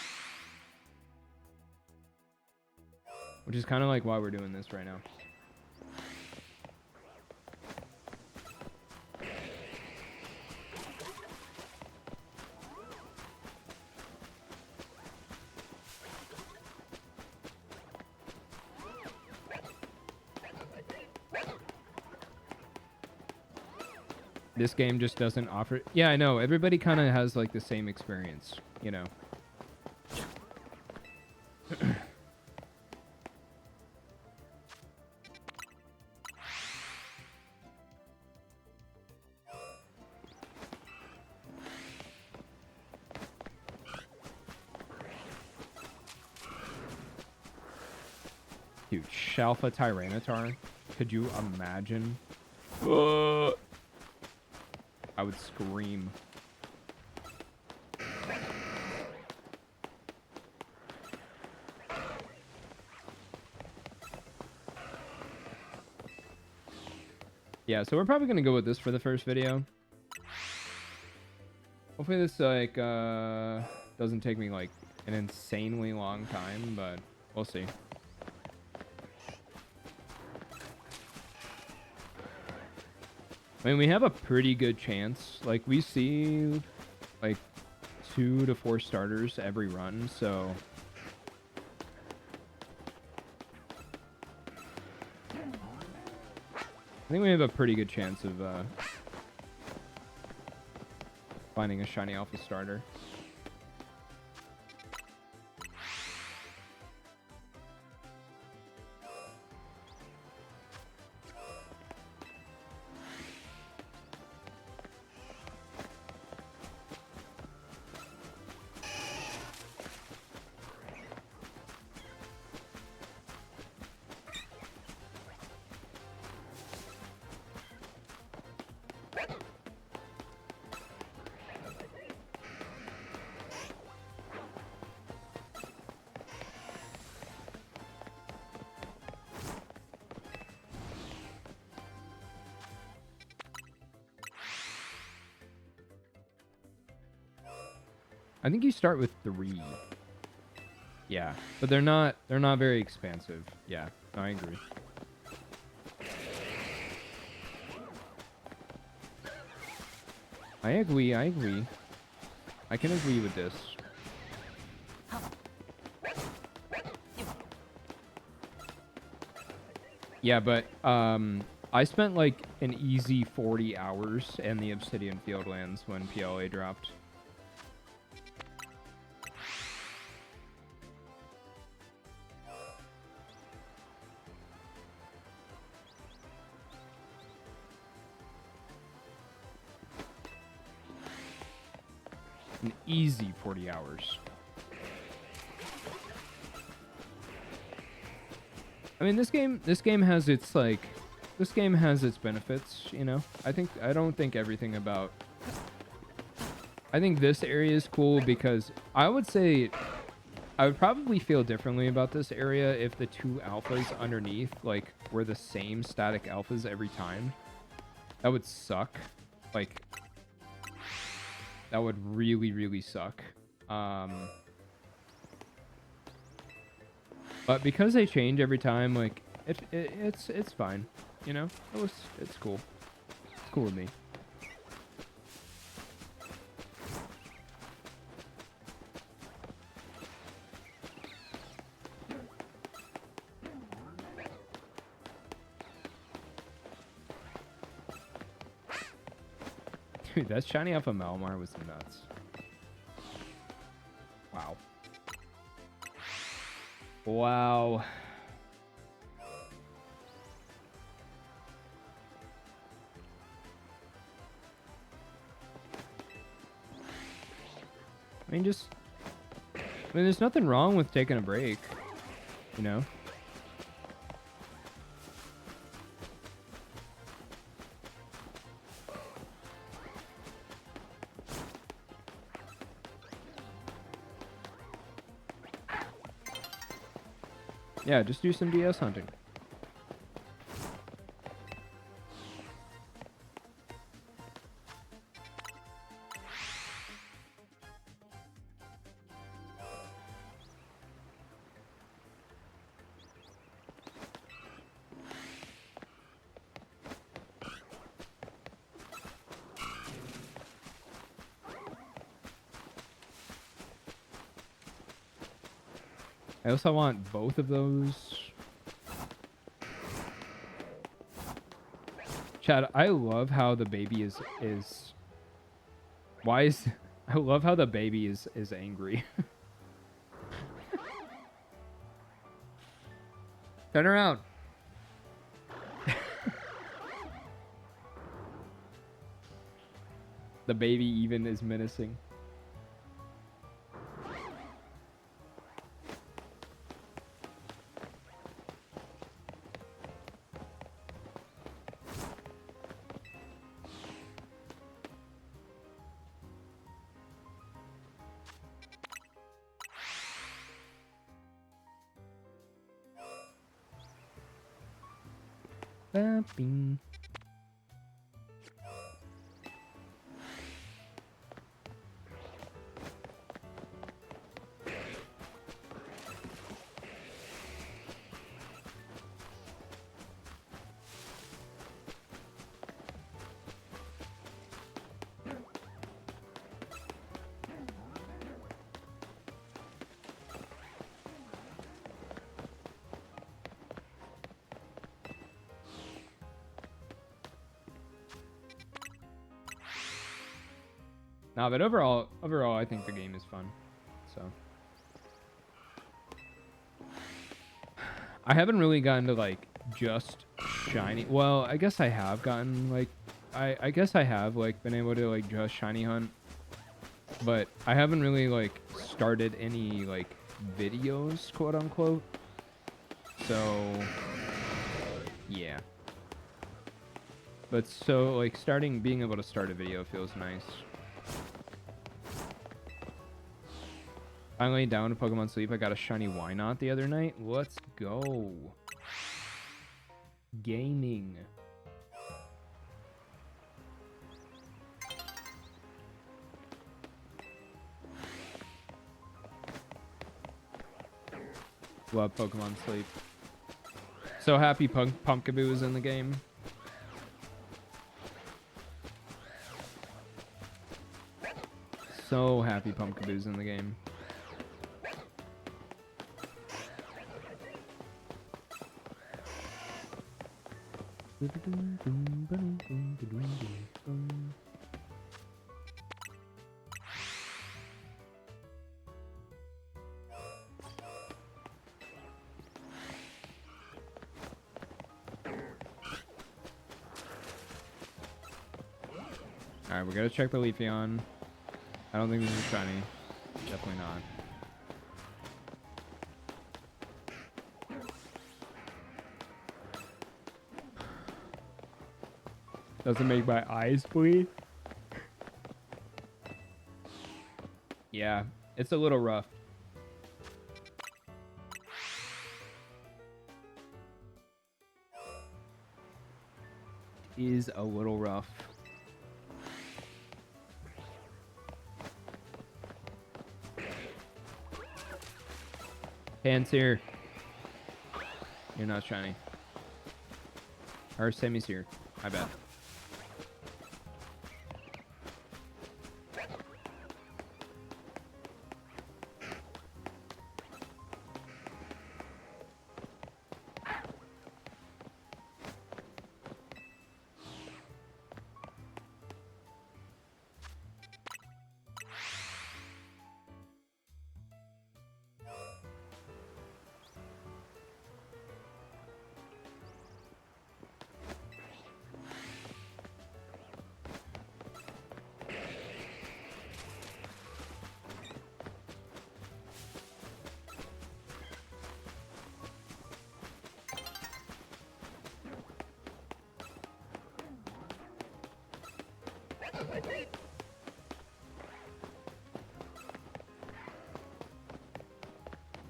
Which is kind of like why we're doing this right now. This game just doesn't offer... Yeah, I know. Everybody kind of has, like, the same experience, you know. Dude, Shalfa Tyranitar. Could you imagine? I would scream. Yeah, so we're probably gonna go with this for the first video. Hopefully this like doesn't take me like an insanely long time, but we'll see. I mean, we have a pretty good chance. Like, we see, like, 2 to 4 starters every run, so... I think we have a pretty good chance of, finding a shiny alpha starter. I think you start with 3. Yeah, but they're not very expansive. Yeah, I agree. I agree, I agree. I can agree with this. Yeah, but I spent like an easy 40 hours in the Obsidian Fieldlands when PLA dropped. An easy 40 hours. I mean, this game has its benefits, you know. I don't think everything about. I think this area is cool because I would say I would probably feel differently about this area if the two alphas underneath like were the same static alphas every time. That would suck. Like that would really, really suck. But because they change every time, like it's fine. You know, it's cool. It's cool with me. Dude, that shiny off of Malamar was nuts. Wow. Wow. I mean, there's nothing wrong with taking a break, you know? Yeah, just do some DS hunting. I also want both of those. Chad, I love how the baby is why is I love how the baby is angry. Turn around. The baby even is menacing. Bapping. Nah, but overall, I think the game is fun. So I haven't really gotten to like just shiny. Well, I guess I have gotten like, I guess I have like been able to like just shiny hunt, but I haven't really like started any like videos, quote unquote. So yeah. But so like being able to start a video feels nice. Finally down to Pokemon Sleep. I got a shiny Why Not the other night. Let's go. Gaming. Love Pokemon Sleep. So happy Pumpkaboo is in the game. so happy Pumpkaboo's in the game. Alright, we gotta check the Leafeon. I don't think this is shiny. Definitely not. Doesn't make my eyes bleed. Yeah, it's a little rough. Is a little rough. Pansear. You're not shiny. Or Semisear. I bet.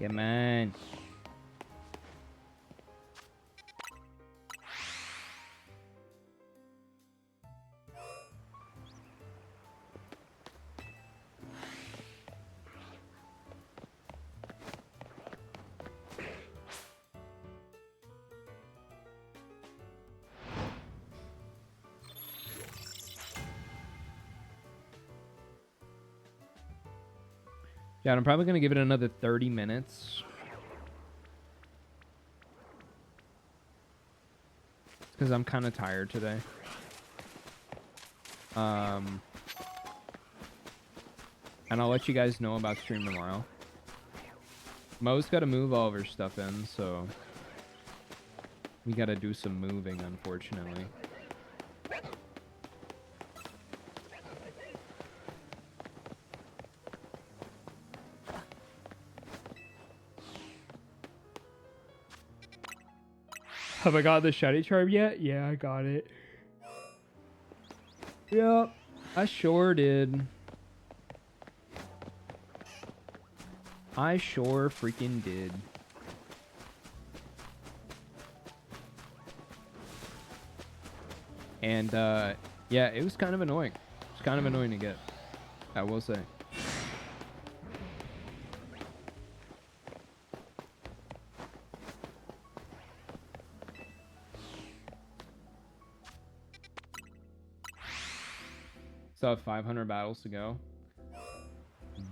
Yeah, man. Yeah, I'm probably going to give it another 30 minutes. Because I'm kind of tired today. And I'll let you guys know about stream tomorrow. Mo's got to move all of her stuff in, so we got to do some moving, unfortunately. Have I got the shiny charm yet? Yeah, I got it. Yep, I sure did. I sure freaking did. And, yeah, it was kind of annoying. It's kind of annoying to get, I will say. Still have 500 battles to go.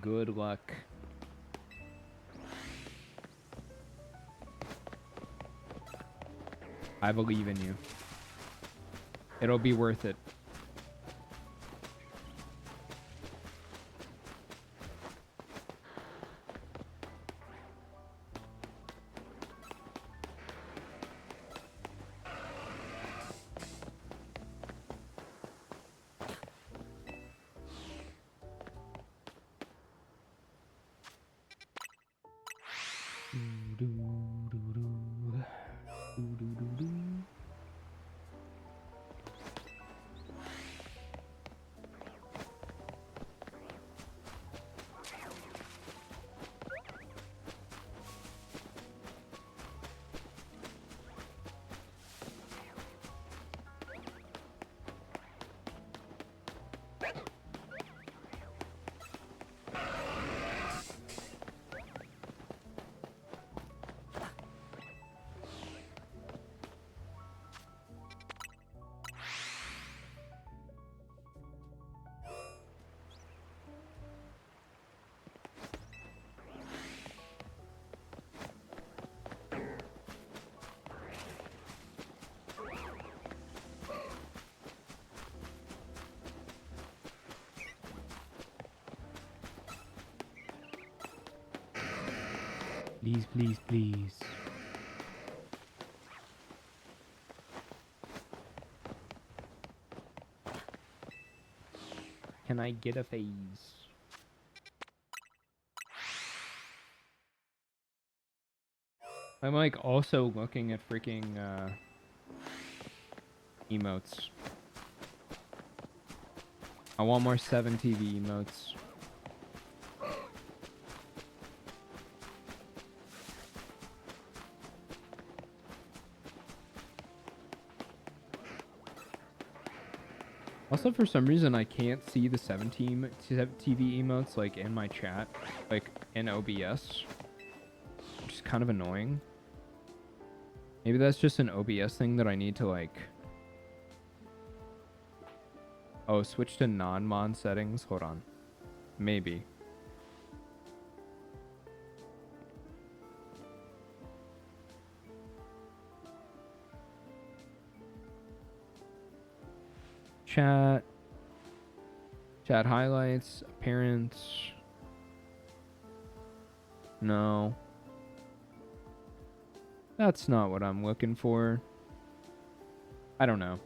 Good luck. I believe in you. It'll be worth it. Please, please, please. Can I get a phase? I'm like also looking at freaking emotes. I want more 7TV emotes. Also, for some reason, I can't see the 7TV emotes like in my chat, like in OBS, which is kind of annoying. Maybe that's just an OBS thing that I need to like. Oh, switch to non-mod settings. Hold on. Maybe. Chat. Chat highlights. Appearance. No. That's not what I'm looking for. I don't know.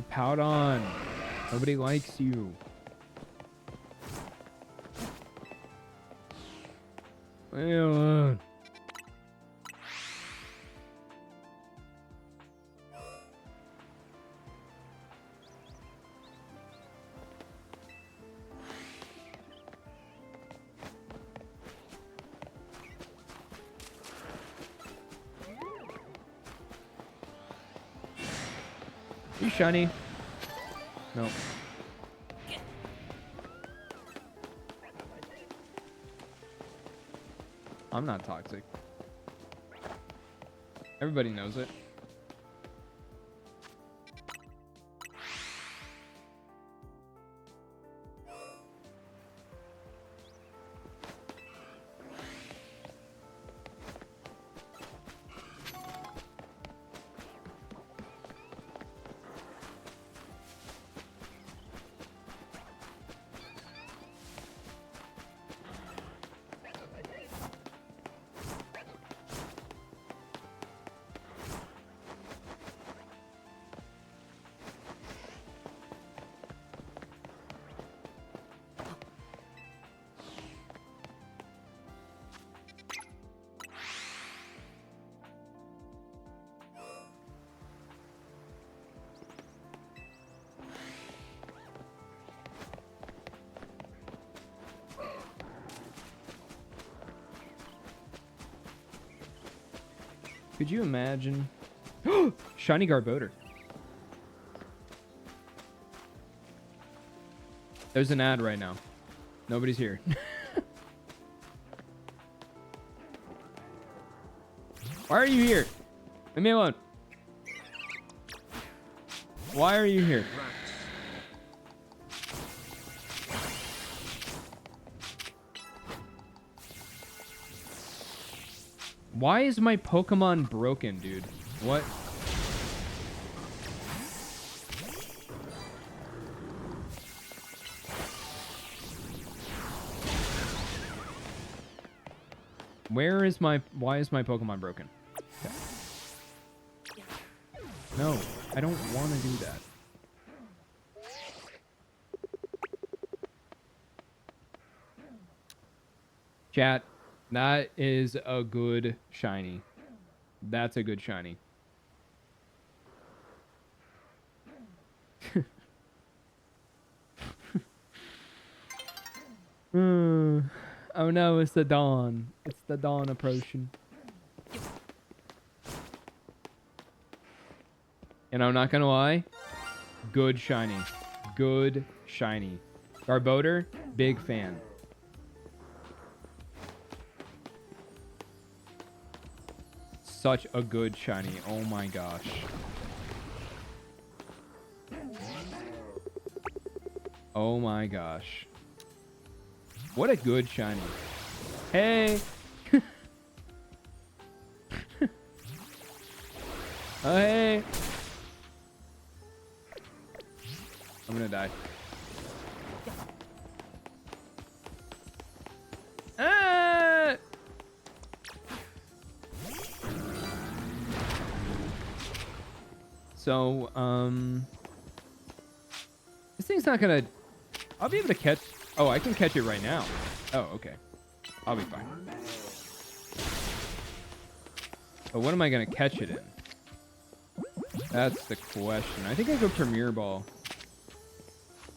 Pout on. Nobody likes you. Leave me alone. You shiny. No. I'm not toxic. Everybody knows it. Could you imagine? Shiny Garbodor. There's an ad right now. Nobody's here. Why are you here? Leave me alone. Why are you here? Why is my Pokemon broken, dude? What? Where is my... Why is my Pokemon broken? Okay. No, I don't want to do that. Chat, that is a good shiny. That's a good shiny. Oh no, it's the dawn. It's the dawn approaching. And I'm not gonna lie. Good shiny. Good shiny. Garbodor, big fan. such a good shiny. Oh my gosh. Oh my gosh. What a good shiny. Hey. Oh, hey. I'm gonna die. Ah! So, this thing's not gonna... I'll be able to catch... Oh, I can catch it right now. Oh, okay. I'll be fine. But what am I gonna catch it in? That's the question. I think I go Premier Ball.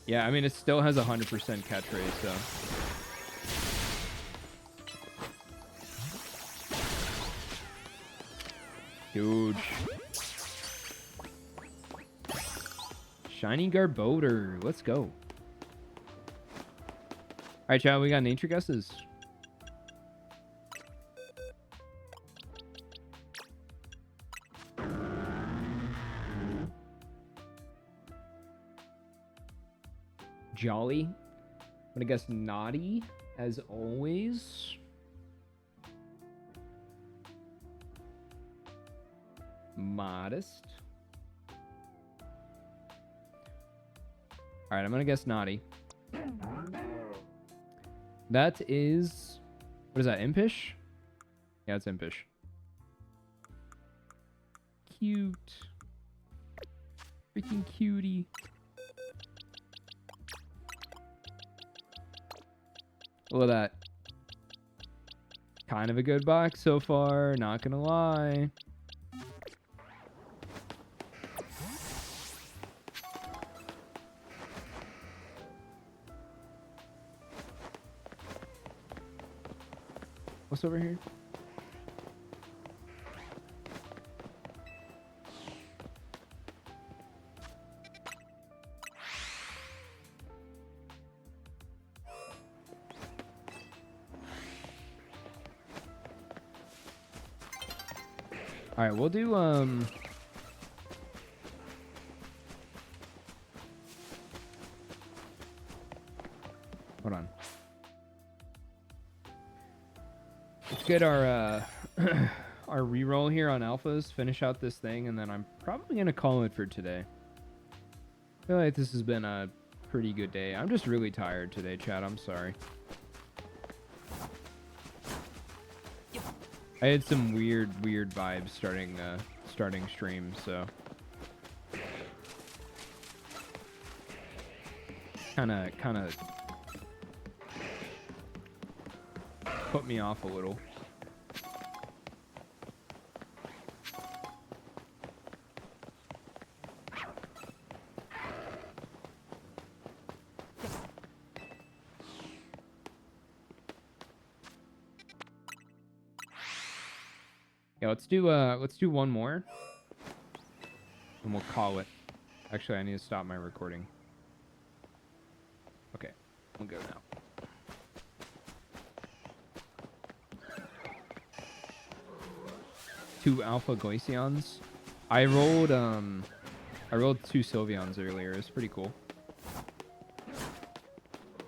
Yeah, I mean, it still has 100% catch rate, so... Huge. Shiny Garbodor. Let's go. Alright, chat, we got nature guesses. Jolly. I'm gonna guess naughty, as always. Modest. Alright, I'm gonna guess naughty. That is... What is that, Impish? Yeah, it's Impish. Cute. Freaking cutie. Look at that. Kind of a good box so far, not gonna lie. What's over here? All right, we'll do hold on. Let's get our our reroll here on alphas, finish out this thing, and then I'm probably gonna call it for today. I feel like this has been a pretty good day. I'm just really tired today, chat. I'm sorry. I had some weird vibes starting stream, so kind of put me off a little. Yeah, let's do one more, and we'll call it. Actually, I need to stop my recording. Okay, we'll go now. Two Alpha Glaceons. I rolled two Sylveons earlier. It's pretty cool.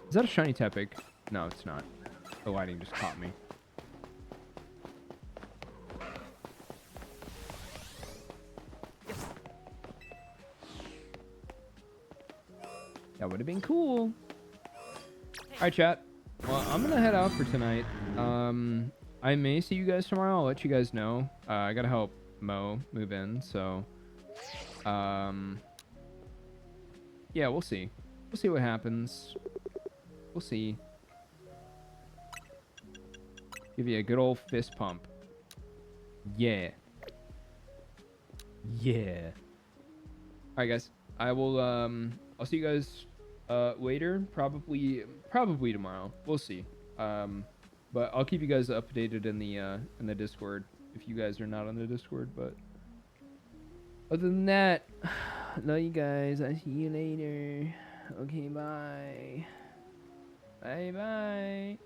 Is that a shiny Tepig? No, it's not. The lighting just caught me. That would have been cool. Alright, chat. Well, I'm gonna head out for tonight. I may see you guys tomorrow. I'll let you guys know. I gotta help Mo move in, so yeah, we'll see. We'll see what happens. We'll see. Give you a good old fist pump. Yeah. Yeah. Alright, guys. I will I'll see you guys later, probably tomorrow. We'll see. But I'll keep you guys updated in the Discord if you guys are not on the Discord. But other than that, love you guys. I'll see you later. Okay, bye. Bye.